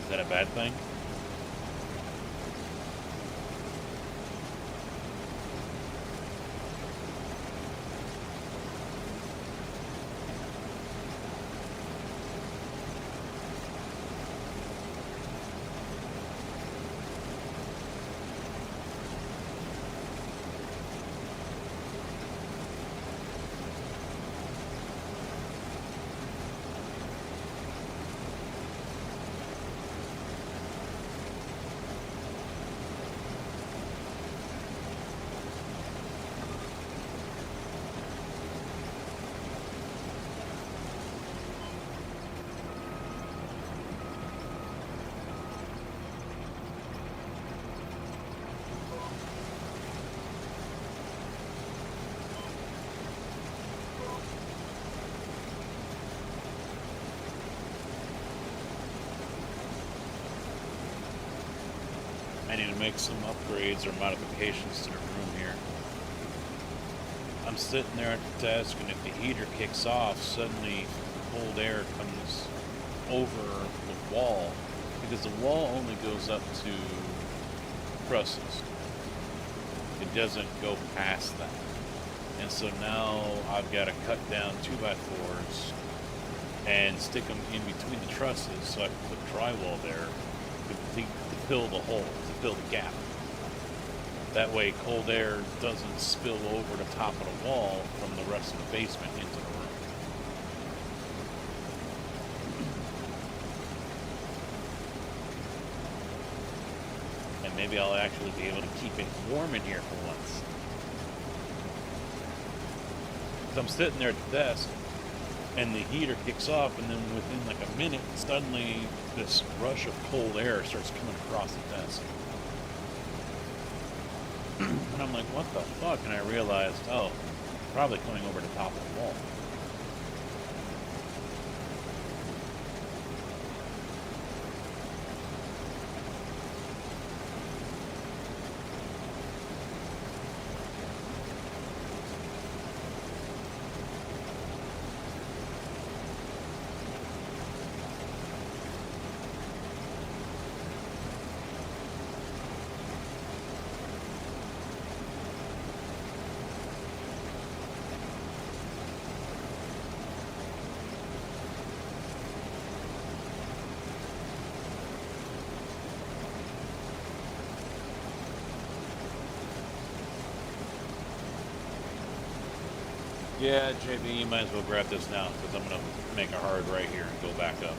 Is that a bad thing? I need to make some upgrades or modifications to the room here. I'm sitting there at the desk, and if the heater kicks off, suddenly cold air comes over the wall, because the wall only goes up to trusses. It doesn't go past that. And so now I've got to cut down 2x4s and stick them in between the trusses so I can put drywall there to fill the hole, to fill the gap. That way cold air doesn't spill over the top of the wall from the rest of the basement into the room. And maybe I'll actually be able to keep it warm in here for once. So I'm sitting there at the desk, and the heater kicks off, and then within like a minute, suddenly this rush of cold air starts coming across the desk. And I'm like, what the fuck? And I realized, oh, probably coming over the top of the wall. Yeah, JB, you might as well grab this now, because I'm going to make a hard right here and go back up.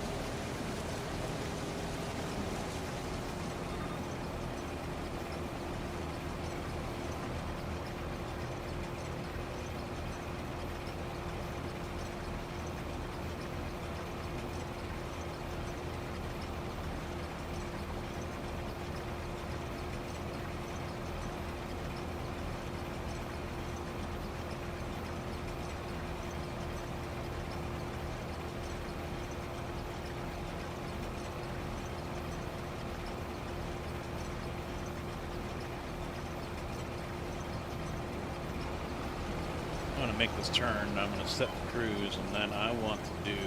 I'm going to make this turn, I'm going to set the cruise, and then I want to do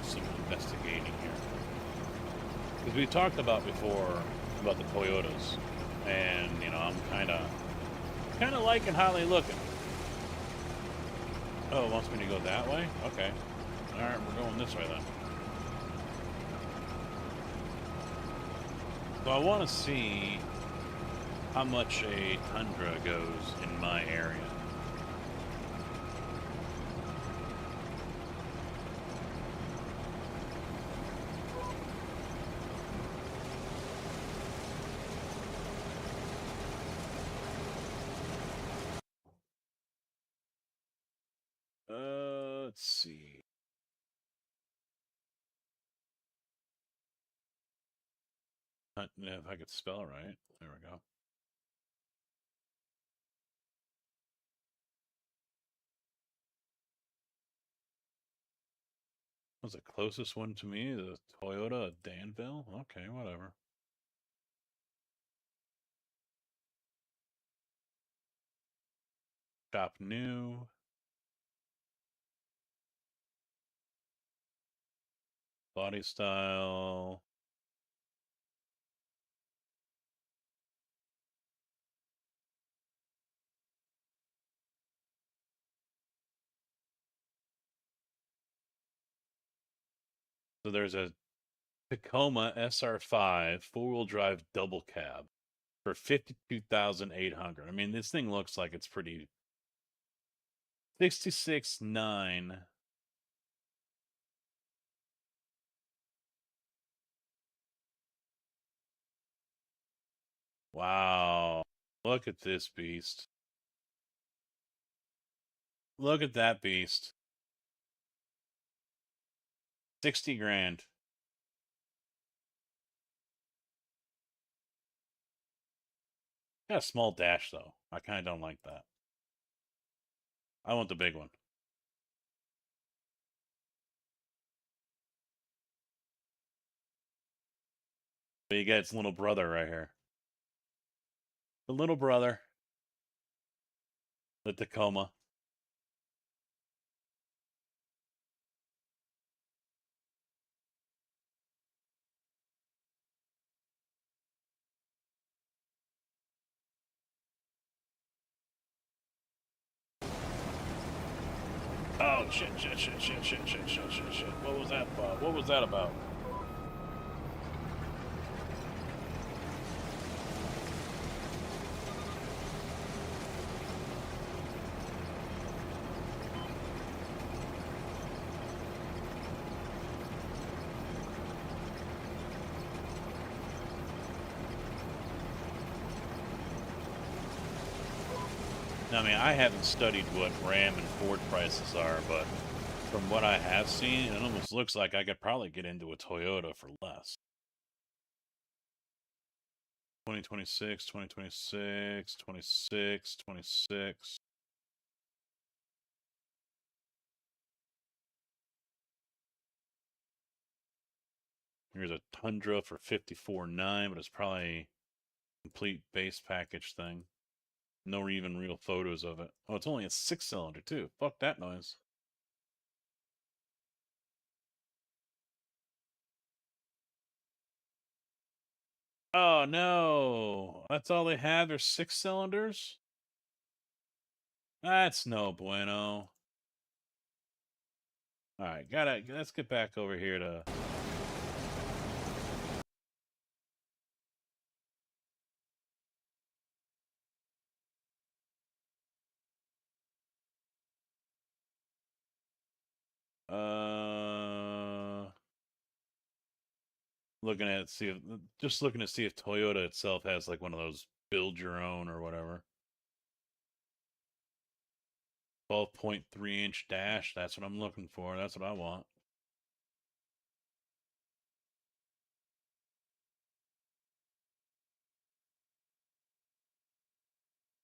some investigating here. Because we talked about before about the Toyotas, and, you know, I'm kind of liking how they looking. Oh, it wants me to go that way? Okay. Alright, we're going this way then. So I want to see how much a Tundra goes in my area. Let's see. If I could spell right. There we go. Was the closest one to me the Toyota of Danville? Okay, whatever. Shop new. Body style. So there's a Tacoma SR5 four-wheel drive double cab for 52,800. I mean, this thing looks like it's pretty 66.9. Wow. Look at this beast. Look at that beast. 60 grand. Got a small dash though. I kind of don't like that. I want the big one. But you got its little brother right here. The little brother. The Tacoma. Oh shit! What was that about? What was that about? I mean, I haven't studied what Ram and Ford prices are, but from what I have seen, it almost looks like I could probably get into a Toyota for less. 2026, 2026, 26, 26. Here's a Tundra for 54.9, but it's probably a complete base package thing. No even real photos of it. Oh, it's only a 6-cylinder too. Fuck that noise. Oh no, that's all they have. Are 6-cylinders. That's no bueno. All right, let's get back over here to. Looking at just looking to see if Toyota itself has like one of those build your own or whatever. 12.3-inch dash. That's what I'm looking for. That's what I want.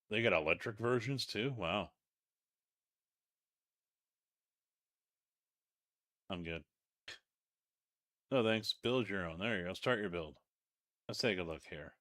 They got electric versions too. Wow. I'm good. No thanks. Build your own. There you go. Start your build. Let's take a look here.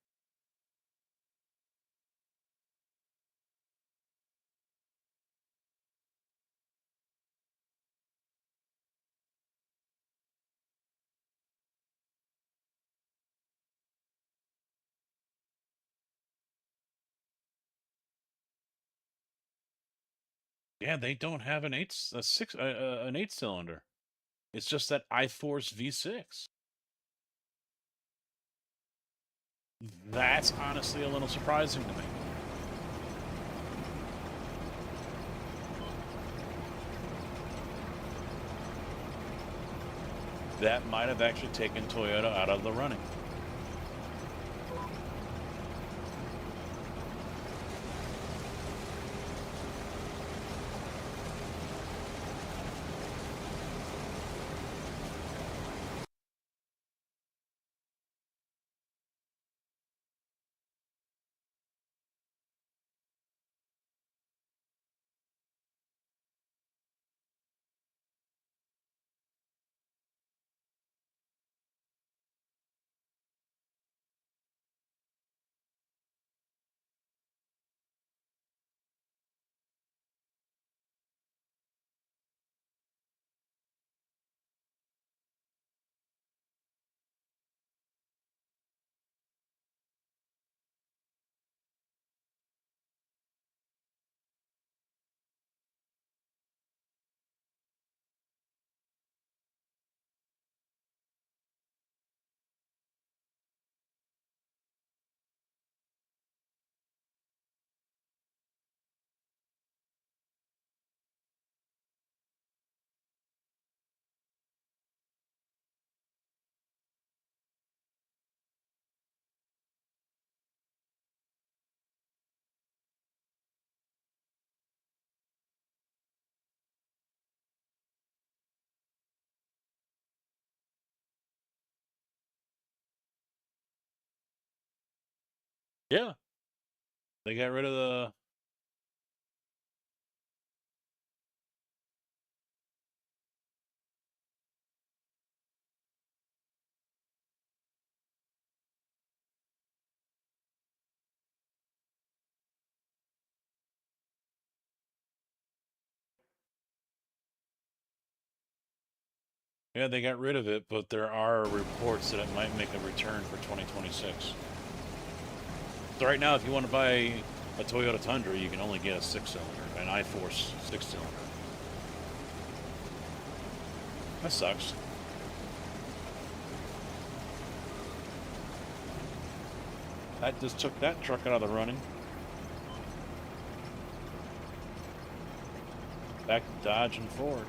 Yeah, they don't have an 8-cylinder. It's just that iForce V6. That's honestly a little surprising to me. That might have actually taken Toyota out of the running. Yeah. They got rid of the Yeah, they got rid of it, but there are reports that it might make a return for 2026. So right now, if you want to buy a Toyota Tundra, you can only get a 6-cylinder, an iForce 6-cylinder. That sucks. That just took that truck out of the running. Back to Dodge and Ford.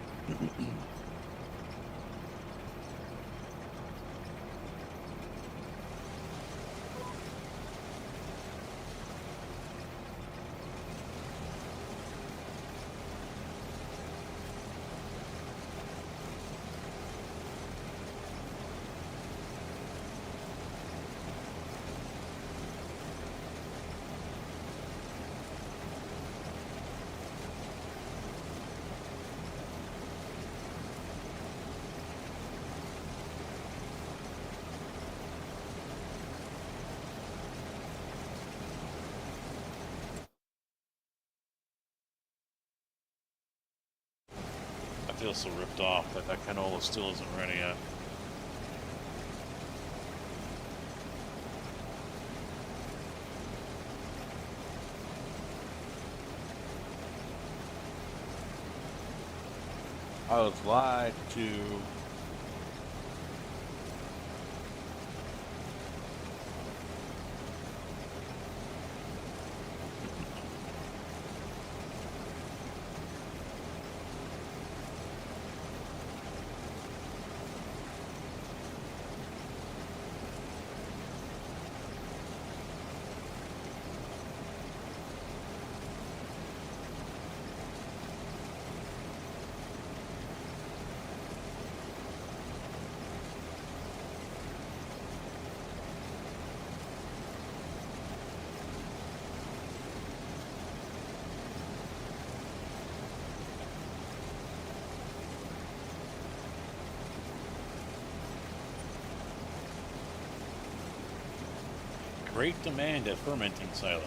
I feel so ripped off that that canola still isn't ready yet. I was lied to. Great demand at fermenting silo.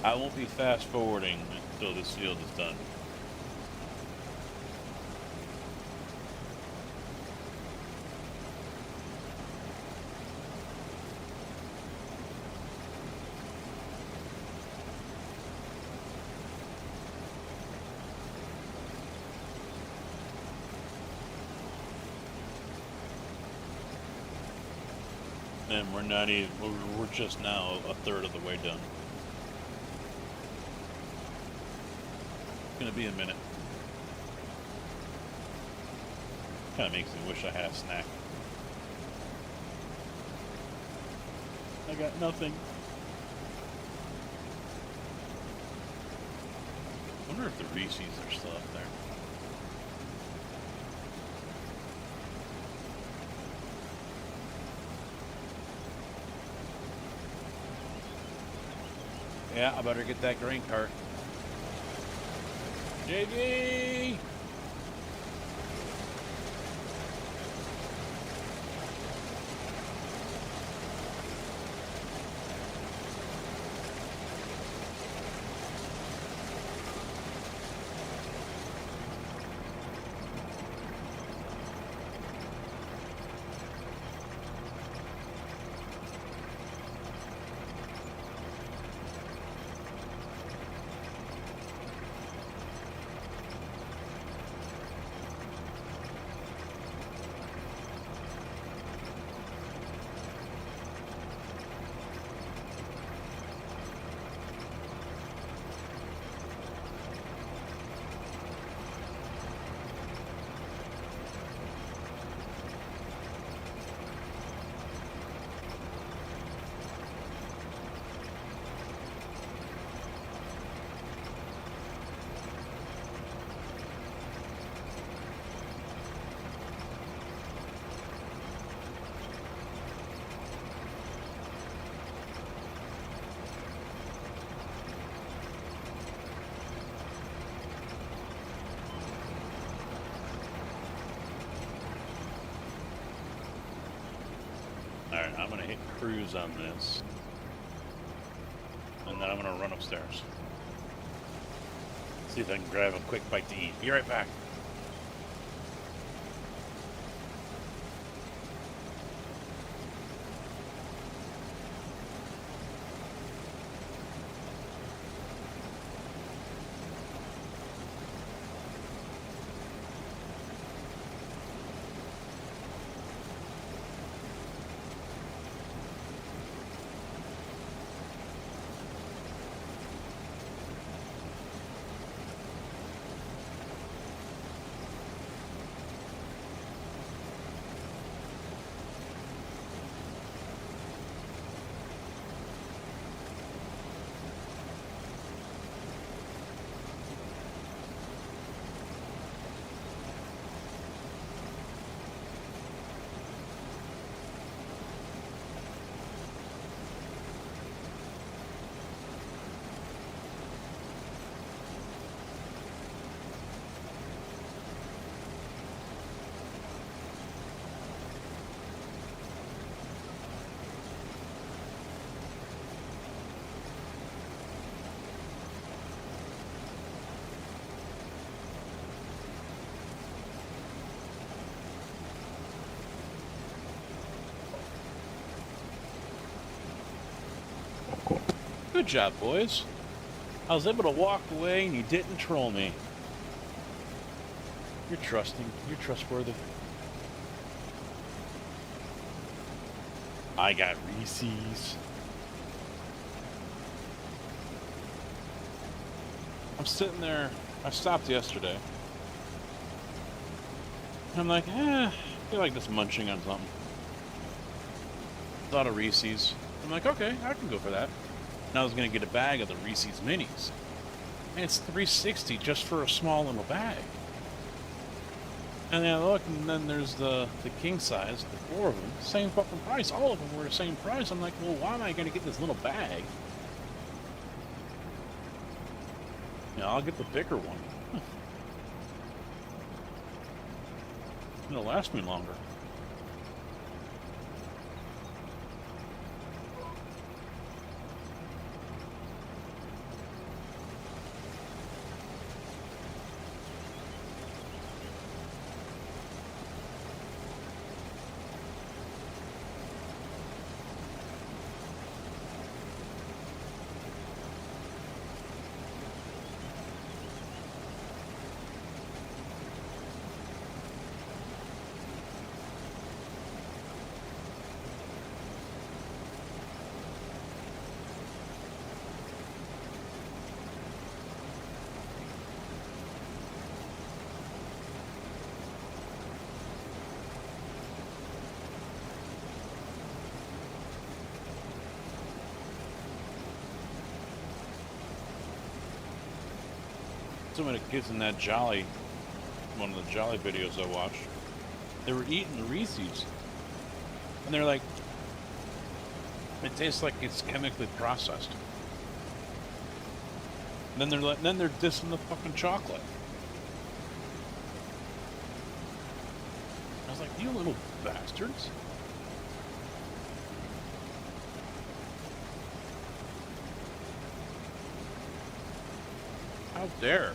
I won't be fast forwarding until this field is done. And we're not even, we're just now a third of the way done. It's gonna be a minute. Kinda makes me wish I had a snack. I got nothing. I wonder if the Reese's are still up there. Yeah, I better get that grain cart. JD! cruise on this. And then I'm gonna run upstairs. See if I can grab a quick bite to eat. Be right back. Good job, boys. I was able to walk away and you didn't troll me. You're trusting. You're trustworthy. I got Reese's. I'm sitting there. I stopped yesterday. I'm like, I feel like just munching on something. Thought of Reese's. I'm like, okay, I can go for that. And I was going to get a bag of the Reese's Minis. And it's $3.60 just for a small little bag. And then I look, and then there's the king size, the 4 of them, same fucking price. All of them were the same price. I'm like, well, why am I going to get this little bag? Yeah, I'll get the bigger one. It'll last me longer. Some of the kids in that Jolly, one of the Jolly videos I watched, they were eating the Reese's, and they're like, it tastes like it's chemically processed. And then they're dissing the fucking chocolate. I was like, you little bastards. How dare?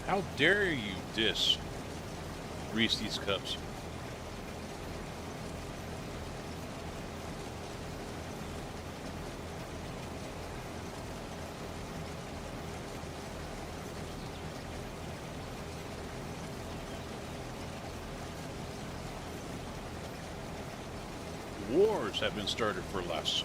How dare you diss Reese's Cups? Wars have been started for less.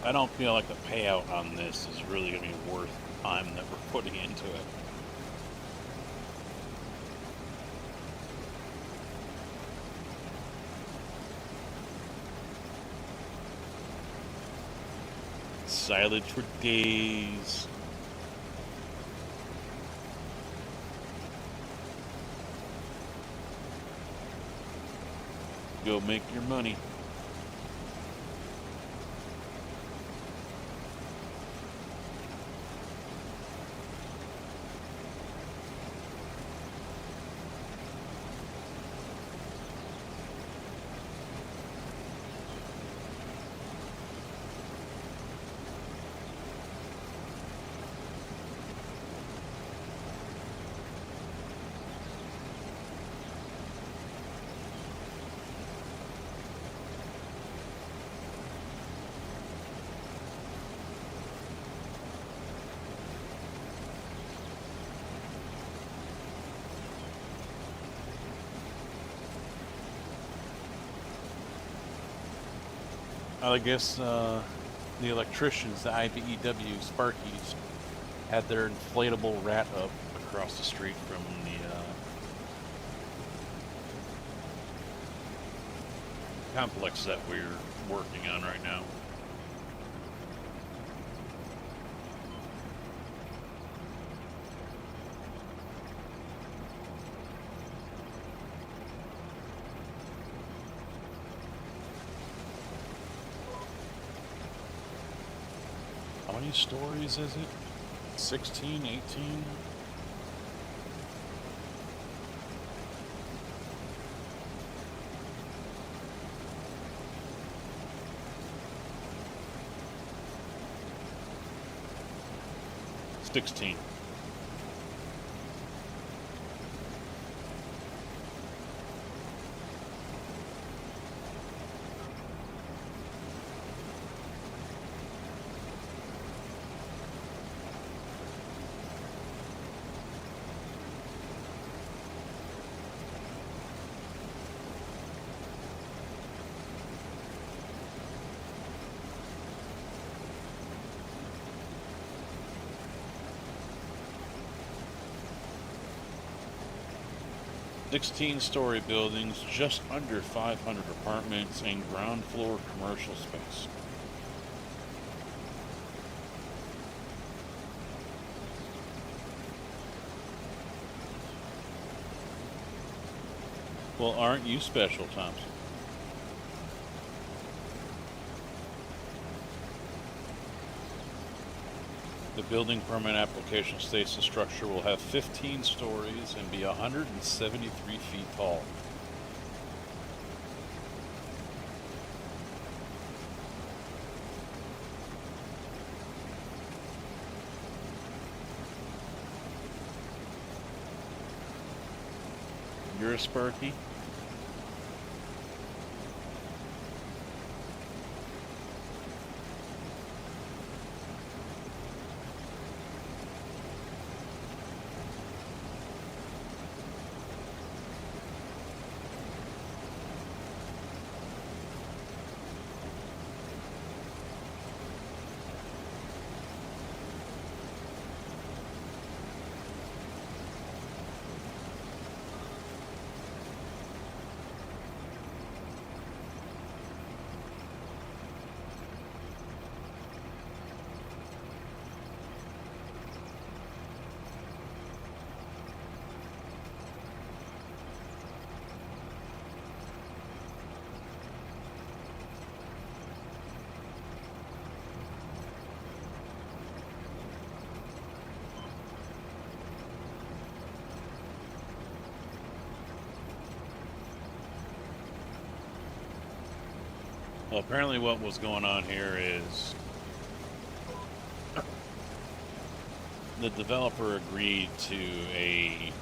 I don't feel like the payout on this is really going to be worth the time that we're putting into it. Silage for days. Go make your money. I guess the electricians, the IBEW Sparkies, had their inflatable rat up across the street from the complex that we're working on right now. How many stories is it? 16, 18? $16. 16-story buildings, just under 500 apartments, and ground floor commercial space. Well, aren't you special, Thompson? The building permit application states the structure will have 15 stories and be 173 feet tall. You're a Sparky? Well, apparently what was going on here is the developer agreed to a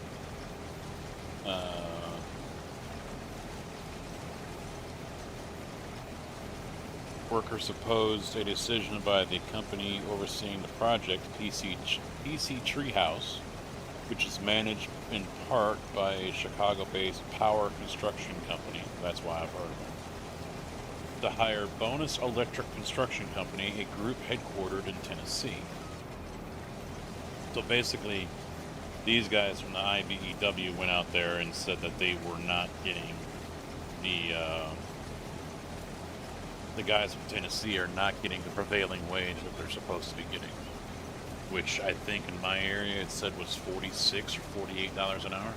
workers opposed a decision by the company overseeing the project, PC Treehouse, which is managed in part by a Chicago-based power construction company. That's why I've heard of it. to hire Bonus Electric Construction Company, a group headquartered in Tennessee. So basically, these guys from the IBEW went out there and said that they were not getting the guys from Tennessee are not getting the prevailing wage that they're supposed to be getting, which I think in my area it said was $46 or $48 an hour.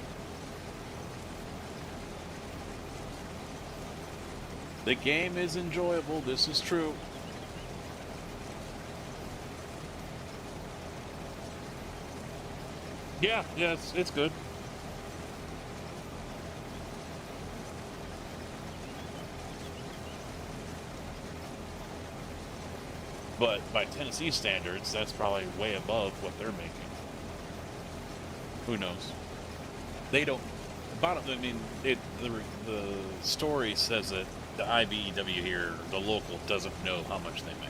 The game is enjoyable, this is true. Yeah, it's good. But by Tennessee standards, that's probably way above what they're making. Who knows? They don't. I mean, the story says that the IBEW here, the local, doesn't know how much they make.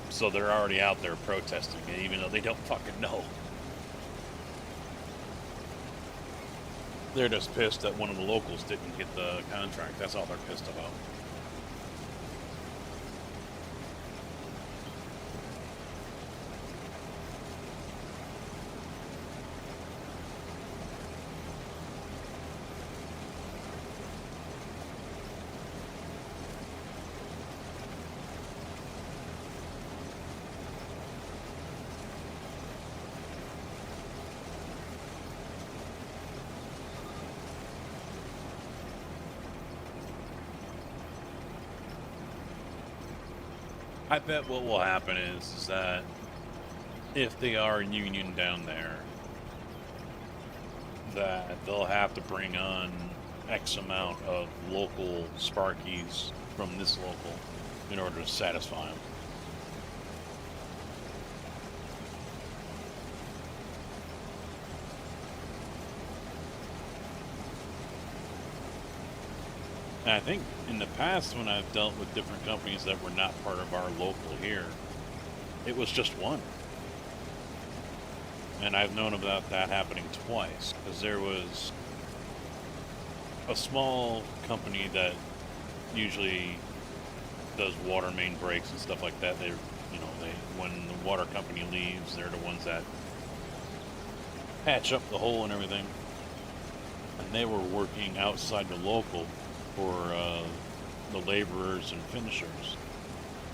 So they're already out there protesting, even though they don't fucking know. They're just pissed that one of the locals didn't get the contract. That's all they're pissed about. I bet what will happen is that if they are union down there, that they'll have to bring on X amount of local Sparkies from this local in order to satisfy them. And I think in the past when I've dealt with different companies that were not part of our local here, it was just one. And I've known about that happening twice, because there was a small company that usually does water main breaks and stuff like that. When the water company leaves, they're the ones that patch up the hole and everything. And they were working outside the local for the laborers and finishers.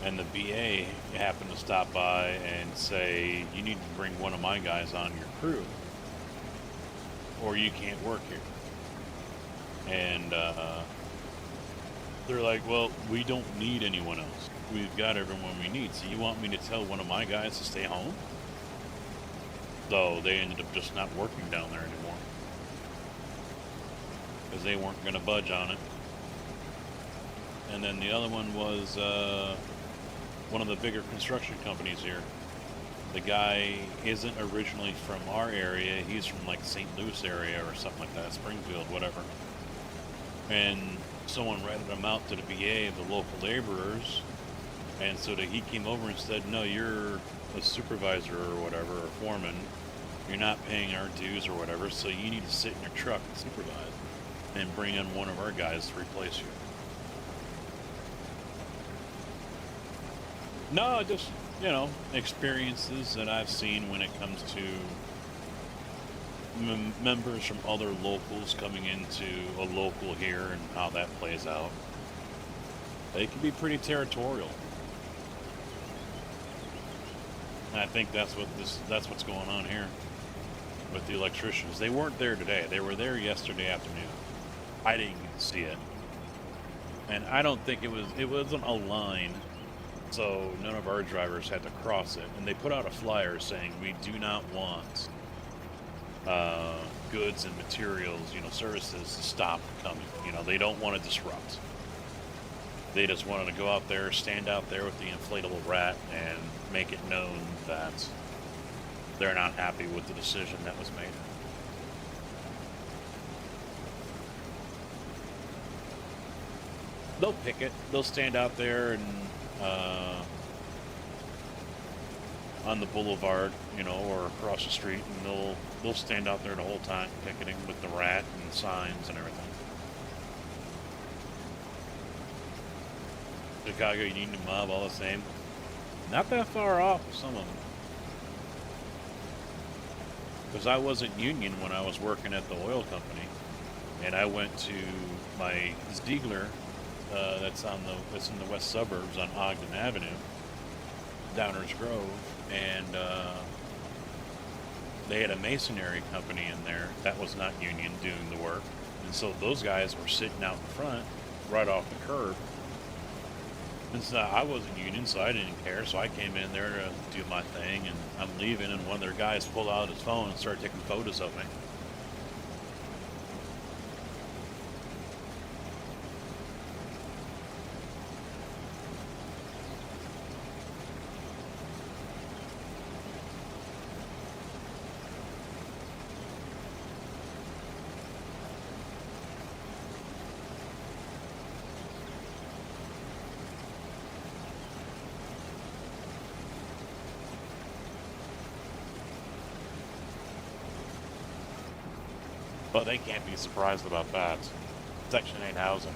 And the BA happened to stop by and say, you need to bring one of my guys on your crew, or you can't work here. And they're like, well, we don't need anyone else. We've got everyone we need. So you want me to tell one of my guys to stay home? So they ended up just not working down there anymore, because they weren't going to budge on it. And then the other one was one of the bigger construction companies here. The guy isn't originally from our area. He's from like St. Louis area or something like that, Springfield, whatever. And someone ratted him out to the BA of the local laborers. And so he came over and said, no, you're a supervisor or whatever, or foreman. You're not paying our dues or whatever, so you need to sit in your truck and supervise and bring in one of our guys to replace you. No, just, experiences that I've seen when it comes to members from other locals coming into a local here and how that plays out. They can be pretty territorial. And I think that's what's going on here with the electricians. They weren't there today. They were there yesterday afternoon. I didn't get to see it. And I don't think it wasn't a line, so none of our drivers had to cross it. And they put out a flyer saying, we do not want goods and materials, services to stop coming. They don't want to disrupt. They just wanted to go out there, stand out there with the inflatable rat, and make it known that they're not happy with the decision that was made. They'll picket. They'll stand out there and on the boulevard, or across the street, and they'll stand out there the whole time picketing with the rat and signs and everything. Chicago Union Mob, all the same. Not that far off of some of them. Because I wasn't union when I was working at the oil company, and I went to my Ziegler, that's in the west suburbs on Ogden Avenue, Downers Grove, and they had a masonry company in there that was not union doing the work, and so those guys were sitting out in front, right off the curb. And so I wasn't union, so I didn't care. So I came in there to do my thing, and I'm leaving, and one of their guys pulled out his phone and started taking photos of me. But they can't be surprised about that. Section 8 housing.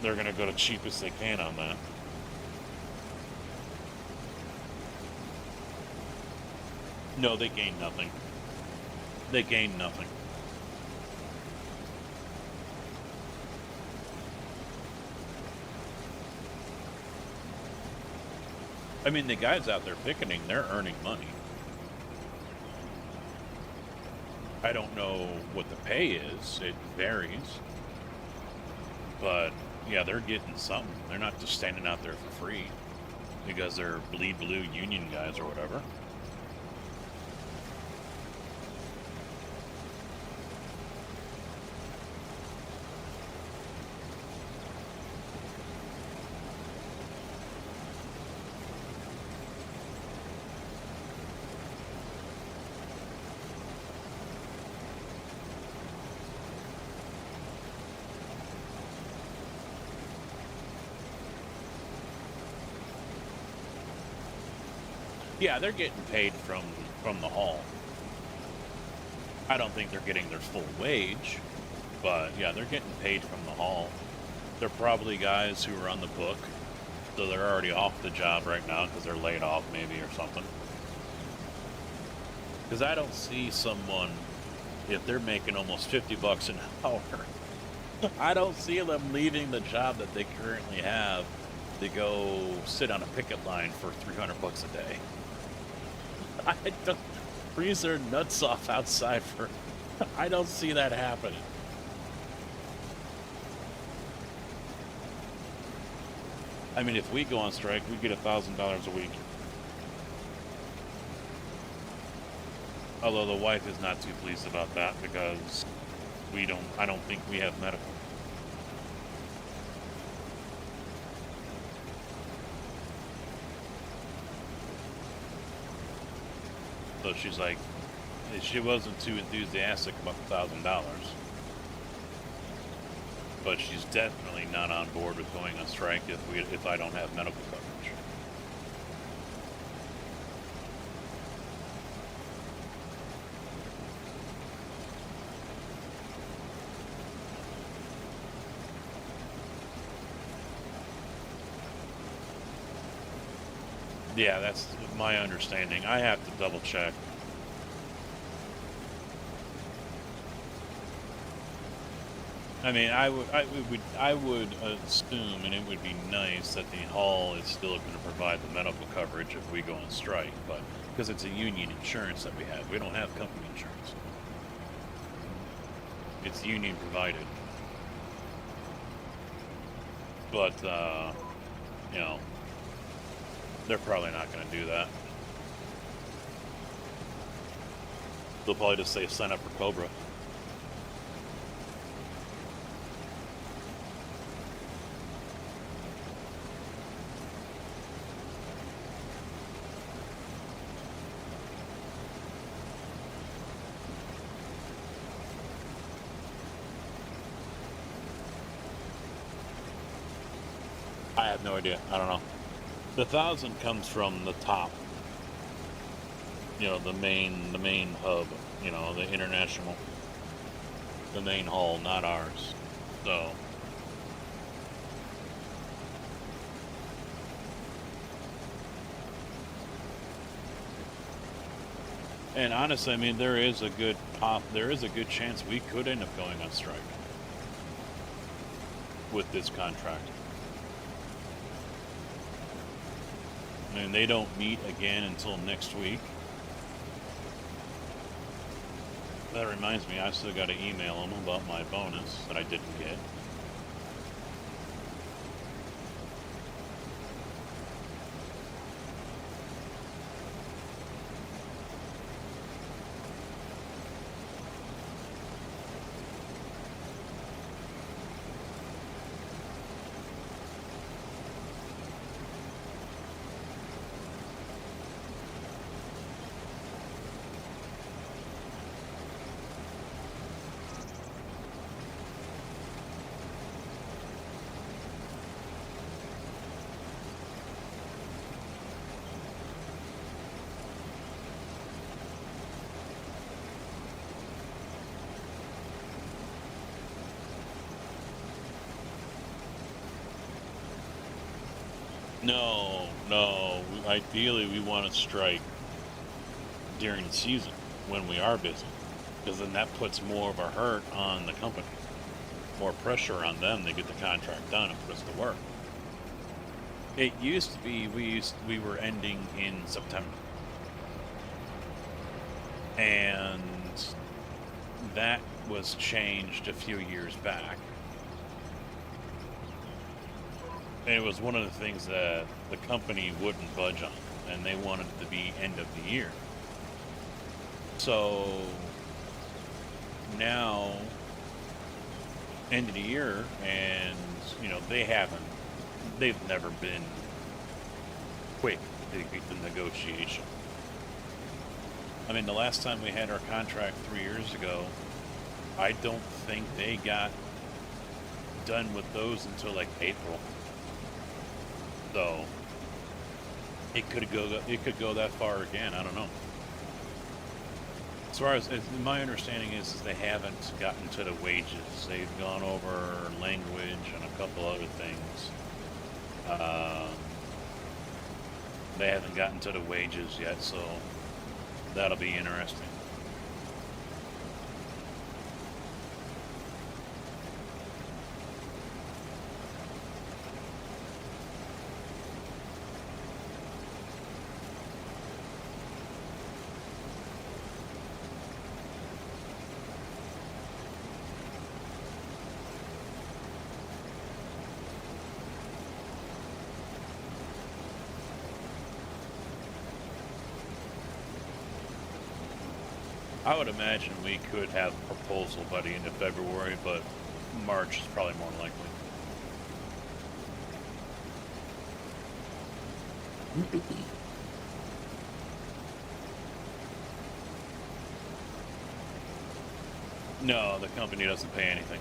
They're going to go the cheapest they can on that. No, they gain nothing. They gain nothing. I mean, the guys out there picketing, they're earning money. I don't know what the pay is. It varies. But, yeah, they're getting something. They're not just standing out there for free because they're bleed blue union guys or whatever. Yeah, they're getting paid from the hall. I don't think they're getting their full wage, but yeah, they're getting paid from the hall. They're probably guys who are on the book, so they're already off the job right now because they're laid off maybe or something. Because I don't see someone, if they're making almost 50 bucks an hour, I don't see them leaving the job that they currently have to go sit on a picket line for 300 bucks a day. I don't freeze their nuts off outside for. I don't see that happening. I mean, if we go on strike, we get $1,000 a week. Although the wife is not too pleased about that because I don't think we have medical. So she's like, she wasn't too enthusiastic about $1,000, but she's definitely not on board with going on strike if I don't have medical coverage. Yeah, that's my understanding. I have to double check. I mean, I would assume, and it would be nice that the hall is still going to provide the medical coverage if we go on strike, but because it's a union insurance that we have, we don't have company insurance. It's union provided, but you know, they're probably not going to do that. They'll probably just say sign up for Cobra. I have no idea. I don't know. The 1,000 comes from the top. You know, the main hub. You know, the international. The main hall, not ours. So And honestly, I mean, there is a good chance we could end up going on strike with this contract. I mean, they don't meet again until next week. That reminds me, I still got to email them about my bonus that I didn't get. No. Ideally, we want to strike during the season when we are busy, because then that puts more of a hurt on the company, more pressure on them to get the contract done and put us to work. It used to be we were ending in September, and that was changed a few years back. And it was one of the things that the company wouldn't budge on, and they wanted it to be end of the year. So now, end of the year, and they've never been quick to get the negotiation. I mean, the last time we had our contract 3 years ago, I don't think they got done with those until like April. So it could go that far again. I don't know. As far as my understanding is they haven't gotten to the wages. They've gone over language and a couple other things. They haven't gotten to the wages yet, so that'll be interesting. I would imagine we could have a proposal by the end of February, but March is probably more likely. No, the company doesn't pay anything.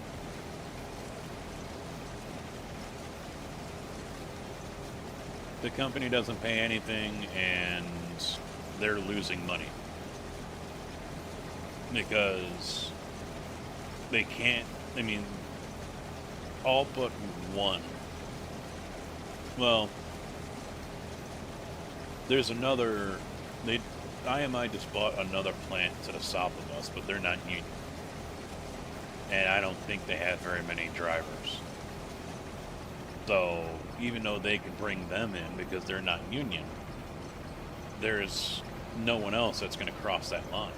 The company doesn't pay anything, and they're losing money because they can't. I mean, all but one. Well, there's another. IMI just bought another plant to the south of us, but they're not union, and I don't think they have very many drivers. So even though they could bring them in because they're not union, there's no one else that's going to cross that line.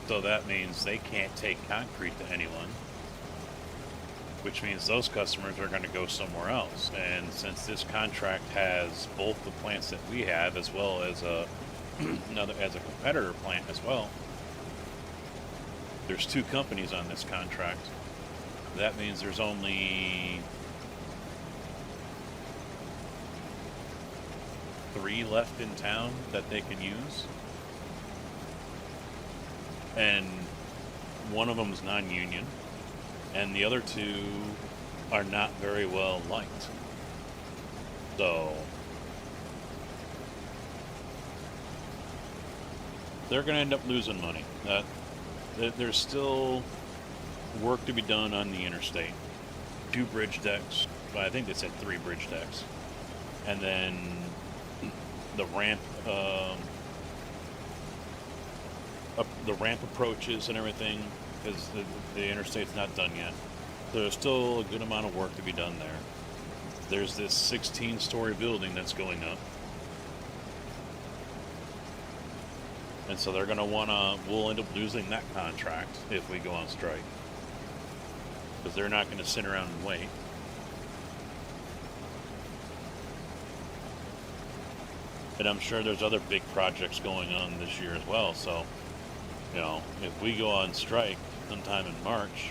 So that means they can't take concrete to anyone, which means those customers are going to go somewhere else. And since this contract has both the plants that we have as well as another as a competitor plant as well, there's two companies on this contract. That means there's only 3 left in town that they can use. And one of them is non-union, and the other 2 are not very well liked. So they're going to end up losing money. There's still work to be done on the interstate. 2 bridge decks, but I think they said 3 bridge decks. And then the ramp, the ramp approaches and everything, because the interstate's not done yet. So there's still a good amount of work to be done there. There's this 16-story building that's going up. And so they're going to we'll end up losing that contract if we go on strike. Because they're not going to sit around and wait. And I'm sure there's other big projects going on this year as well. So, you know, if we go on strike sometime in March,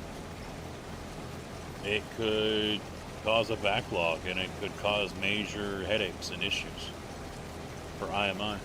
it could cause a backlog and it could cause major headaches and issues for IMI.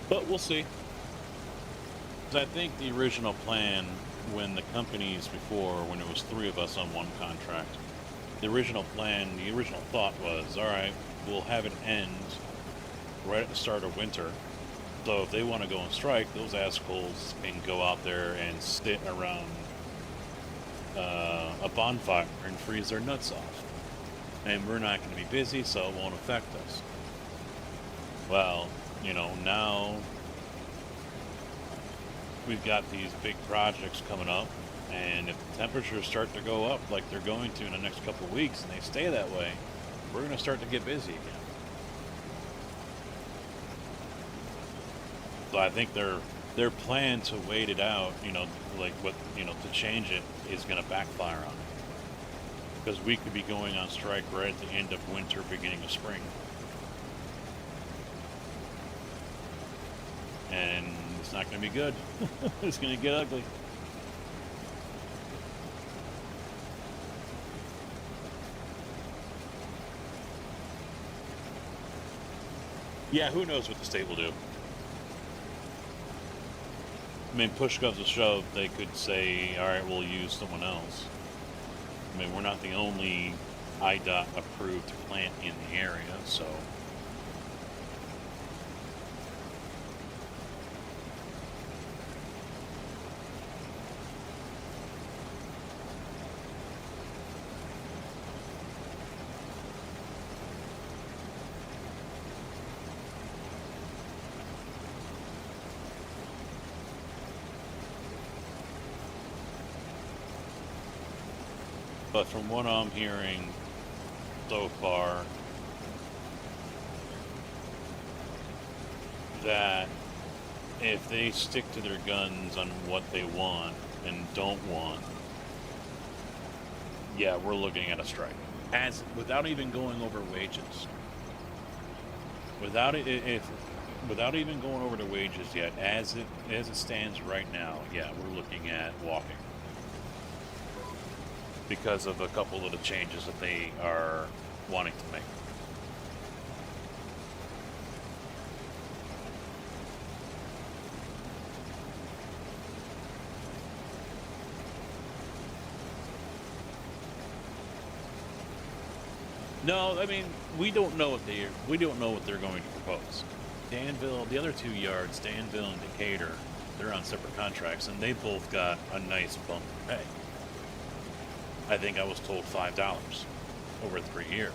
But we'll see. 'Cause I think the original plan, when the companies before, when it was 3 of us on one contract, the original plan, the original thought was, all right, we'll have it end right at the start of winter. So if they want to go on strike, those assholes can go out there and sit around a bonfire and freeze their nuts off. And we're not going to be busy, so it won't affect us. Well, you know, now we've got these big projects coming up, and if the temperatures start to go up like they're going to in the next couple of weeks, and they stay that way, we're going to start to get busy again. So I think their plan to wait it out, you know, like what, you know, to change it is going to backfire on it. Because we could be going on strike right at the end of winter, beginning of spring. And it's not going to be good. It's going to get ugly. Yeah, who knows what the state will do. I mean, push comes to shove, they could say, all right, we'll use someone else. I mean, we're not the only IDOT approved plant in the area, so... But from what I'm hearing so far, that if they stick to their guns on what they want and don't want, yeah, we're looking at a strike. Without even going over wages. Without even going over the wages yet, as it stands right now, yeah, we're looking at walking. Because of a couple of the changes that they are wanting to make. No, I mean, we don't know what they're going to propose. Danville, the other 2 yards, Danville and Decatur, they're on separate contracts, and they both got a nice bump in pay. I think I was told $5 over 3 years.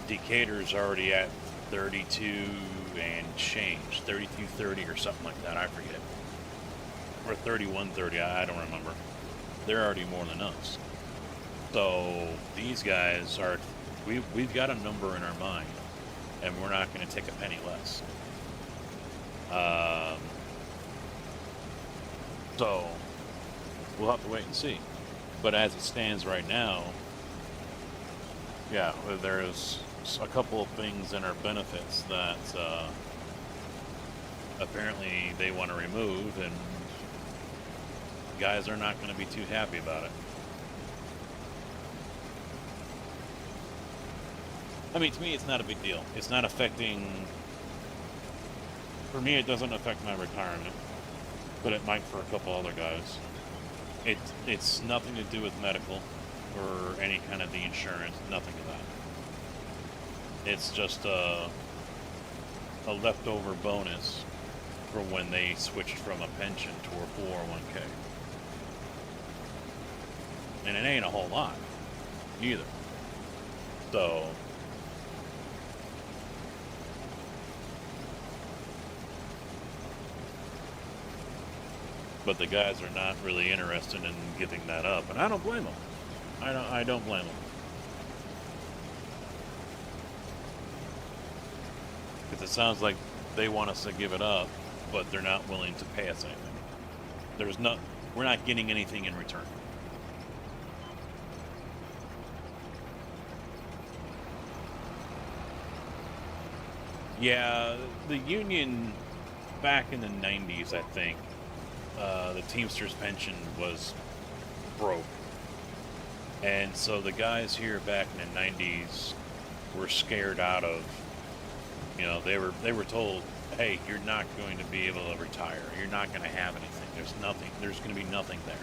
Decatur's already at 32 and change, 32.30 or something like that, I forget. Or 31.30, I don't remember. They're already more than us. So these guys are, we've got a number in our mind, and we're not going to take a penny less. So we'll have to wait and see. But as it stands right now, yeah, there's a couple of things in our benefits that apparently they want to remove, and guys are not going to be too happy about it. I mean, to me, it's not a big deal. It's not affecting... For me, it doesn't affect my retirement, but it might for a couple other guys. It's nothing to do with medical or any kind of the insurance, nothing of that. It's just a leftover bonus for when they switched from a pension to a 401k. And it ain't a whole lot either. So but the guys are not really interested in giving that up, and I don't blame them. I don't blame them. Because it sounds like they want us to give it up, but they're not willing to pay us anything. We're not getting anything in return. Yeah, the union back in the 90s, I think, the Teamsters pension was broke. And so the guys here back in the 90s were scared out of, they were told, hey, you're not going to be able to retire. You're not going to have anything. There's going to be nothing there.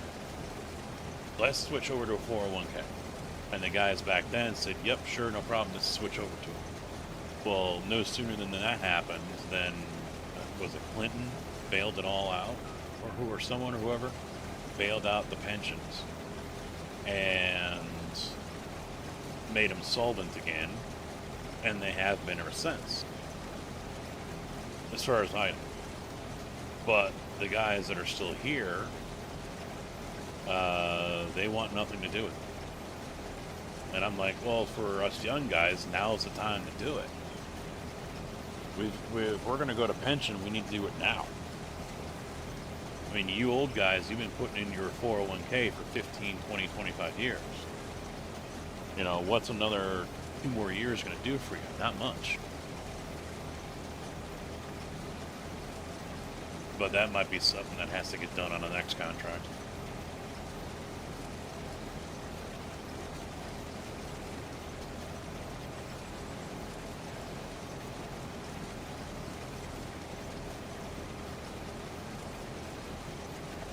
Let's switch over to a 401k. And the guys back then said, yep, sure, no problem, let's switch over to it. Well, no sooner than that happened than, was it Clinton bailed it all out? Or whoever bailed out the pensions and made them solvent again, and they have been ever since, as far as I know. But the guys that are still here, they want nothing to do with it. And I'm like, well, for us young guys, now's the time to do it. If we're going to go to pension, we need to do it now. I mean, you old guys, you've been putting in your 401k for 15, 20, 25 years. What's another 2 more years going to do for you? Not much. But that might be something that has to get done on the next contract.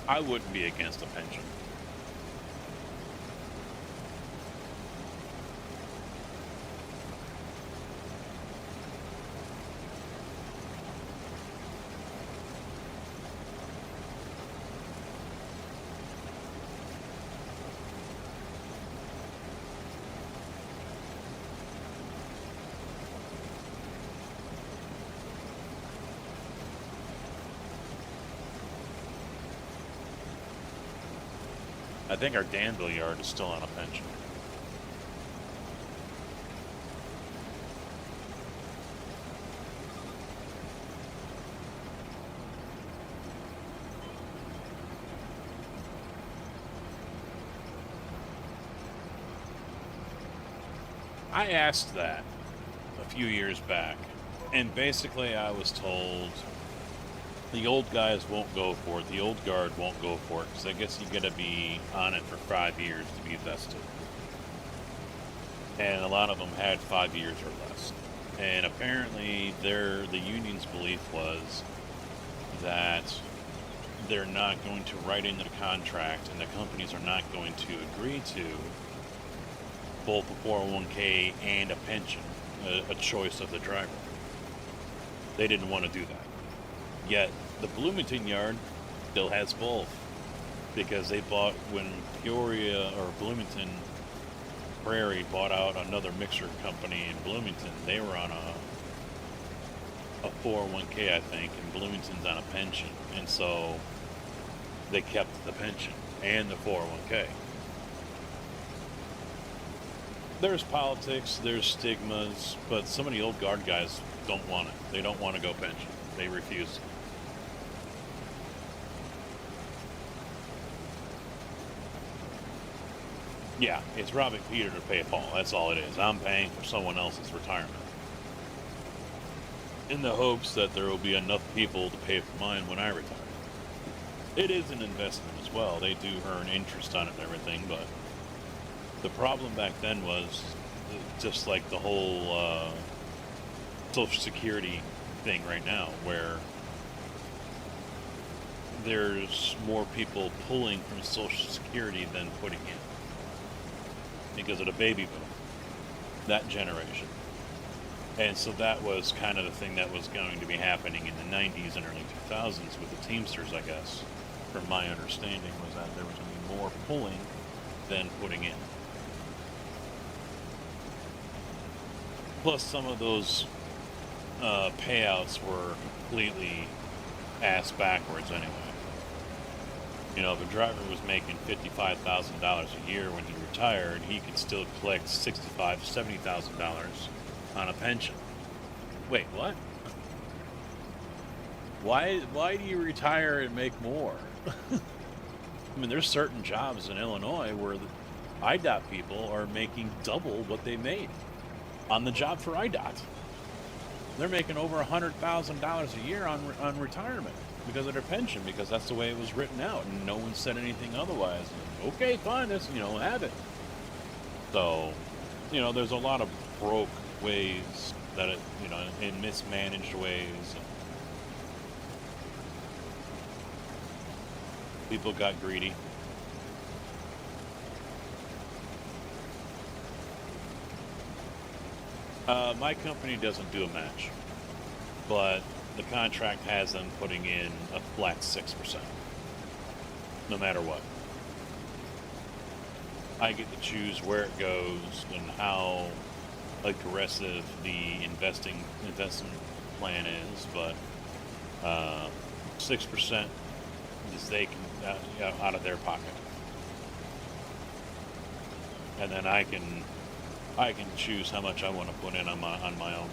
I wouldn't be against a pension. I think our Danville yard is still on a pension. I asked that a few years back, and basically I was told the old guys won't go for it. The old guard won't go for it because I guess you got to be on it for 5 years to be vested. And a lot of them had 5 years or less. And apparently the union's belief was that they're not going to write into the contract, and the companies are not going to agree to both a 401k and a pension, a choice of the driver. They didn't want to do that. Yet the Bloomington yard still has both, because they bought, when Peoria or Bloomington Prairie bought out another mixer company in Bloomington, they were on a 401k, I think, and Bloomington's on a pension, and so they kept the pension and the 401k. There's politics, there's stigmas, but some of the old guard guys don't want it. They don't want to go pension. They refuse. Yeah, it's robbing Peter to pay Paul. That's all it is. I'm paying for someone else's retirement in the hopes that there will be enough people to pay for mine when I retire. It is an investment as well. They do earn interest on it and everything, but the problem back then was just like the whole Social Security thing right now, where there's more people pulling from Social Security than putting in because of the baby boom, that generation. And so that was kind of the thing that was going to be happening in the 90s and early 2000s with the Teamsters, I guess, from my understanding, was that there was going to be more pulling than putting in. Plus, some of those payouts were completely ass backwards anyway. You know, if a driver was making $55,000 a year when he retired, he could still collect $65,000, $70,000 on a pension. Wait, what? Why do you retire and make more? I mean, there's certain jobs in Illinois where the IDOT people are making double what they made on the job for IDOT. They're making over $100,000 a year on retirement because of their pension, because that's the way it was written out, and no one said anything otherwise. Okay, fine, let's, have it. So, there's a lot of broke ways that in mismanaged ways. People got greedy. My company doesn't do a match, but the contract has them putting in a flat 6%, no matter what. I get to choose where it goes and how aggressive the investment plan is, but 6% is they can out of their pocket, and then I can choose how much I want to put in on my own.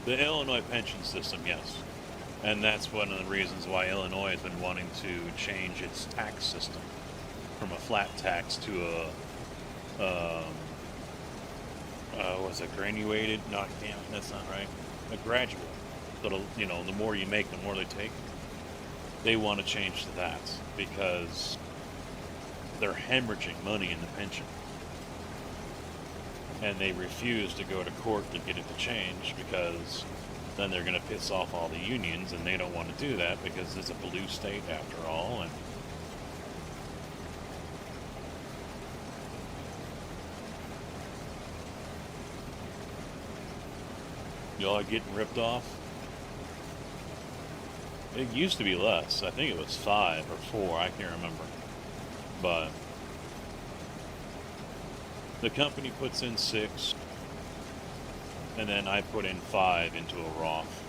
The Illinois pension system, yes. And that's one of the reasons why Illinois has been wanting to change its tax system from a flat tax to was it graduated? No, that's not right. A gradual. So, the more you make, the more they take. They want to change to that because they're hemorrhaging money in the pension. And they refuse to go to court to get it to change because then they're going to piss off all the unions, and they don't want to do that because it's a blue state after all. And y'all are getting ripped off. It used to be less. I think it was 5 or 4. I can't remember. But the company puts in 6, and then I put in 5 into a Roth.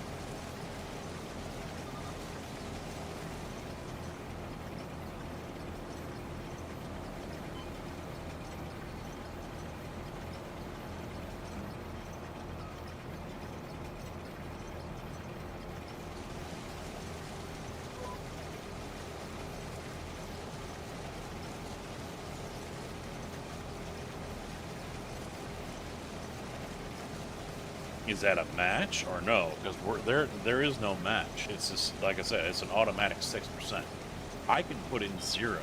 Is that a match or no? Because there is no match. It's just, like I said, it's an automatic 6%. I can put in 0,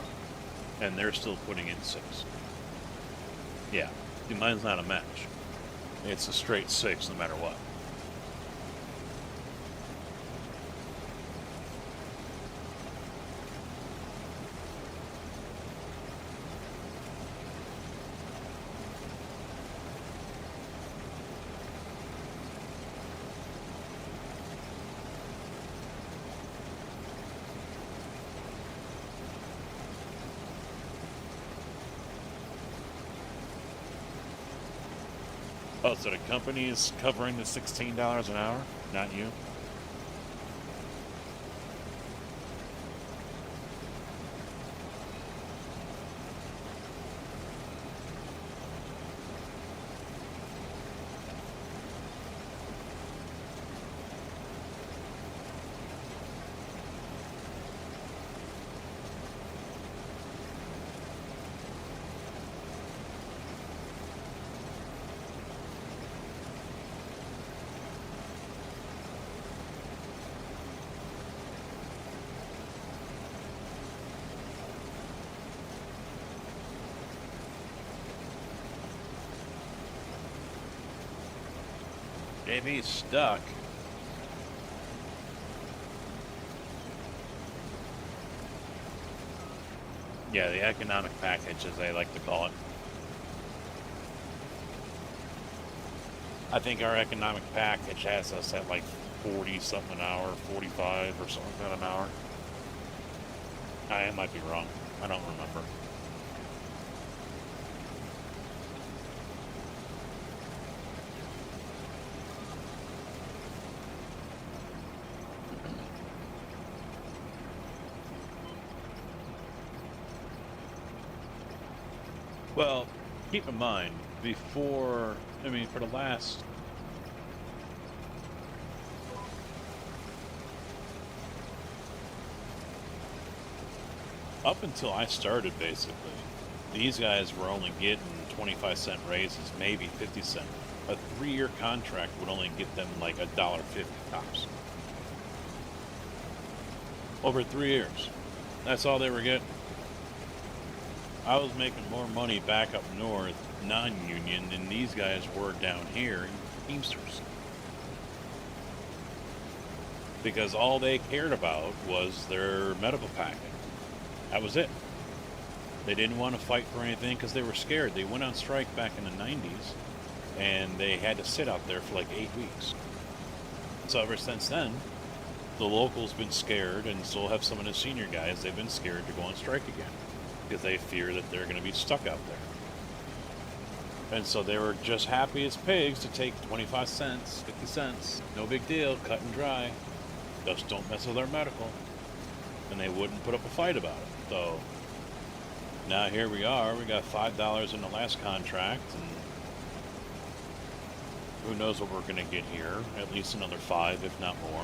and they're still putting in 6. Yeah, mine's not a match. It's a straight 6 no matter what. Oh, so the company is covering the $16 an hour, not you? JB's stuck. Yeah, the economic package, as they like to call it. I think our economic package has us at like 40 something an hour, 45 or something like that an hour. I might be wrong. I don't remember. Well, keep in mind, for the last... Up until I started, basically, these guys were only getting 25-cent raises, maybe 50 cent. A 3-year contract would only get them like $1.50 tops. Over 3 years. That's all they were getting. I was making more money back up north, non-union, than these guys were down here in Teamsters. Because all they cared about was their medical package. That was it. They didn't want to fight for anything because they were scared. They went on strike back in the 90s, and they had to sit out there for like 8 weeks. So ever since then, the locals been scared, and so have some of the senior guys. They've been scared to go on strike again because they fear that they're going to be stuck out there. And so they were just happy as pigs to take 25 cents, 50 cents. No big deal, cut and dry. Just don't mess with our medical. And they wouldn't put up a fight about it. So now here we are. We got $5 in the last contract, and who knows what we're going to get here. At least another 5, if not more.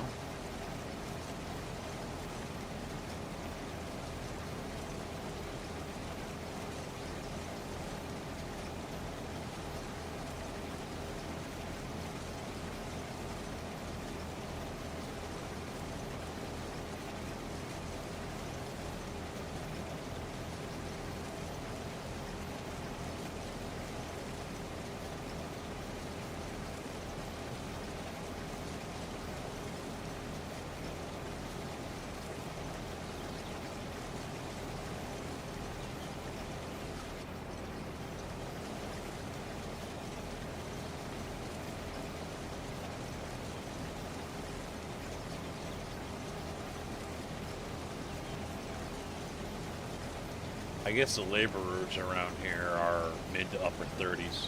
I guess the laborers around here are mid to upper 30s,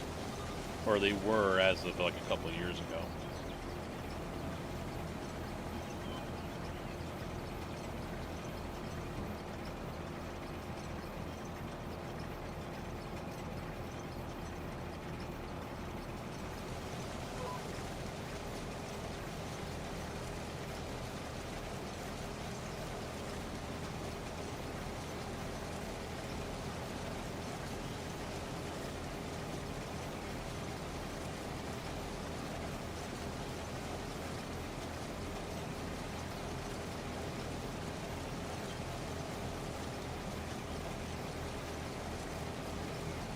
or they were as of like a couple of years ago.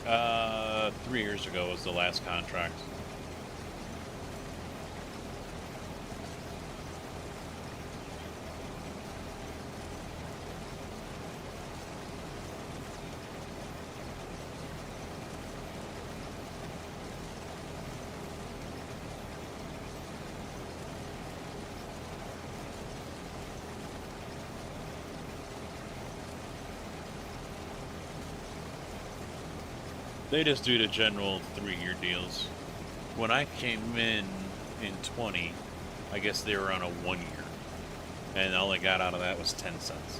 Uh, 3 years ago was the last contract. They just do the general 3-year deals. When I came in 20, I guess they were on a 1 year. And all I got out of that was 10 cents.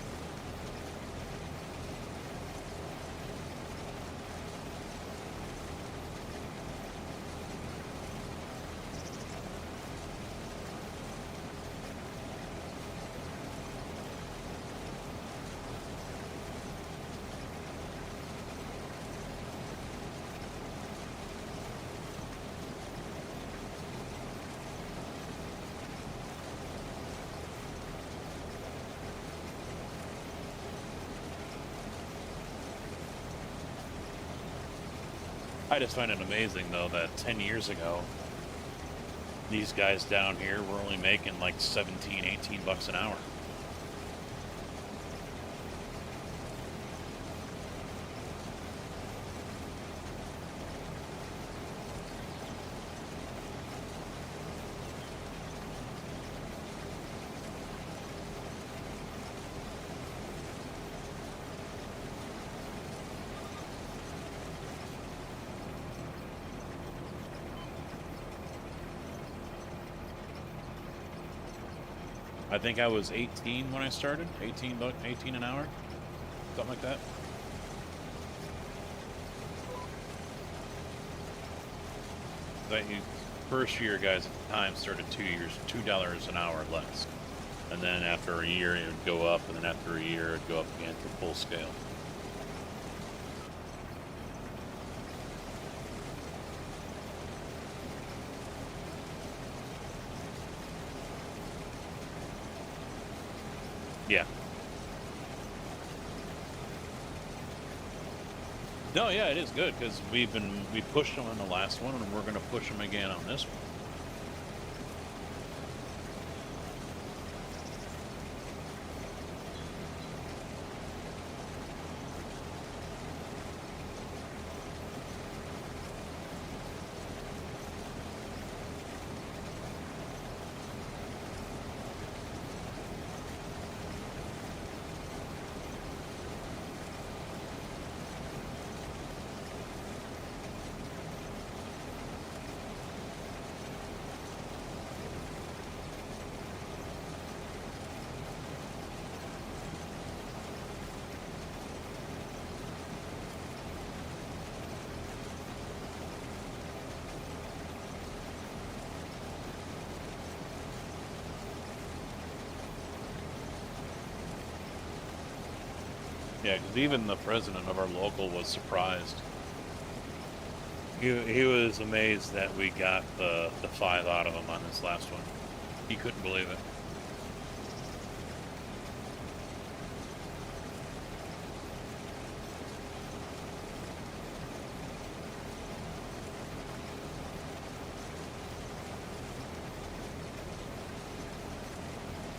I just find it amazing, though, that 10 years ago, These guys down here were only making like 17, 18 bucks an hour. I think I was 18 when I started. 18 an hour, something like that. That you, first year guys at the time started $2 an hour less, and then after a year it would go up, and then after a year it'd go up again for full scale. Yeah. No, yeah, it is good because we pushed them on the last one, and we're going to push them again on this one. Yeah, because even the president of our local was surprised. He was amazed that we got the 5 out of him on this last one. He couldn't believe it.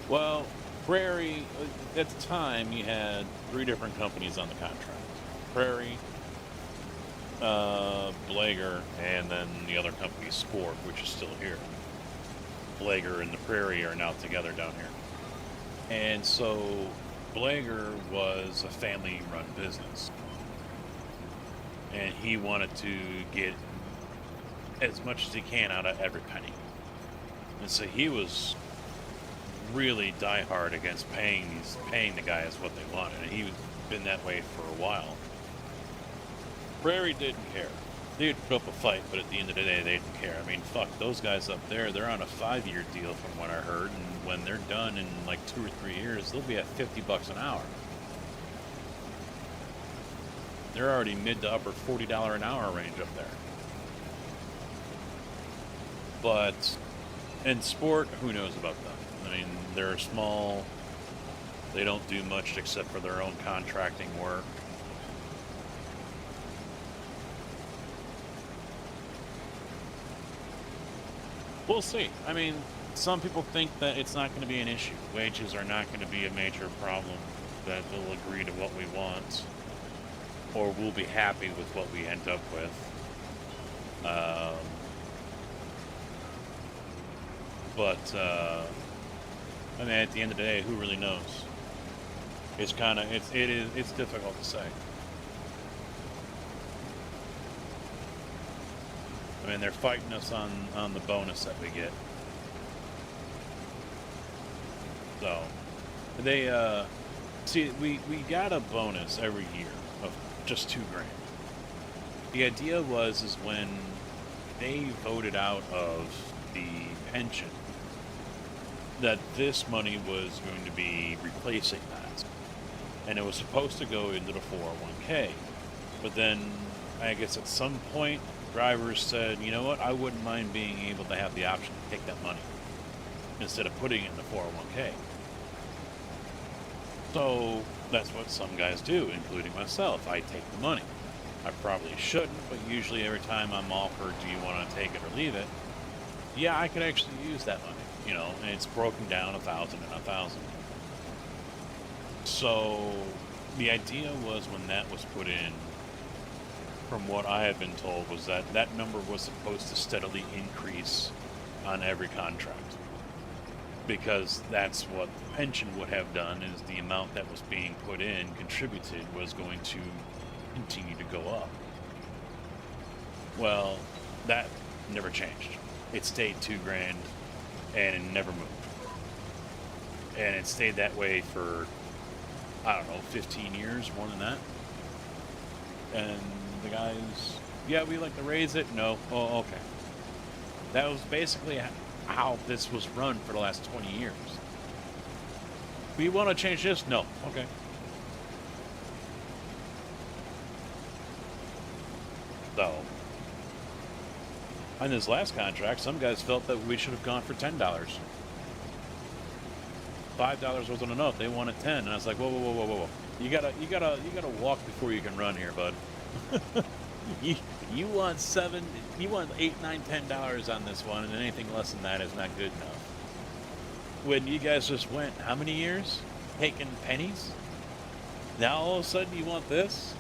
Well, Prairie, at the time, you had 3 different companies on the contract. Prairie, Blager, and then the other company, Sport, which is still here. Blager and the Prairie are now together down here. And so Blager was a family-run business. And he wanted to get as much as he can out of every penny. And so he was really diehard against paying the guys what they wanted, and he's been that way for a while. Prairie didn't care. They'd put up a fight, but at the end of the day, they didn't care. I mean, fuck, those guys up there, they're on a 5-year deal from what I heard, and when they're done in like 2 or 3 years, they'll be at 50 bucks an hour. They're already mid to upper $40 an hour range up there. But in Sport, who knows about them? I mean, they're small. They don't do much except for their own contracting work. We'll see. I mean, some people think that it's not going to be an issue. Wages are not going to be a major problem, that they'll agree to what we want, or we'll be happy with what we end up with. I mean, at the end of the day, who really knows? It's it's difficult to say. I mean, they're fighting us on the bonus that we get. So, they, see, we got a bonus every year of just $2 grand. The idea is when they voted out of the pension, that this money was going to be replacing that. And it was supposed to go into the 401k. But then, I guess at some point, drivers said, you know what, I wouldn't mind being able to have the option to take that money instead of putting it in the 401k. So, that's what some guys do, including myself. I take the money. I probably shouldn't, but usually every time I'm offered, do you want to take it or leave it? yeah, I could actually use that money, and it's broken down 1,000 and 1,000. So the idea was when that was put in, from what I have been told, was that that number was supposed to steadily increase on every contract. Because that's what the pension would have done, is the amount that was being put in, contributed, was going to continue to go up. Well, that never changed. It stayed 2 grand and it never moved. And it stayed that way for, I don't know, 15 years, more than that. And the guys, yeah, we like to raise it. No. Oh, okay. That was basically how this was run for the last 20 years. We want to change this? No. Okay. So, on this last contract, some guys felt that we should have gone for $10. $5 wasn't enough. They wanted 10, and I was like, whoa, whoa, whoa, whoa, whoa! You gotta walk before you can run here, bud. you want $8, $9, $10 on this one, and anything less than that is not good enough. When you guys just went, how many years? Taking pennies? Now all of a sudden you want this?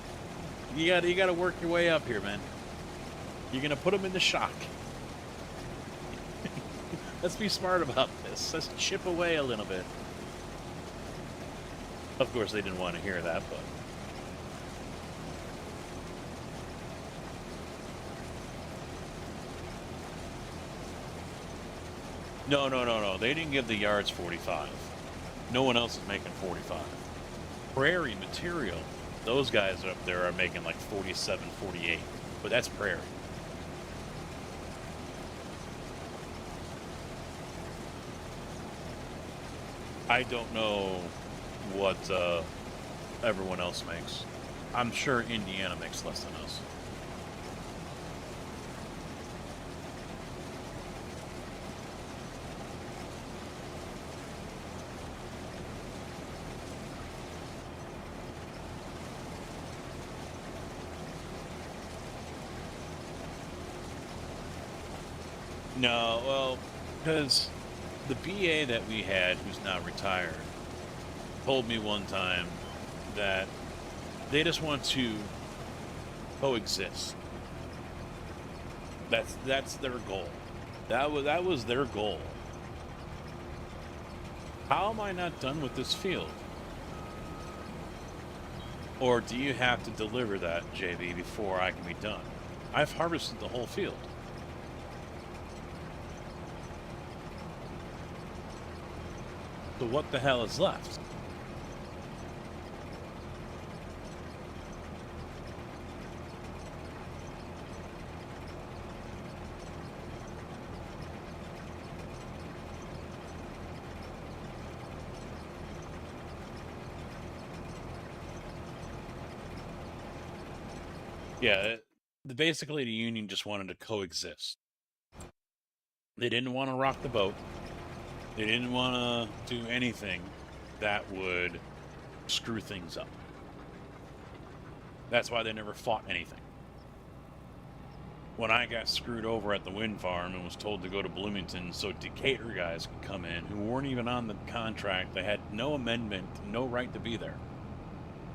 You gotta work your way up here, man. You're gonna put them in the shock. Let's be smart about this. Let's chip away a little bit. Of course, they didn't want to hear that, but... No. They didn't give the yards 45. No one else is making 45. Prairie material, those guys up there are making like 47, 48. But that's Prairie. I don't know what everyone else makes. I'm sure Indiana makes less than us. No, well, because the BA that we had, who's now retired, told me one time that they just want to coexist. That's their goal. That was their goal. How am I not done with this field? Or do you have to deliver that, JB, before I can be done? I've harvested the whole field. So what the hell is left? Yeah, basically the union just wanted to coexist. They didn't want to rock the boat. They didn't want to do anything that would screw things up. That's why they never fought anything. When I got screwed over at the wind farm and was told to go to Bloomington so Decatur guys could come in who weren't even on the contract, they had no amendment, no right to be there.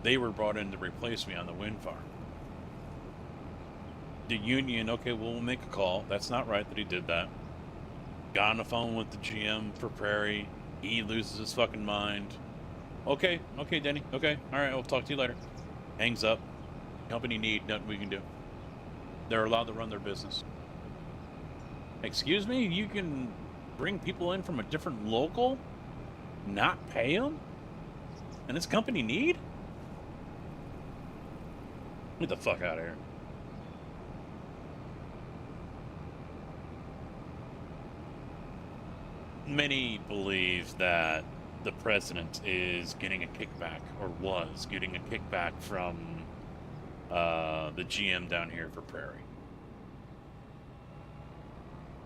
They were brought in to replace me on the wind farm. The union, okay, well, we'll make a call. That's not right that he did that. Got on the phone with the GM for Prairie. He loses his fucking mind. Okay, Denny. Okay, all right, I'll talk to you later. Hangs up. Company need, nothing we can do. They're allowed to run their business. Excuse me? You can bring people in from a different local? Not pay them? And it's company need? Get the fuck out of here. Many believe that the president is getting a kickback, or was getting a kickback from the GM down here for Prairie.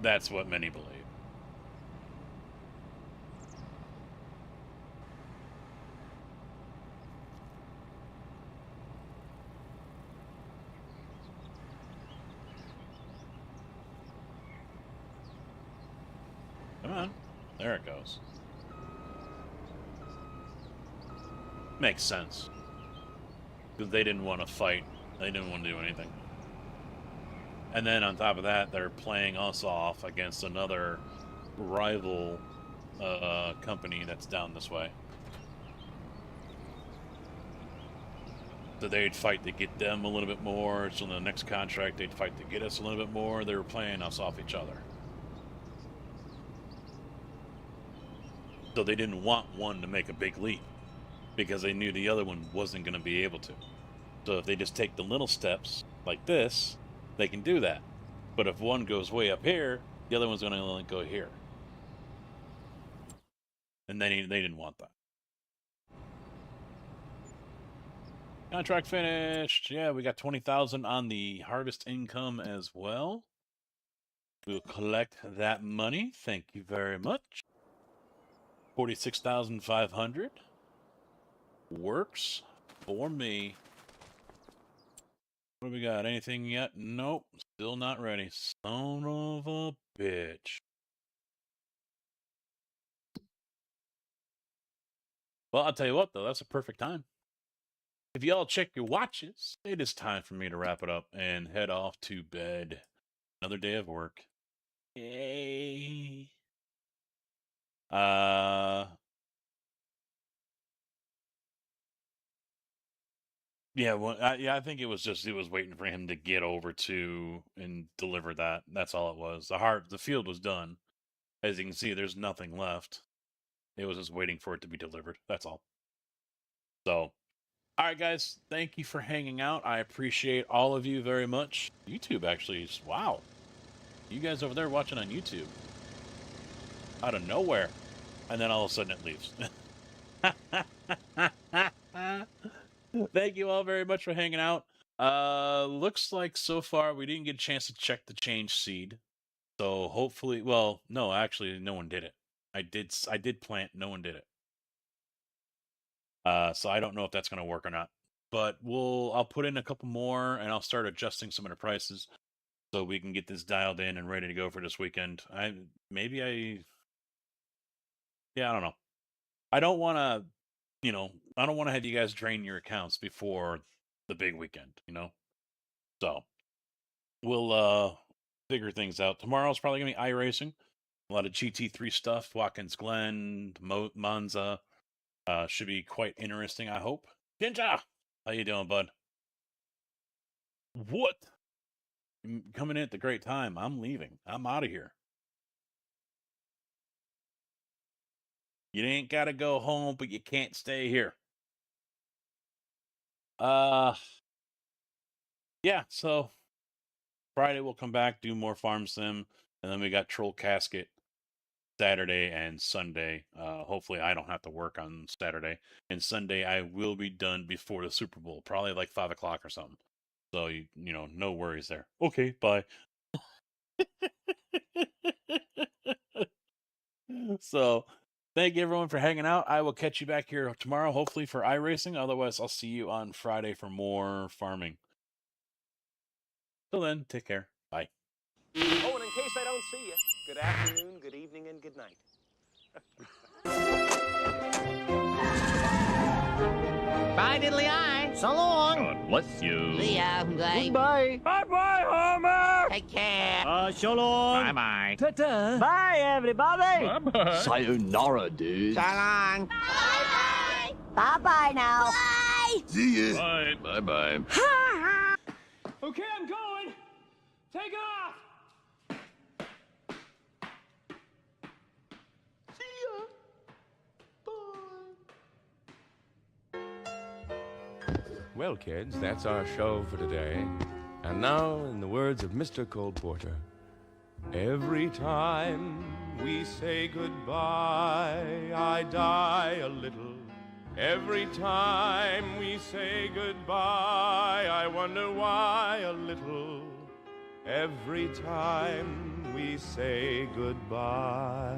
That's what many believe. There it goes. Makes sense. Because they didn't want to fight. They didn't want to do anything. And then on top of that, they're playing us off against another rival company that's down this way. So they'd fight to get them a little bit more. So in the next contract, they'd fight to get us a little bit more. They were playing us off each other. So they didn't want one to make a big leap because they knew the other one wasn't going to be able to. So if they just take the little steps like this, they can do that. But if one goes way up here, the other one's going to only go here. And they didn't want that. Contract finished. Yeah, we got 20,000 on the harvest income as well. We'll collect that money. Thank you very much. 46,500 works for me. What do we got? Anything yet? Nope. Still not ready. Son of a bitch. Well, I'll tell you what, though. That's a perfect time. If y'all check your watches, it is time for me to wrap it up and head off to bed. Another day of work. Yay. Yeah, well, I think it was waiting for him to get over to and deliver that. That's all it was. The field was done. As you can see, there's nothing left. It was just waiting for it to be delivered. That's all. So, all right, guys. Thank you for hanging out. I appreciate all of you very much. YouTube actually is, wow. You guys over there watching on YouTube. Out of nowhere. And then all of a sudden it leaves. Thank you all very much for hanging out. Looks like so far we didn't get a chance to check the change seed. So hopefully, well, no, actually no one did it. I did plant, no one did it. So I don't know if that's going to work or not. But I'll put in a couple more and I'll start adjusting some of the prices so we can get this dialed in and ready to go for this weekend. I don't know. I don't want to, I don't want to have you guys drain your accounts before the big weekend, So we'll figure things out. Tomorrow's probably gonna be iRacing. A lot of GT3 stuff, Watkins Glen, Monza. Should be quite interesting, I hope. Ginja! How you doing, bud? What? Coming in at the great time. I'm leaving. I'm out of here. You ain't gotta go home, but you can't stay here. Yeah, so Friday we'll come back, do more Farm Sim, and then we got Troll Casket Saturday and Sunday. Hopefully I don't have to work on Saturday. And Sunday I will be done before the Super Bowl, probably like 5 o'clock or something. So no worries there. Okay, bye. So thank you everyone for hanging out. I will catch you back here tomorrow, hopefully for iRacing. Otherwise, I'll see you on Friday for more farming. Till then, take care. Bye. Oh, and in case I don't see you, good afternoon, good evening, and good night. Bye, diddly-eye. So long. God bless you. See ya. Bye. Goodbye. Bye-bye, Homer! Take care. So long. Bye-bye. Ta-ta. Bye, everybody. Bye-bye. Sayonara, dude. So long. Bye-bye. Bye-bye now. Bye. See ya. Bye. Bye-bye. Okay, I'm going. Take off. See ya. Bye. Well, kids, that's our show for today. And now, in the words of Mr. Cole Porter, every time we say goodbye, I die a little. Every time we say goodbye, I wonder why a little. Every time we say goodbye.